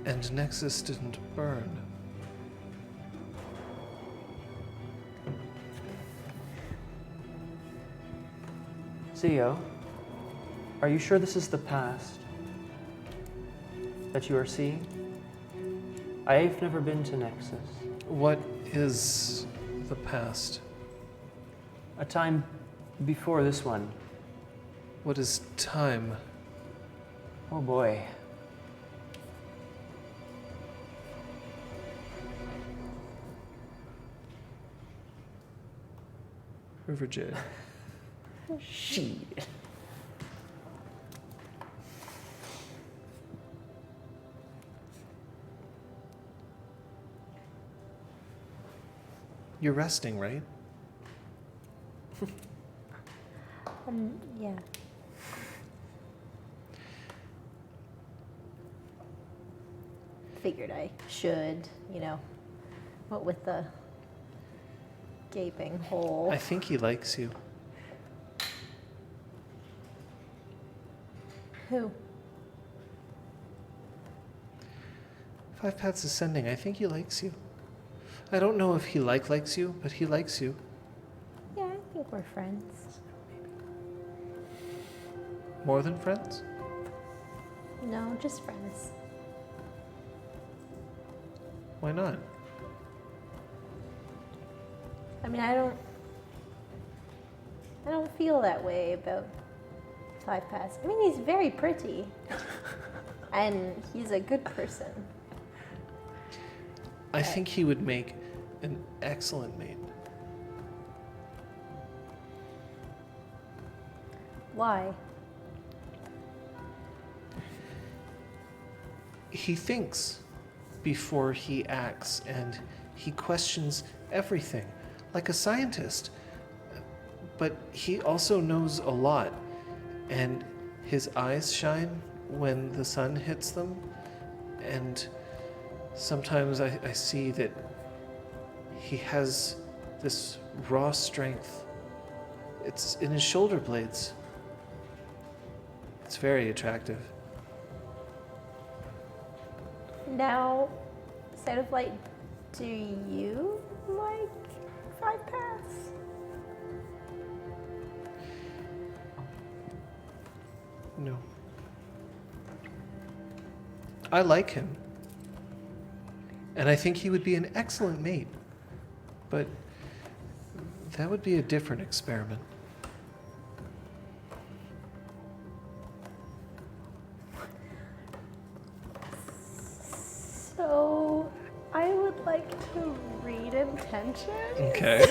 And Nexus didn't burn. CEO, are you sure this is the past that you are seeing? I've never been to Nexus. What is the past? A time before this one. What is time? Oh boy. River Jade. Shit. You're resting, right? Yeah. Figured I should, what with the gaping hole. I think he likes you. Who? 5 Paths Ascending, I think he likes you. I don't know if he likes you, but he likes you. Yeah, I think we're friends. More than friends? No, just friends. Why not? I mean, I don't feel that way about 5 Paths. I mean, he's very pretty. And he's a good person. I think he would make an excellent mate. Why? He thinks before he acts, and he questions everything, like a scientist. But he also knows a lot, and his eyes shine when the sun hits them, and sometimes I see that he has this raw strength. It's in his shoulder blades. It's very attractive. Now, Side of Light, do you like 5 Paths? No. I like him. And I think he would be an excellent mate. But that would be a different experiment. So, I would like to read intention. Okay.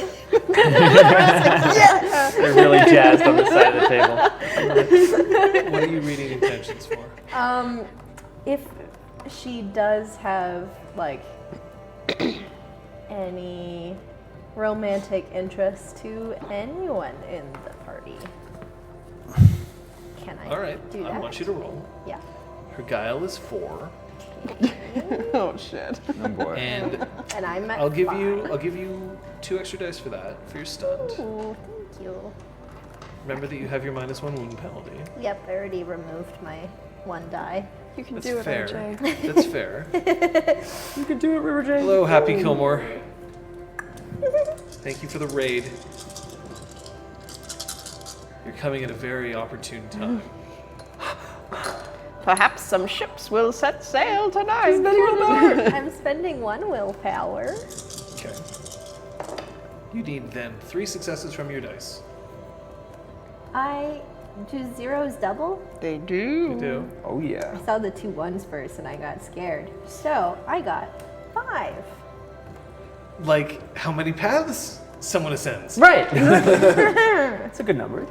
They're really jazzed on the side of the table. What are you reading intentions for? If she does have like any romantic interest to anyone in the party, can I All right, do that? I want you to roll. Yeah. Her guile is 4, Oh shit. Oh boy. and And I'm at I'll give 5. you 2 extra dice for that for your stunned. Ooh, thank you. Remember that you have your -1 wound penalty. Yep, I already removed my 1 die. You can That's do it, fair. RJ. That's fair. You can do it, River Jade. Hello, Happy Kilmore. Thank you for the raid. You're coming at a very opportune time. Perhaps some ships will set sail tonight. I'm spending 1 willpower. Okay. You need then 3 successes from your dice. Do zeros double? They do. You do. Oh yeah. I saw the 2 1s first and I got scared. So I got 5. Like how many paths someone ascends. Right. That's a good number.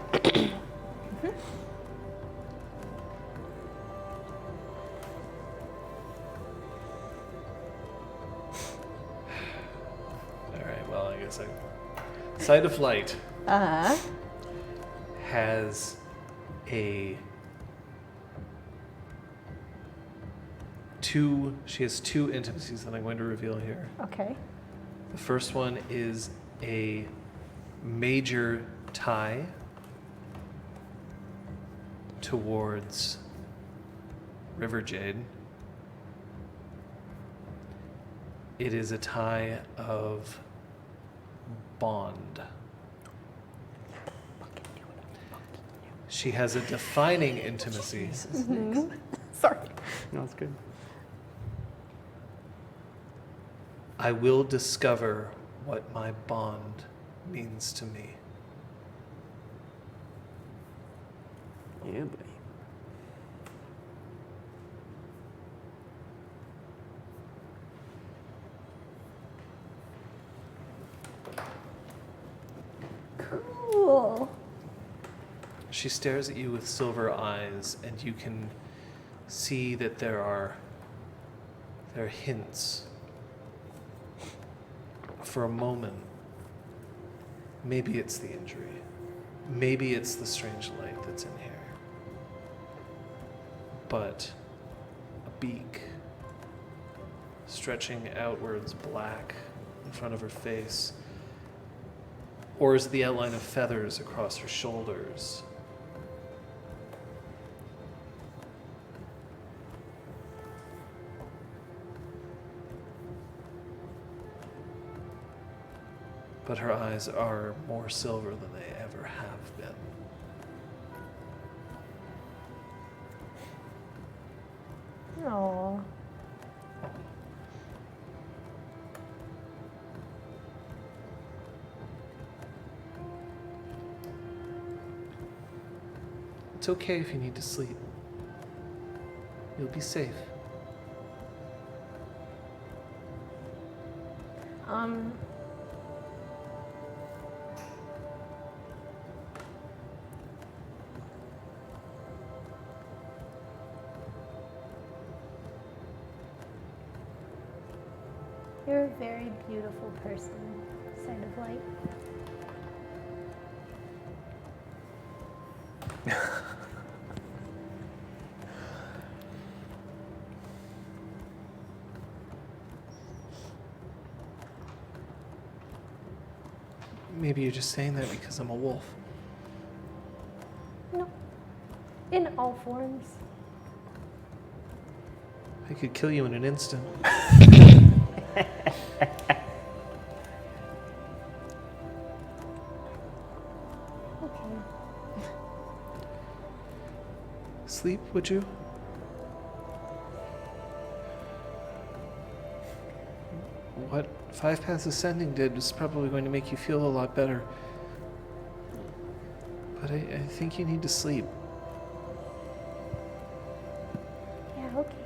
All right. Well, I guess Sight of Light Uh-huh. has she has 2 intimacies that I'm going to reveal here. Okay. The first one is a major tie towards River Jade. It is a tie of bond. She has a defining intimacy Sorry. No, it's good. I will discover what my bond means to me. Yeah, buddy. Cool. She stares at you with silver eyes, and you can see that there are hints. For a moment, maybe it's the injury. Maybe it's the strange light that's in here. But a beak stretching outwards black in front of her face. Or is it the outline of feathers across her shoulders? But her eyes are more silver than they ever have been. Aww. It's okay if you need to sleep. You'll be safe. You're a very beautiful person, Sight of Light. Maybe you're just saying that because I'm a wolf. No. In all forms. I could kill you in an instant. Okay. Sleep, would you? What 5 Paths Ascending did was probably going to make you feel a lot better. But I think you need to sleep. Yeah, okay.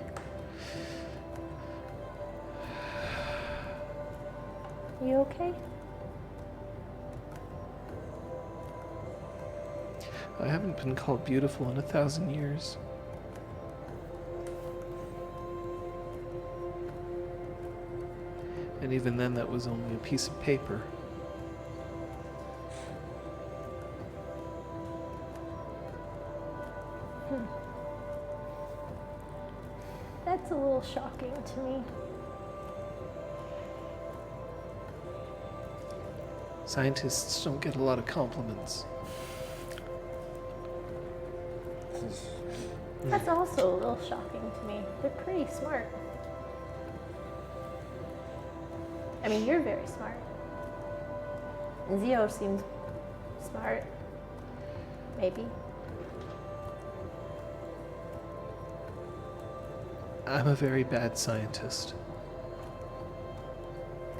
You okay? I haven't been called beautiful in 1,000 years. And even then, that was only a piece of paper. That's a little shocking to me. Scientists don't get a lot of compliments. That's also a little shocking to me. They're pretty smart. I mean, you're very smart. And Zio seems smart. Maybe. I'm a very bad scientist.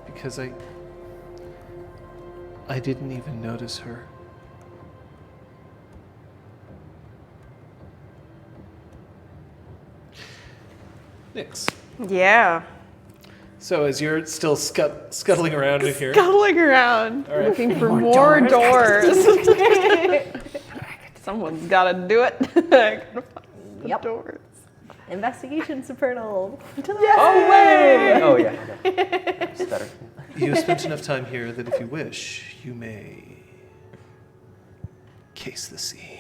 Because I didn't even notice her. Nix. Yeah. So as you're still scuttling around in here, Scuttling around, All right. looking for more doors. Someone's got to do it. I gotta find the Yep. doors. Investigation supernal. Oh, wait! Oh yeah. Okay. That's better. you have spent enough time here that if you wish, you may case the scene.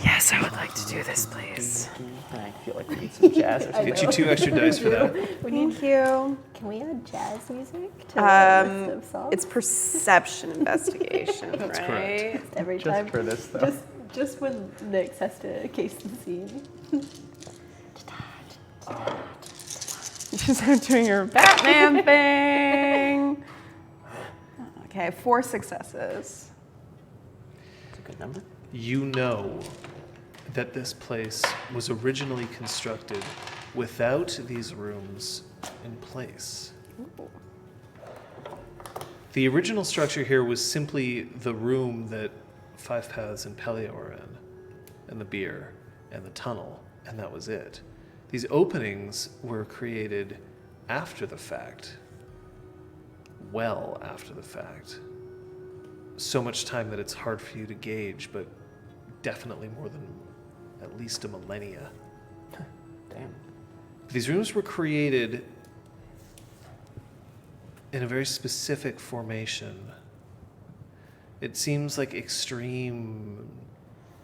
Yes, I would like to do this, please. I feel like we need some jazz or something. Get you 2 extra dice for that. Thank you. Can we add jazz music to the list of songs? It's perception investigation, That's right? correct. every Just time. for this though. Just when Nyx has to case the scene. Just doing your Batman thing. Okay, 4 successes. That's a good number. You know that this place was originally constructed without these rooms in place. The original structure here was simply the room that Five Paths and Pellio were in, and the beer, and the tunnel, and that was it. These openings were created after the fact, well after the fact. So much time that it's hard for you to gauge, but definitely more than at least a millennia. Damn. These rooms were created in a very specific formation. It seems like extreme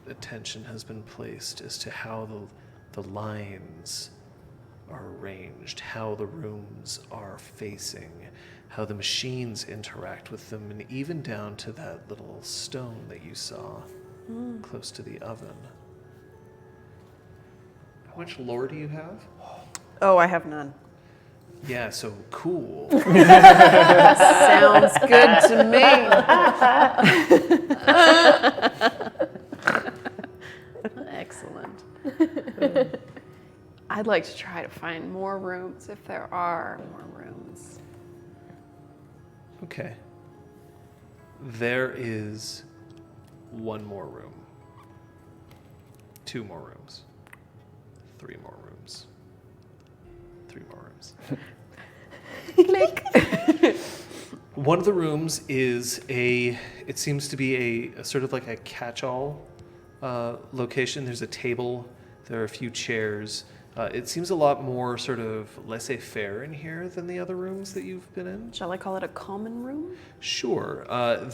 attention has been placed as to how the lines are arranged, how the rooms are facing, how the machines interact with them, and even down to that little stone that you saw close to the oven. How much lore do you have? Oh, I have none. Yeah, so cool. Sounds good to me. Excellent. I'd like to try to find more rooms if there are more rooms. Okay. There is 1 more room. 2 more rooms. 3 more rooms. 3 more rooms. One of the rooms is it seems to be a sort of like a catch-all location. There's a table, there are a few chairs. It seems a lot more sort of laissez-faire in here than the other rooms that you've been in. Shall I call it a common room? Sure.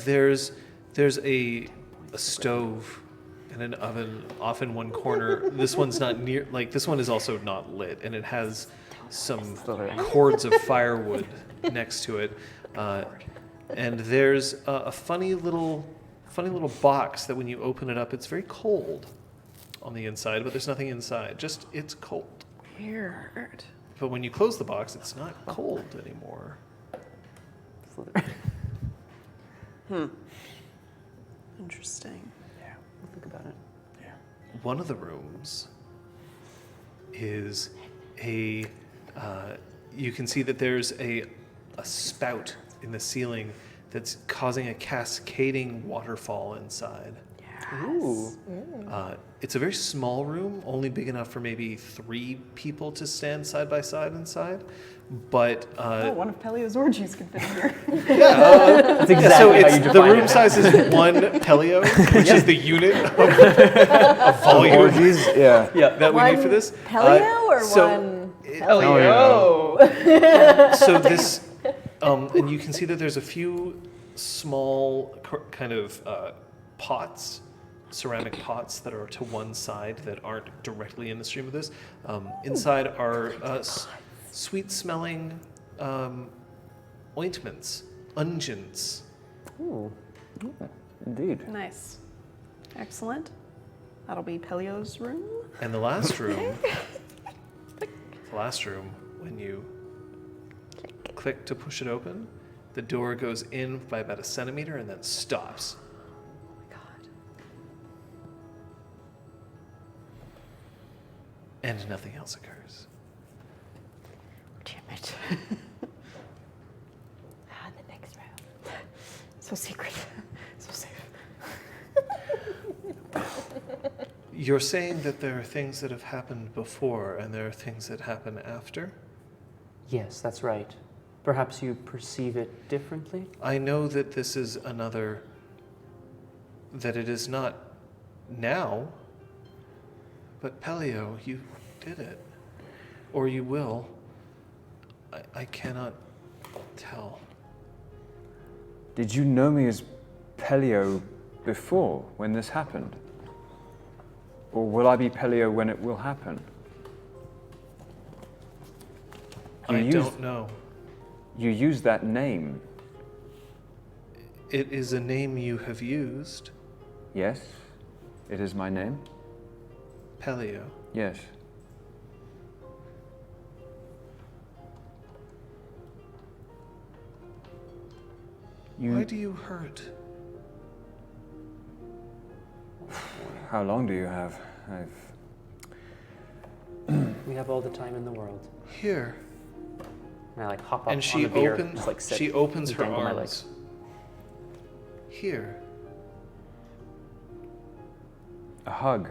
There's a stove and an oven off in one corner. This one's not near, like this one is also not lit, and it has some cords of firewood next to it. And there's a funny little box that when you open it up, it's very cold on the inside, but there's nothing inside. Just it's cold. Weird. But when you close the box, it's not cold anymore. Interesting. Yeah, we'll think about it. Yeah. One of the rooms is you can see that there's a spout in the ceiling that's causing a cascading waterfall inside. Yeah. Ooh. It's a very small room, only big enough for maybe 3 people to stand side by side inside. But Oh, one of Pellio's orgies could fit in here. That's exactly so how you the define room it. size is 1 Pellio, which is the unit of volume Orgies, yeah. Yeah. that we need for this. Pellio or so one? So this, and you can see that there's a few small kind of pots, ceramic pots that are to one side that aren't directly in the stream of this. Inside are sweet-smelling ointments, unguents. Ooh. Indeed. Nice. Excellent. That'll be Pellio's room. And the last room, when you click to push it open, the door goes in by about 1 centimeter and then stops. God. And nothing else occurs. Damn it. The next round. So secret. So safe. You're saying that there are things that have happened before and there are things that happen after? Yes, that's right. Perhaps you perceive it differently? I know that this is another, that it is not now, but Pellio, you did it. Or you will. I cannot tell. Did you know me as Pellio before, when this happened? Or will I be Pellio when it will happen? I don't know. You use that name, It is a name you have used, yes? It is my name? Pellio. Yes. Why do you hurt? How long do you have? We have all the time in the world. Here. And I like hop up And on she the beer, opens. just like sit, She opens and her dangle my arms. legs. Here. A hug.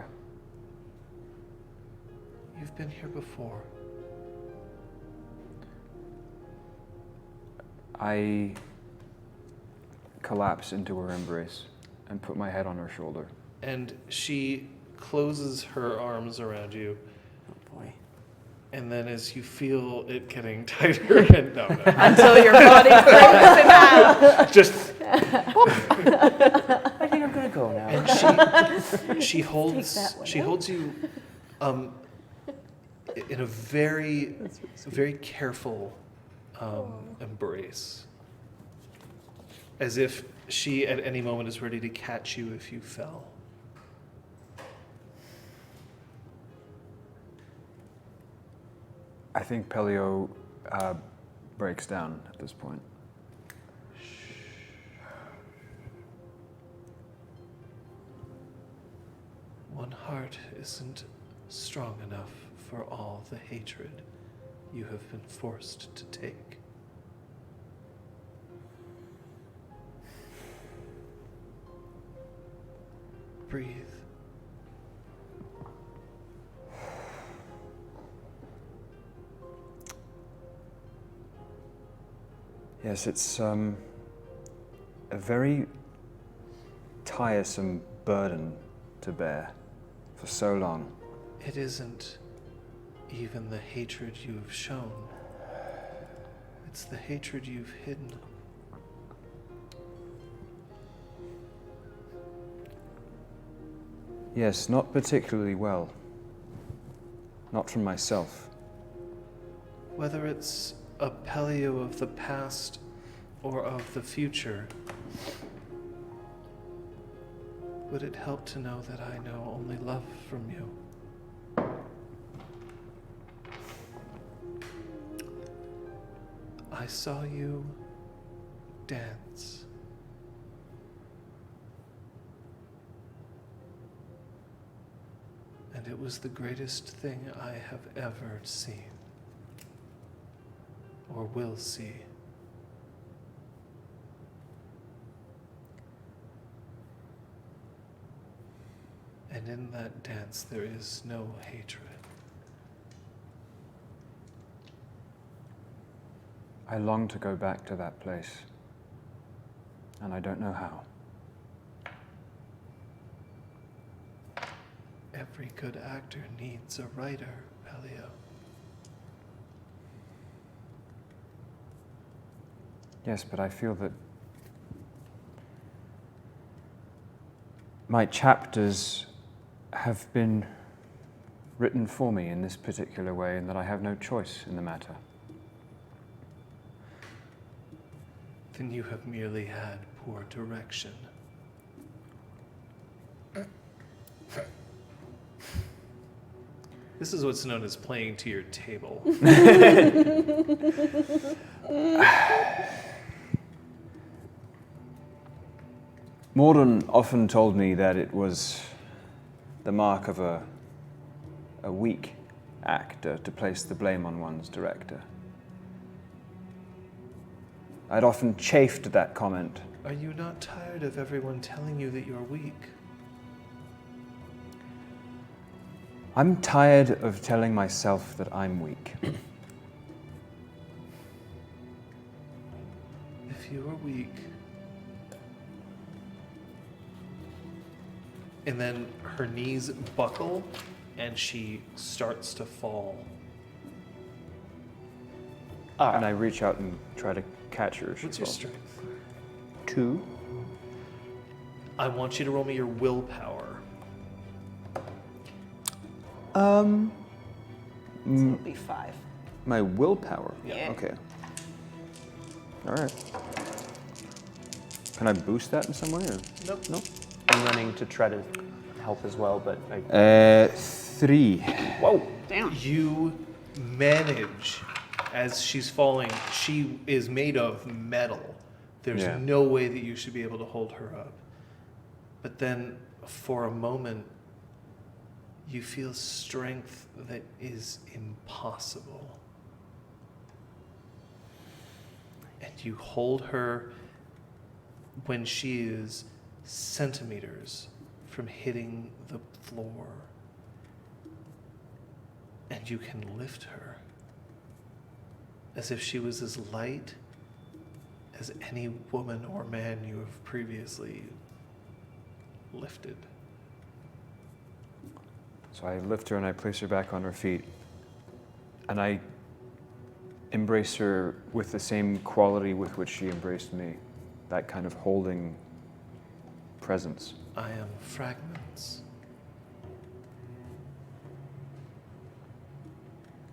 You've been here before. I collapse into her embrace and put my head on her shoulder. And she closes her arms around you. Oh boy. And then as you feel it getting tighter and no. Until your body breaks in half. Just I think I'm gonna go now. and she holds that one she out. holds you in a very very careful embrace. As if she at any moment is ready to catch you if you fell. I think Pellio breaks down at this point. One heart isn't strong enough for all the hatred you have been forced to take. Breathe. Yes, it's a very tiresome burden to bear for so long. It isn't even the hatred you have shown. It's the hatred you've hidden. Yes, not particularly well. Not from myself. Whether it's a Pellio of the past or of the future, would it help to know that I know only love from you? I saw you dance. And it was the greatest thing I have ever seen. Or will see. And in that dance, there is no hatred. I long to go back to that place, and I don't know how. Every good actor needs a writer, Pellio. Yes, but I feel that my chapters have been written for me in this particular way, and that I have no choice in the matter. Then you have merely had poor direction. This is what's known as playing to your table. Morden often told me that it was the mark of a weak actor to place the blame on one's director. I'd often chafed at that comment. Are you not tired of everyone telling you that you're weak? I'm tired of telling myself that I'm weak. If you are weak, and then her knees buckle and she starts to fall. And I reach out and try to catch her. What's your strength? 2. I want you to roll me your willpower. So it'll be 5. My willpower? Yeah. Okay. All right. Can I boost that in some way? Or? Nope. Nope. I'm running to try to help as well, but I... 3. Whoa! Damn. You manage, as she's falling, she is made of metal. There's Yeah. no way that you should be able to hold her up. But then, for a moment, you feel strength that is impossible. And you hold her when she is centimeters from hitting the floor. And you can lift her as if she was as light as any woman or man you have previously lifted. So I lift her and I place her back on her feet. And I embrace her with the same quality with which she embraced me. That kind of holding presence. I am fragments.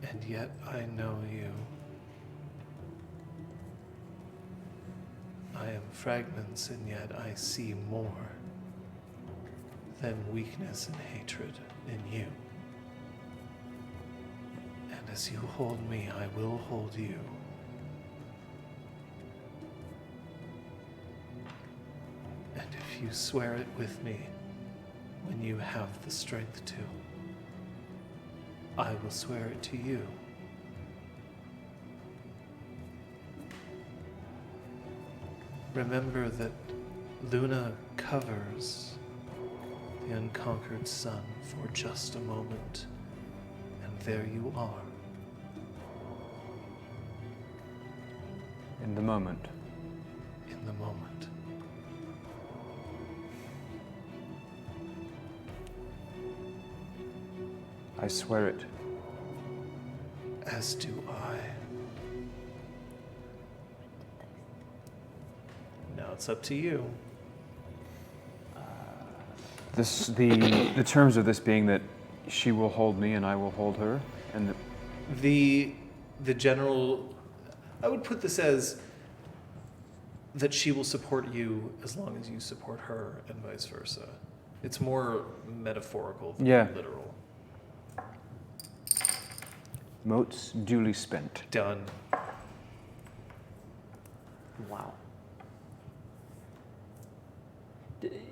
And yet I know you. I am fragments, and yet I see more than weakness and hatred in you. And as you hold me, I will hold you. And if you swear it with me, when you have the strength to, I will swear it to you. Remember that Luna covers the unconquered sun for just a moment, and there you are. In the moment. In the moment. I swear it. As do I. Now it's up to you. The terms of this being that she will hold me and I will hold her, and The general, I would put this as that she will support you as long as you support her, and vice versa. It's more metaphorical than Yeah. literal. motes duly spent. Done. Wow.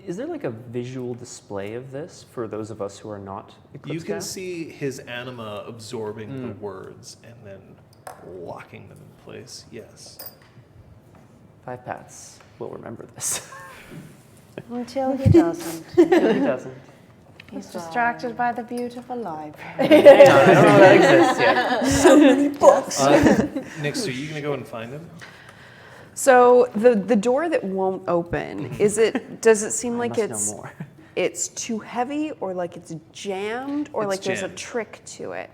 Is there like a visual display of this for those of us who are not Eclipse You can cast? see his anima absorbing the words and then locking them in place. Yes. 5 paths will remember this. Until he doesn't. No, he doesn't. He's distracted by the beautiful library. I don't know that exists yet. Nix, are you going to go and find him? So the door that won't open, does it seem like I must know more. it's too heavy, or like it's jammed, or It's like there's a jammed. trick to it?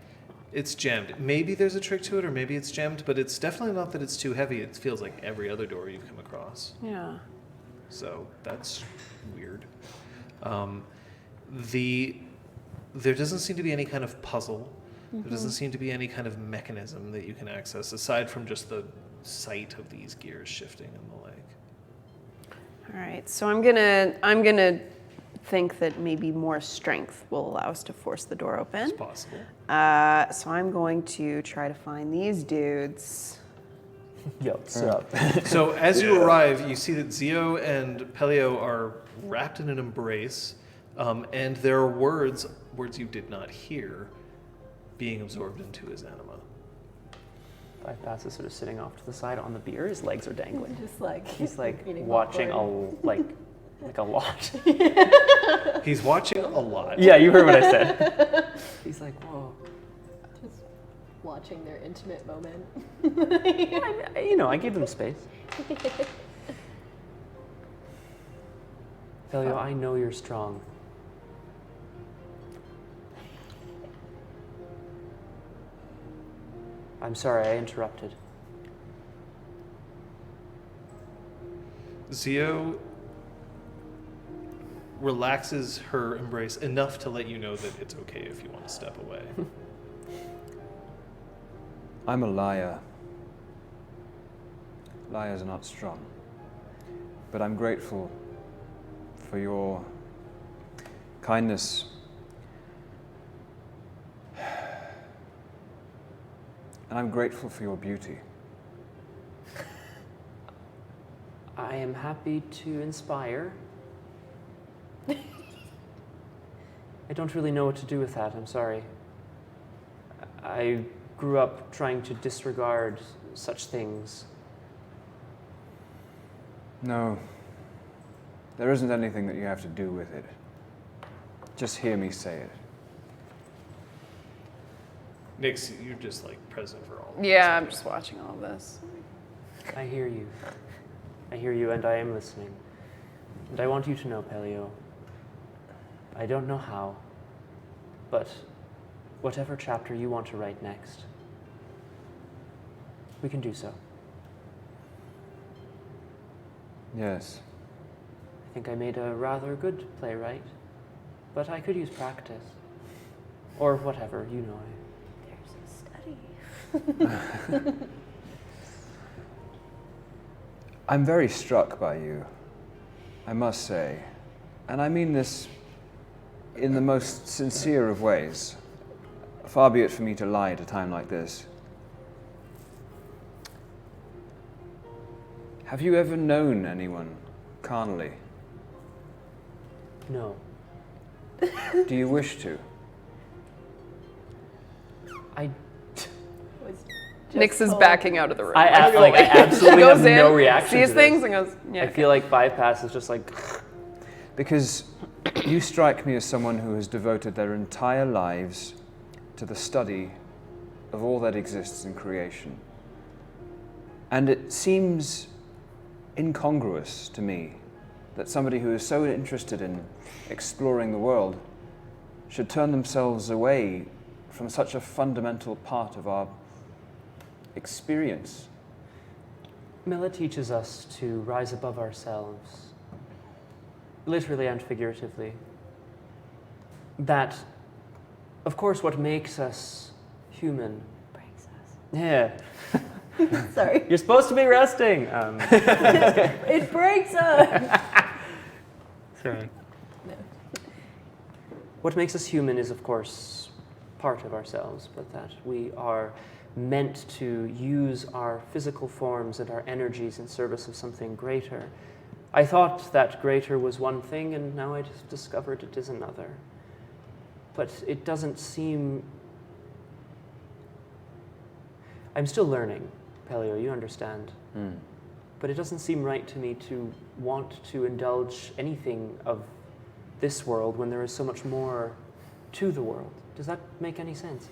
It's jammed. Maybe there's a trick to it, or maybe it's jammed, but it's definitely not that it's too heavy. It feels like every other door you've come across. Yeah. So that's weird. There doesn't seem to be any kind of puzzle. There doesn't seem to be any kind of mechanism that you can access aside from just the sight of these gears shifting and the like. All right. So I'm gonna think that maybe more strength will allow us to force the door open. It's possible. So I'm going to try to find these dudes. Yo, what's up? So as you arrive, you see that Zio and Pellio are wrapped in an embrace, and there are words you did not hear, being absorbed into his anima. Five Pass is sort of sitting off to the side on the beer. His legs are dangling. Just like He's like eating watching popcorn. like a lot. He's watching a lot. Yeah, you heard what I said. He's like, whoa. Just watching their intimate moment. I gave them space. Pellio, I know you're strong. I'm sorry, I interrupted. Zio relaxes her embrace enough to let you know that it's okay if you want to step away. I'm a liar. Liars are not strong. But I'm grateful for your kindness. And I'm grateful for your beauty. I am happy to inspire. I don't really know what to do with that, I'm sorry. I grew up trying to disregard such things. No, there isn't anything that you have to do with it. Just hear me say it. Nix, you're just like present for all of Yeah, this. I'm just watching all of this. I hear you. I hear you and I am listening. And I want you to know, Pellio, I don't know how, but whatever chapter you want to write next, we can do so. Yes. I think I made a rather good playwright, but I could use practice. Or whatever, you know. There's a study. I'm very struck by you, I must say. And I mean this in the most sincere of ways. Far be it for me to lie at a time like this. Have you ever known anyone carnally? No. Do you wish to? I Nix is backing out of the room. I absolutely goes have in, no reaction sees to things, this. and goes, yeah. I feel like Five Pass is just like, Because you strike me as someone who has devoted their entire lives to the study of all that exists in creation. And it seems incongruous to me that somebody who is so interested in exploring the world should turn themselves away from such a fundamental part of our experience. Mela teaches us to rise above ourselves, literally and figuratively. That, of course, what makes us human. Breaks us. Yeah. Sorry. You're supposed to be resting. It breaks us. Sorry. No. What makes us human is, of course, part of ourselves, but that we are meant to use our physical forms and our energies in service of something greater. I thought that greater was one thing, and now I just discovered it is another. But it doesn't seem... I'm still learning, Pellio, you understand. But it doesn't seem right to me to want to indulge anything of this world when there is so much more to the world? Does that make any sense?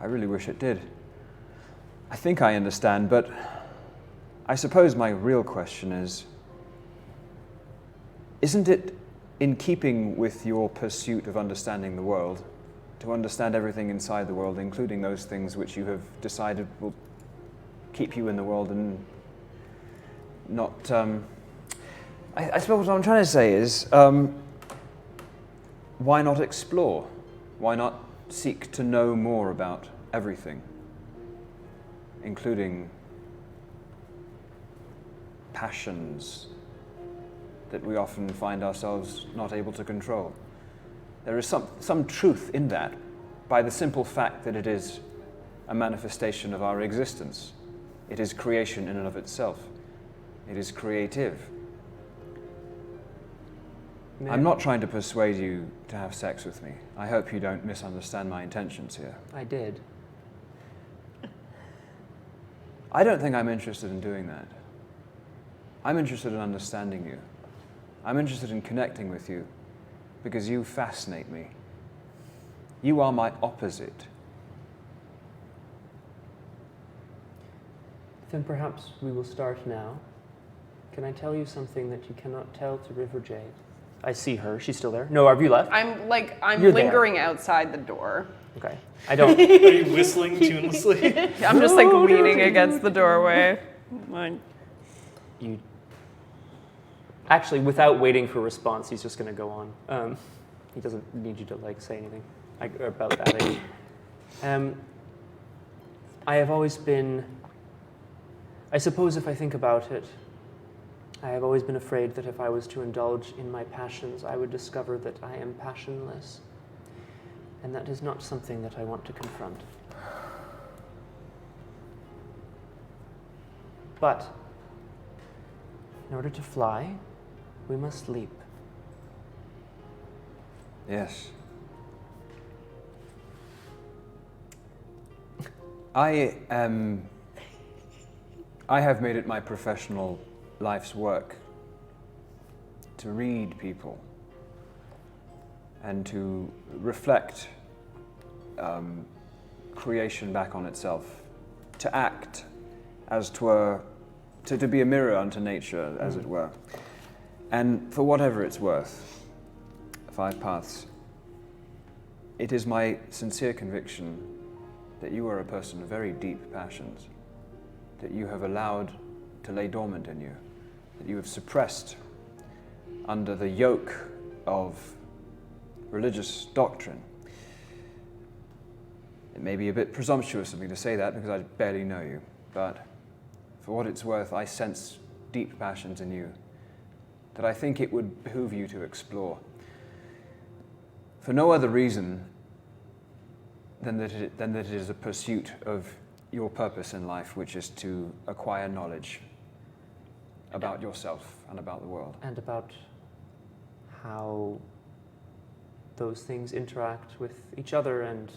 I really wish it did. I think I understand, but I suppose my real question is, isn't it in keeping with your pursuit of understanding the world to understand everything inside the world, including those things which you have decided will keep you in the world and not... I suppose what I'm trying to say is, why not explore? Why not seek to know more about everything, including passions that we often find ourselves not able to control? There is some truth in that, by the simple fact that it is a manifestation of our existence. It is creation in and of itself. It is creative. I'm not trying to persuade you to have sex with me. I hope you don't misunderstand my intentions here. I did. I don't think I'm interested in doing that. I'm interested in understanding you. I'm interested in connecting with you because you fascinate me. You are my opposite. Then perhaps we will start now. Can I tell you something that you cannot tell to River Jade? I see her. She's still there. No, have you left? I'm You're lingering outside the door. Okay. I don't. Are you whistling tunelessly? I'm just like leaning against the doorway. You. Actually, without waiting for a response, he's just going to go on. He doesn't need you to like say anything about that. I have always been. I suppose if I think about it, I have always been afraid that if I was to indulge in my passions, I would discover that I am passionless. And that is not something that I want to confront. But in order to fly, we must leap. Yes. I have made it my professional life's work to read people and to reflect creation back on itself, to act as 'twere, to be a mirror unto nature, as it were. And for whatever it's worth, 5 Paths, it is my sincere conviction that you are a person of very deep passions, that you have allowed to lay dormant in you, that you have suppressed under the yoke of religious doctrine. It may be a bit presumptuous of me to say that because I barely know you, but for what it's worth, I sense deep passions in you that I think it would behoove you to explore. For no other reason than that it is a pursuit of your purpose in life, which is to acquire knowledge about yourself and about the world. And about how those things interact with each other and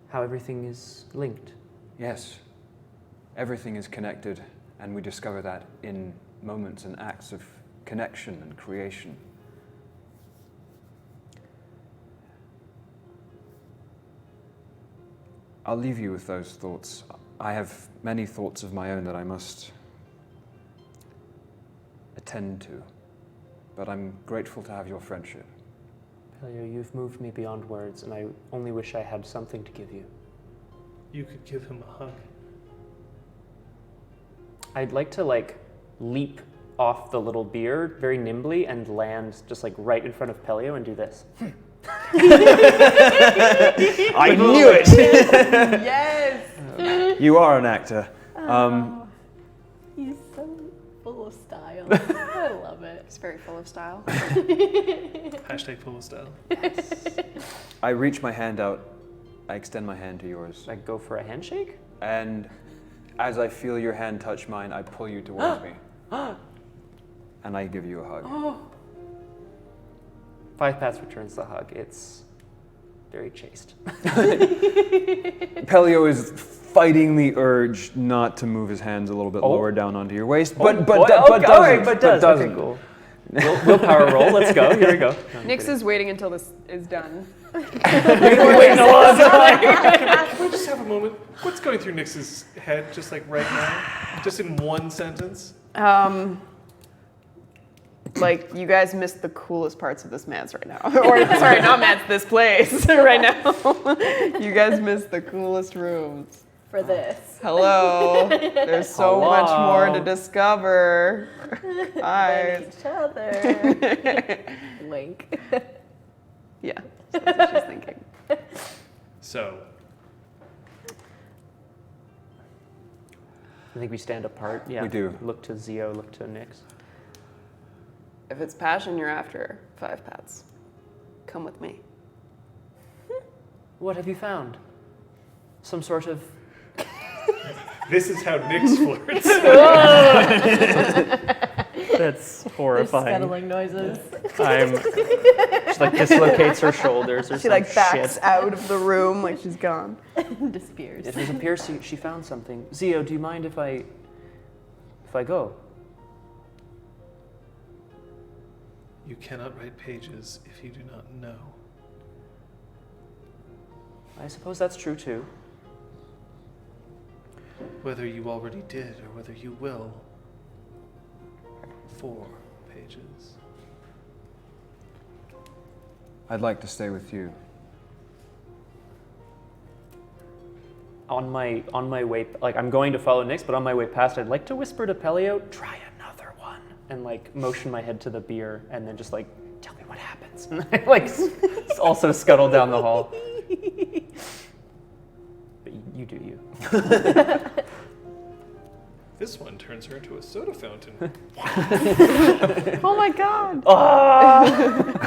how everything is linked. Yes, everything is connected, and we discover that in moments and acts of connection and creation. I'll leave you with those thoughts. I have many thoughts of my own that I must attend to, but I'm grateful to have your friendship. Pellio, you've moved me beyond words, and I only wish I had something to give you. You could give him a hug. I'd like to leap off the little beard very nimbly and land just right in front of Pellio and do this. I knew it! Yes! You are an actor. He's so full of style. I love it. It's very full of style. Hashtag full of style. I reach my hand out, I extend my hand to yours, I go for a handshake? and as I feel your hand touch mine, I pull you towards me. And I give you a hug. 5 Paths returns the hug. It's very chaste. Pellio is fighting the urge not to move his hands a little bit lower down onto your waist, but boy, doesn't. all right, but does. doesn't. Okay, cool. Willpower roll. Let's go. Here we go. No, I'm Nyx kidding. is waiting until this is done. Can we just have a moment? What's going through Nyx's head, just like right now? Just in one sentence? Like, you guys missed the coolest parts of this man's right now. Or, sorry, not man's, this place right now. You guys missed the coolest rooms. For this. Hello. There's so much more to discover. Than Hi. each other. Wink. Yeah, so that's what she's thinking. So, I think we stand apart. Yeah. We do. Look to Zio. Look to Nyx. If it's passion you're after, 5 pats. Come with me. What have you found? Some sort of. this is how Nyx flirts. That's There's horrifying. scuttling noises. She like dislocates her shoulders or She some like backs shit. out of the room like she's gone. Disappears. It appears she found something. Zio, do you mind if I go? You cannot write pages if you do not know. I suppose that's true too. Whether you already did or whether you will. 4 pages. I'd like to stay with you. On my way, like I'm going to follow Nyx, but on my way past, I'd like to whisper to Pellio, "Try another one," and like motion my head to the beer, and then just like tell me what happens. And I like also scuttle down the hall. But you do you. This one turns her into a soda fountain. Oh my god.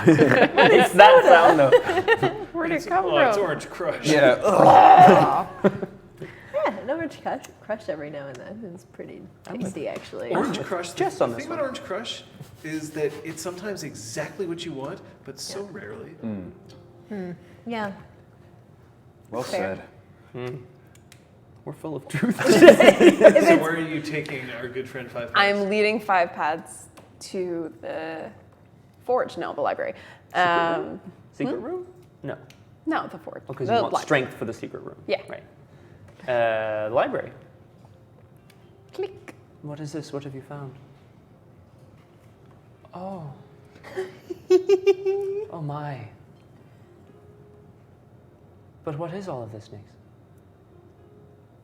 It's that sound though. Where'd it It's- come It's from? Orange Crush. Yeah. Yeah, an orange crush every now and then is pretty tasty, actually. Orange Crush. Just the on thing this about one. Orange Crush is that it's sometimes exactly what you want, but so rarely. Yeah. Well Fair. said. We're full of truth. So where are you taking our good friend 5 Pats? I'm leading 5 pads to the forge, no, the library. Secret room? No. No, the forge. Because the you want library. strength for the secret room. Yeah. Right. Library. Click. What is this? What have you found? Oh. Oh my. But what is all of this, Nyx?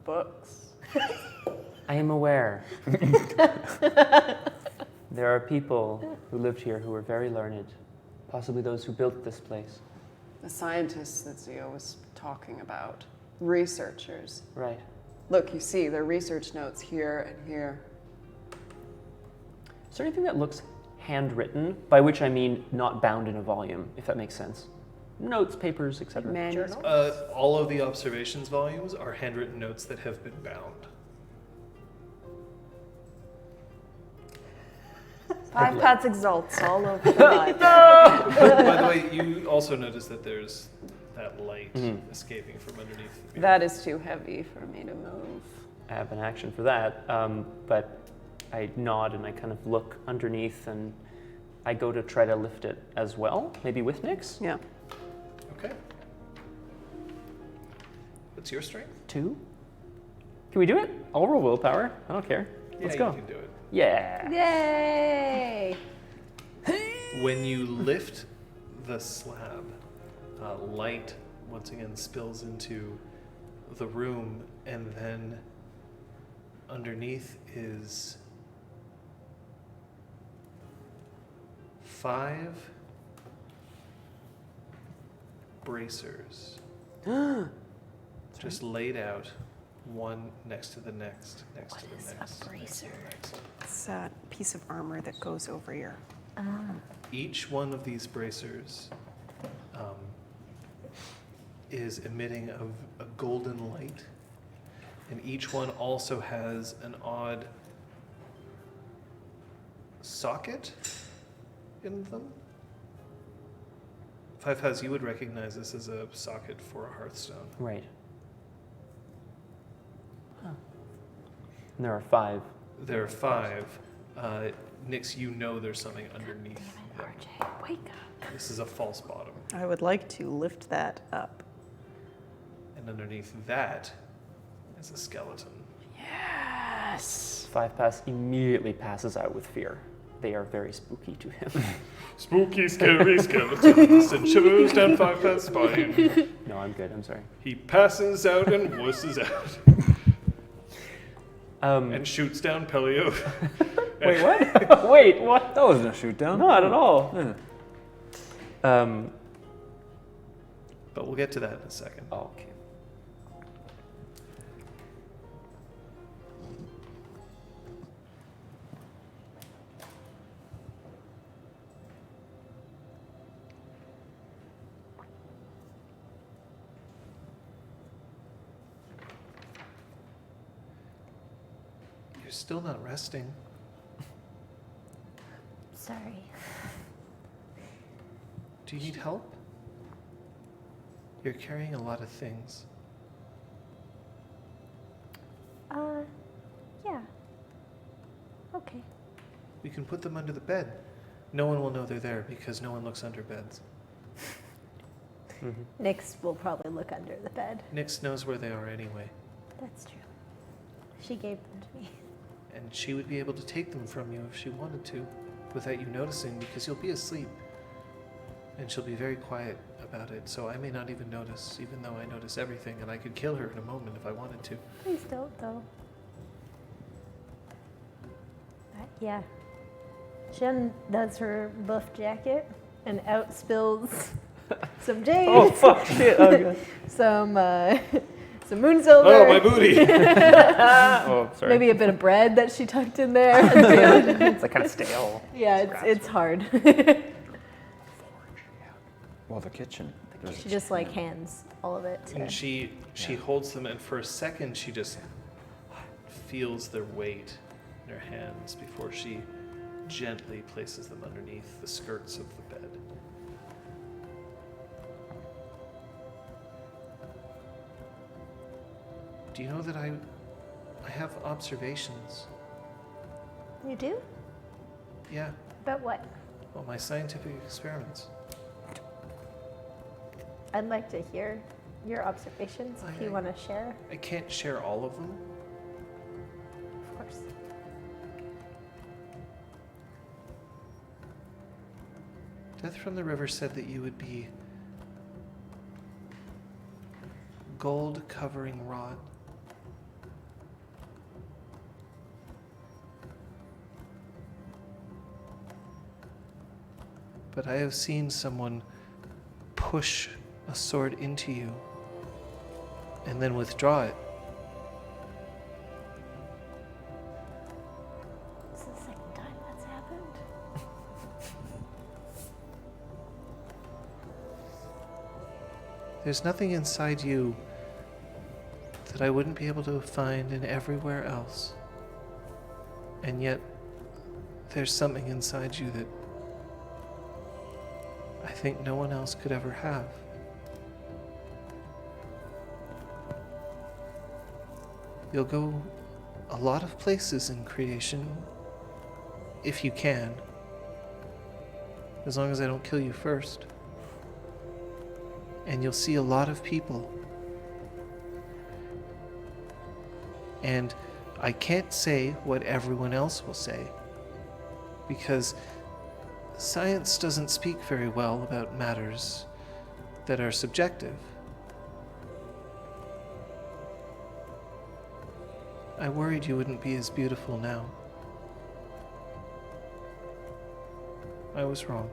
Books. I am aware. There are people who lived here who were very learned, possibly those who built this place. The scientists that Zio was talking about. Researchers. Right. Look, you see, their research notes here and here. Is there anything that looks handwritten, by which I mean not bound in a volume, if that makes sense? Notes, papers, etc. Manuals. All of the observations volumes are handwritten notes that have been bound. 5 pads exalts all over the library. By the way, you also notice that there's that light escaping from underneath the beer. That is too heavy for me to move. I have an action for that, but I nod and I kind of look underneath and I go to try to lift it as well, maybe with Nyx. Yeah. Okay. What's your strength? 2. Can we do it? I'll roll willpower. I don't care. Let's Yeah, go. you can do it. Yeah. Yay! When you lift the slab, light once again spills into the room, and then underneath is 5 bracers. Just laid out, one next to the next, next to the next. Next to the next. It's a piece of armor that goes over your. Each one of these bracers is emitting a golden light, and each one also has an odd socket in them. 5 Paths, you would recognize this as a socket for a hearthstone. Right. And there are 5. There are 5. Nix, you know there's something underneath him. RJ, wake up. This is a false bottom. I would like to lift that up. And underneath that is a skeleton. Yes. 5 pass immediately passes out with fear. They are very spooky to him. Spooky, scary skeletons and shivers down 5 paths spine. No, I'm good. I'm sorry. He passes out and wusses out. And shoots down Pellio. Wait, what? Wait, what? That wasn't a shoot down. Not at all. Yeah. But we'll get to that in a second. Oh, okay. You're still not resting. Sorry. Do you need help? You're carrying a lot of things. Yeah. Okay. We can put them under the bed. No one will know they're there because no one looks under beds. Nix will probably look under the bed. Nix knows where they are anyway, That's true. She gave them to me. and she would be able to take them from you if she wanted to, without you noticing, because you'll be asleep. And she'll be very quiet about it, so I may not even notice, even though I notice everything, and I could kill her in a moment if I wanted to. Please don't, though. Yeah. Jen does her buff jacket and out spills some jade. Oh, fuck, shit. Okay. Some moon silver. Oh, my booty! Oh, sorry. Maybe a bit of bread that she tucked in there. It's like kind of stale. Yeah, it's hard. Well, the kitchen. She just like hands all of it to And she holds them, and for a second she just feels their weight in her hands before she gently places them underneath the skirts of the bed. Do you know that I have observations? You do? Yeah, About what? well, my scientific experiments. I'd like to hear your observations if you want to share, I can't share all of them. of course. Death from the River said that you would be gold covering rot. But I have seen someone push a sword into you and then withdraw it. It's the second time that's happened. There's nothing inside you that I wouldn't be able to find in everywhere else. And yet, there's something inside you that I think no one else could ever have. You'll go a lot of places in creation, if you can, as long as I don't kill you first. And you'll see a lot of people. And I can't say what everyone else will say, because science doesn't speak very well about matters that are subjective. I worried you wouldn't be as beautiful now. I was wrong.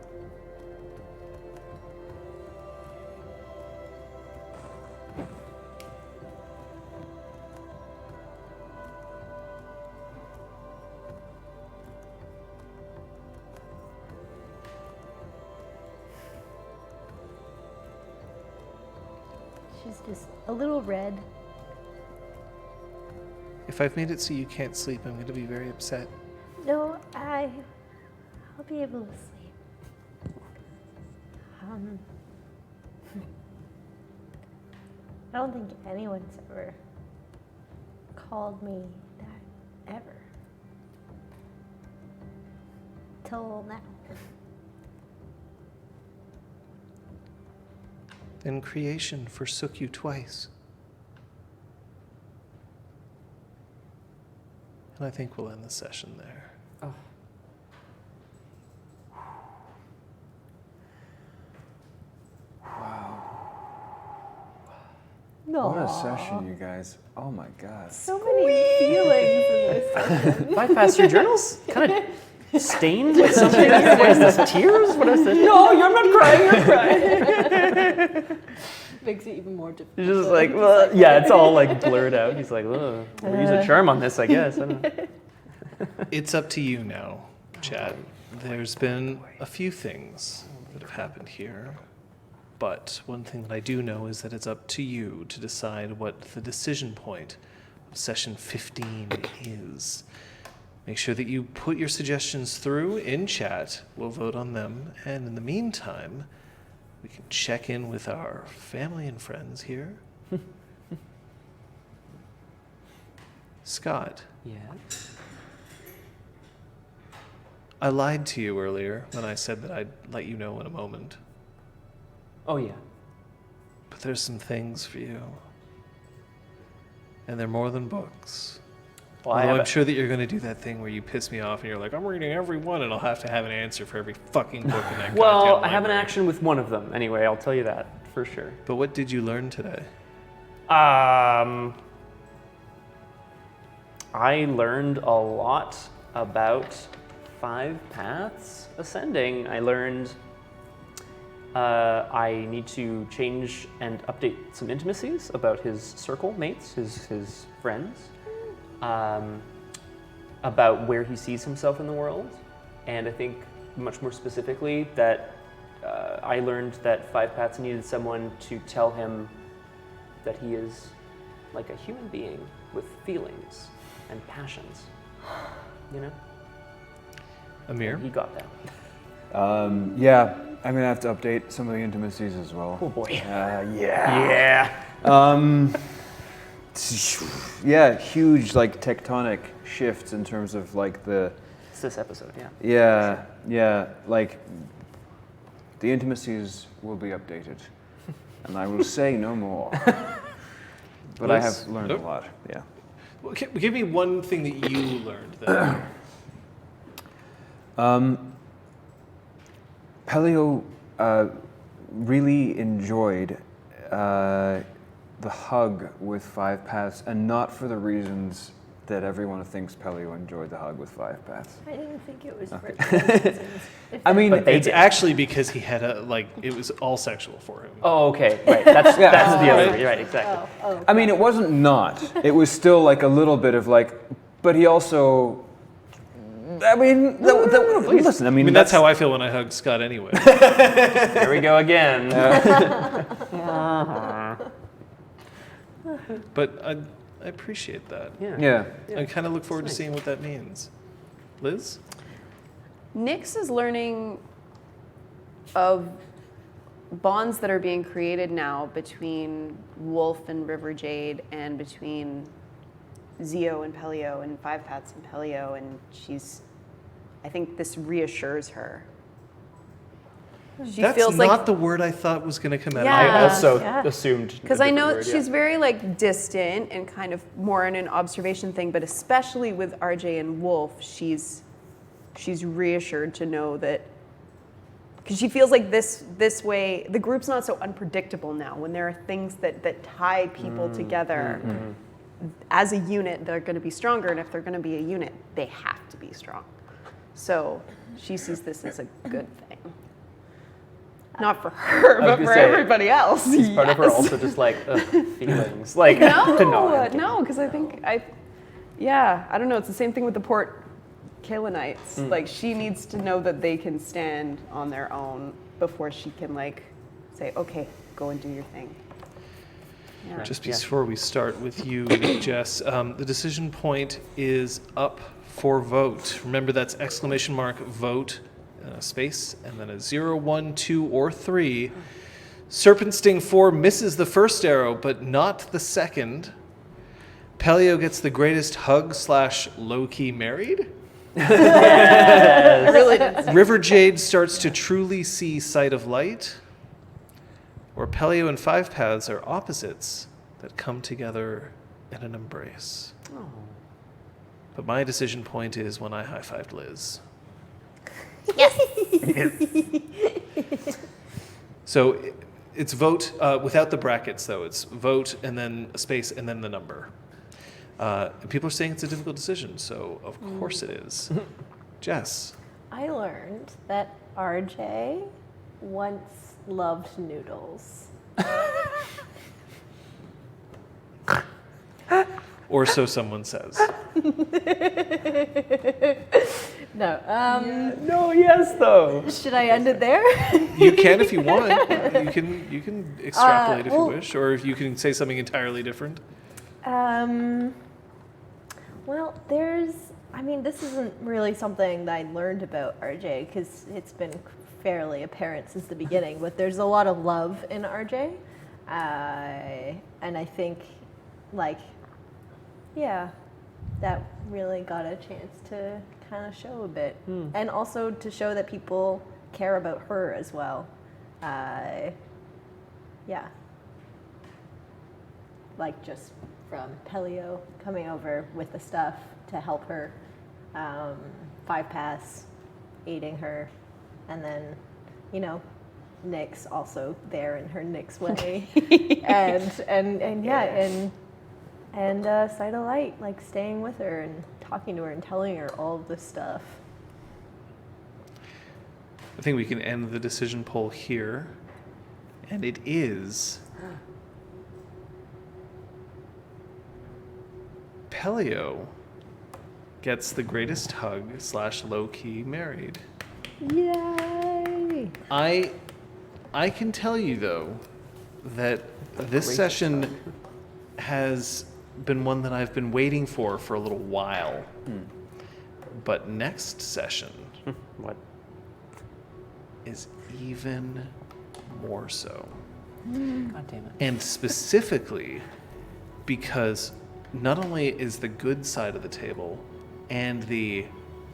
She's just a little red. If I've made it so you can't sleep, I'm going to be very upset. No, I'll be able to sleep. I don't think anyone's ever called me that ever. Till now. Then creation forsook you twice. And I think we'll end the session there. Oh. No. What a session, you guys. Oh my god. So many feelings in this session. Five Paths, your journal's kind of stained with something. What is this, tears? What is this? No, you're not crying, you're crying. Makes it even more difficult. You're just like, well, yeah, it's all like blurred out. He's like, ugh, we'll use a charm on this, I guess. I don't know. It's up to you now, chat. There's been a few things that have happened here. But one thing that I do know is that it's up to you to decide what the decision point of session 15 is. Make sure that you put your suggestions through in chat. We'll vote on them. And in the meantime, we can check in with our family and friends here. Scott, Yeah. I lied to you earlier when I said that I'd let you know in a moment. Oh, yeah. But there's some things for you. And they're more than books. Well, Although I'm sure that you're going to do that thing where you piss me off and you're like, I'm reading every one and I'll have to have an answer for every fucking book in that Well, goddamn I have an library. action with one of them anyway, I'll tell you that for sure. But what did you learn today? I learned a lot about 5 Paths Ascending. I learned I need to change and update some intimacies about his circle mates, his friends, about where he sees himself in the world, and I think much more specifically that I learned that 5 Paths needed someone to tell him that he is like a human being with feelings and passions, you know? Amir? And he got that. Yeah, I'm gonna have to update some of the intimacies as well. Oh boy. Yeah. Yeah. Yeah, huge like tectonic shifts in terms of like the. It's this episode, yeah. Yeah, like the intimacies will be updated, and I will say no more. But I have learned a lot. Yeah. Well, give me one thing that you learned then. Pellio really enjoyed the hug with 5 Paths, and not for the reasons that everyone thinks Pellio enjoyed the hug with 5 Paths. I didn't think it was for those reasons. I mean, But they It's did. actually because he had it was all sexual for him. Oh, okay, right. That's the other. Right. Right, exactly. I mean, it wasn't not. It was still like a little bit of like, but he also. I mean, listen. I mean, that's how I feel when I hug Scott anyway. There we go again. But I appreciate that. Yeah. I kind of look forward to seeing what that means. Liz? Nyx is learning of bonds that are being created now between Wolf and River Jade and between Zio and Pellio and 5 Paths and Pellio, and I think this reassures her. She That's feels not like, the word I thought was going to come out Yeah. I of my mouth. also Yeah. assumed. because a I know different word, she's very like distant and kind of more in an observation thing, but especially with RJ and Wolf, she's reassured to know that, because she feels like this way the group's not so unpredictable now. When there are things that tie people together as a unit, they're going to be stronger, and if they're going to be a unit, they have to be strong. So she sees this as a good thing. Not for her, was but gonna for say, everybody else. Is part of her yes. also just like feelings? Like No, because I think I don't know. It's the same thing with the Port Kalenites. Like she needs to know that they can stand on their own before she can like say, okay, go and do your thing. Yeah. Just before we start with you, Jess, the decision point is up for vote. Remember, that's !vote, space, and then a 0, 1, 2, or 3. Serpent Sting 4 misses the first arrow, but not the second. Pellio gets the greatest hug / low-key married. I really didn't. River Jade starts to truly see sight of light. Or Pellio and Five Paths are opposites that come together in an embrace. Oh. But my decision point is when I high-fived Liz. So it's vote without the brackets, though. It's vote and then a space and then the number. And people are saying it's a difficult decision, so of course it is. Jess. I learned that RJ once loved noodles. Or so someone says. No. No, yes, though. Should I end it there? You can if you want. You can extrapolate if you well- wish, or if you can say something entirely different. Well, this isn't really something that I learned about RJ because it's been fairly apparent since the beginning, but there's a lot of love in RJ. And I think, that really got a chance to kind of show a bit. And also to show that people care about her as well. Just from Pellio coming over with the stuff to help her, Five Paths aiding her, and then, Nyx also there in her Nyx way, and Sight of Light, staying with her and talking to her and telling her all of this stuff. I think we can end the decision poll here. And it is Pellio gets the greatest hug / low-key married. Yay! I can tell you, though, that this session has been one that I've been waiting for a little while. But next session What? is even more so. God damn it. And specifically because not only is the good side of the table and the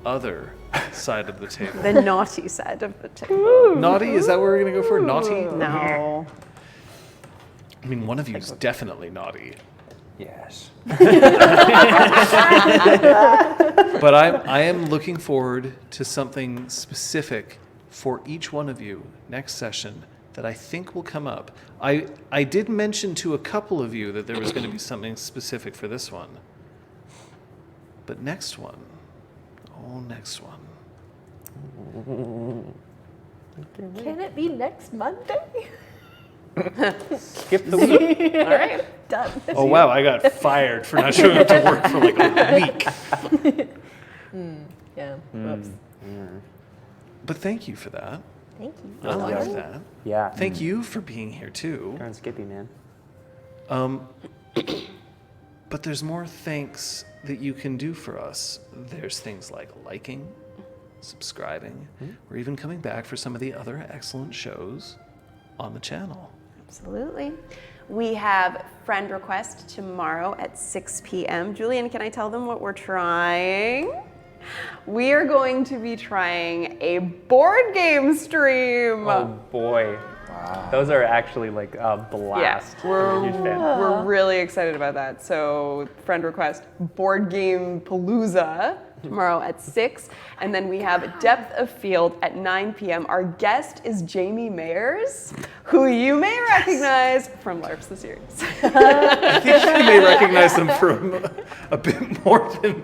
other side of the table. The naughty side of the table. Naughty? Is that what we're going to go for? Naughty? No. I mean, one of you is definitely naughty. Yes. But I am looking forward to something specific for each one of you next session that I think will come up. I did mention to a couple of you that there was going to be something specific for this one. But next one, next one. Can it be next Monday? Skip the week. All right. Done. Oh wow, I got fired for not showing up to work for a week. Yeah. Whoops. But thank you for that. Thank you. I like that. Yeah. Thank you for being here too. Turn Skippy, man. But there's more thanks that you can do for us. There's things like liking, subscribing, or even coming back for some of the other excellent shows on the channel. Absolutely. We have friend request tomorrow at 6 p.m. Julian, can I tell them what we're trying? We are going to be trying a board game stream. Oh boy. Wow. Those are actually a blast. Yeah, I'm a huge fan. we're really excited about that. So friend request, Board Game Palooza tomorrow at 6. And then we have Depth of Field at 9 p.m. Our guest is Jamie Mayers, who you may recognize from LARPs the series. I think you may recognize them from a bit more than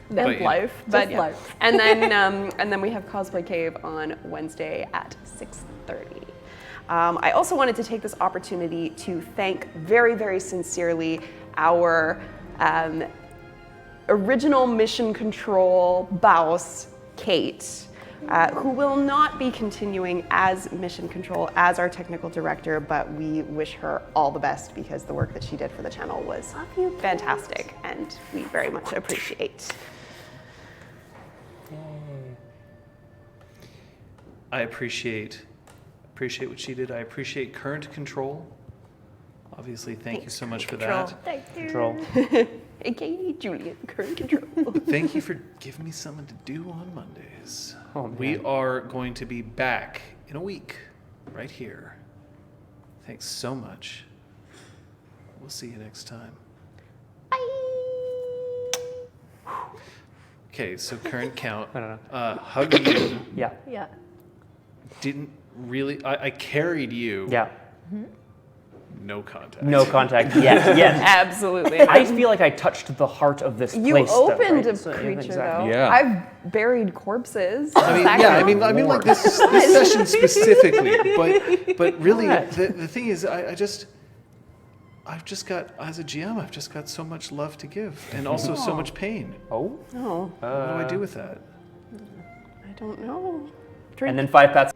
Than life, but Just yeah. life. And then we have Cosplay Cave on Wednesday at 6:30. I also wanted to take this opportunity to thank very, very sincerely our original Mission Control boss, Kate, who will not be continuing as Mission Control as our technical director, but we wish her all the best because the work that she did for the channel was fantastic, and we very much appreciate. I appreciate what she did. I appreciate current control Obviously, thank you so much for Control. that. Thank you. Control. AKA Juliet, current control. Thank you for giving me something to do on Mondays. Oh, man. We are going to be back in a week, right here. Thanks so much. We'll see you next time. Okay, so current count. I don't Hug you. Yeah. Yeah. Didn't really. I carried you. Yeah. No contact. No contact yet. Yes. Absolutely. I feel like I touched the heart of this You place. opened though, a right? So, creature exactly. though. Yeah. I've buried corpses. I mean, Does that yeah, I count? mean like this session specifically, but really, What? the thing is, I've just got, as a GM, I've just got so much love to give, and also so much pain. Oh. No, What do I do with that? I don't know. And then 5 pats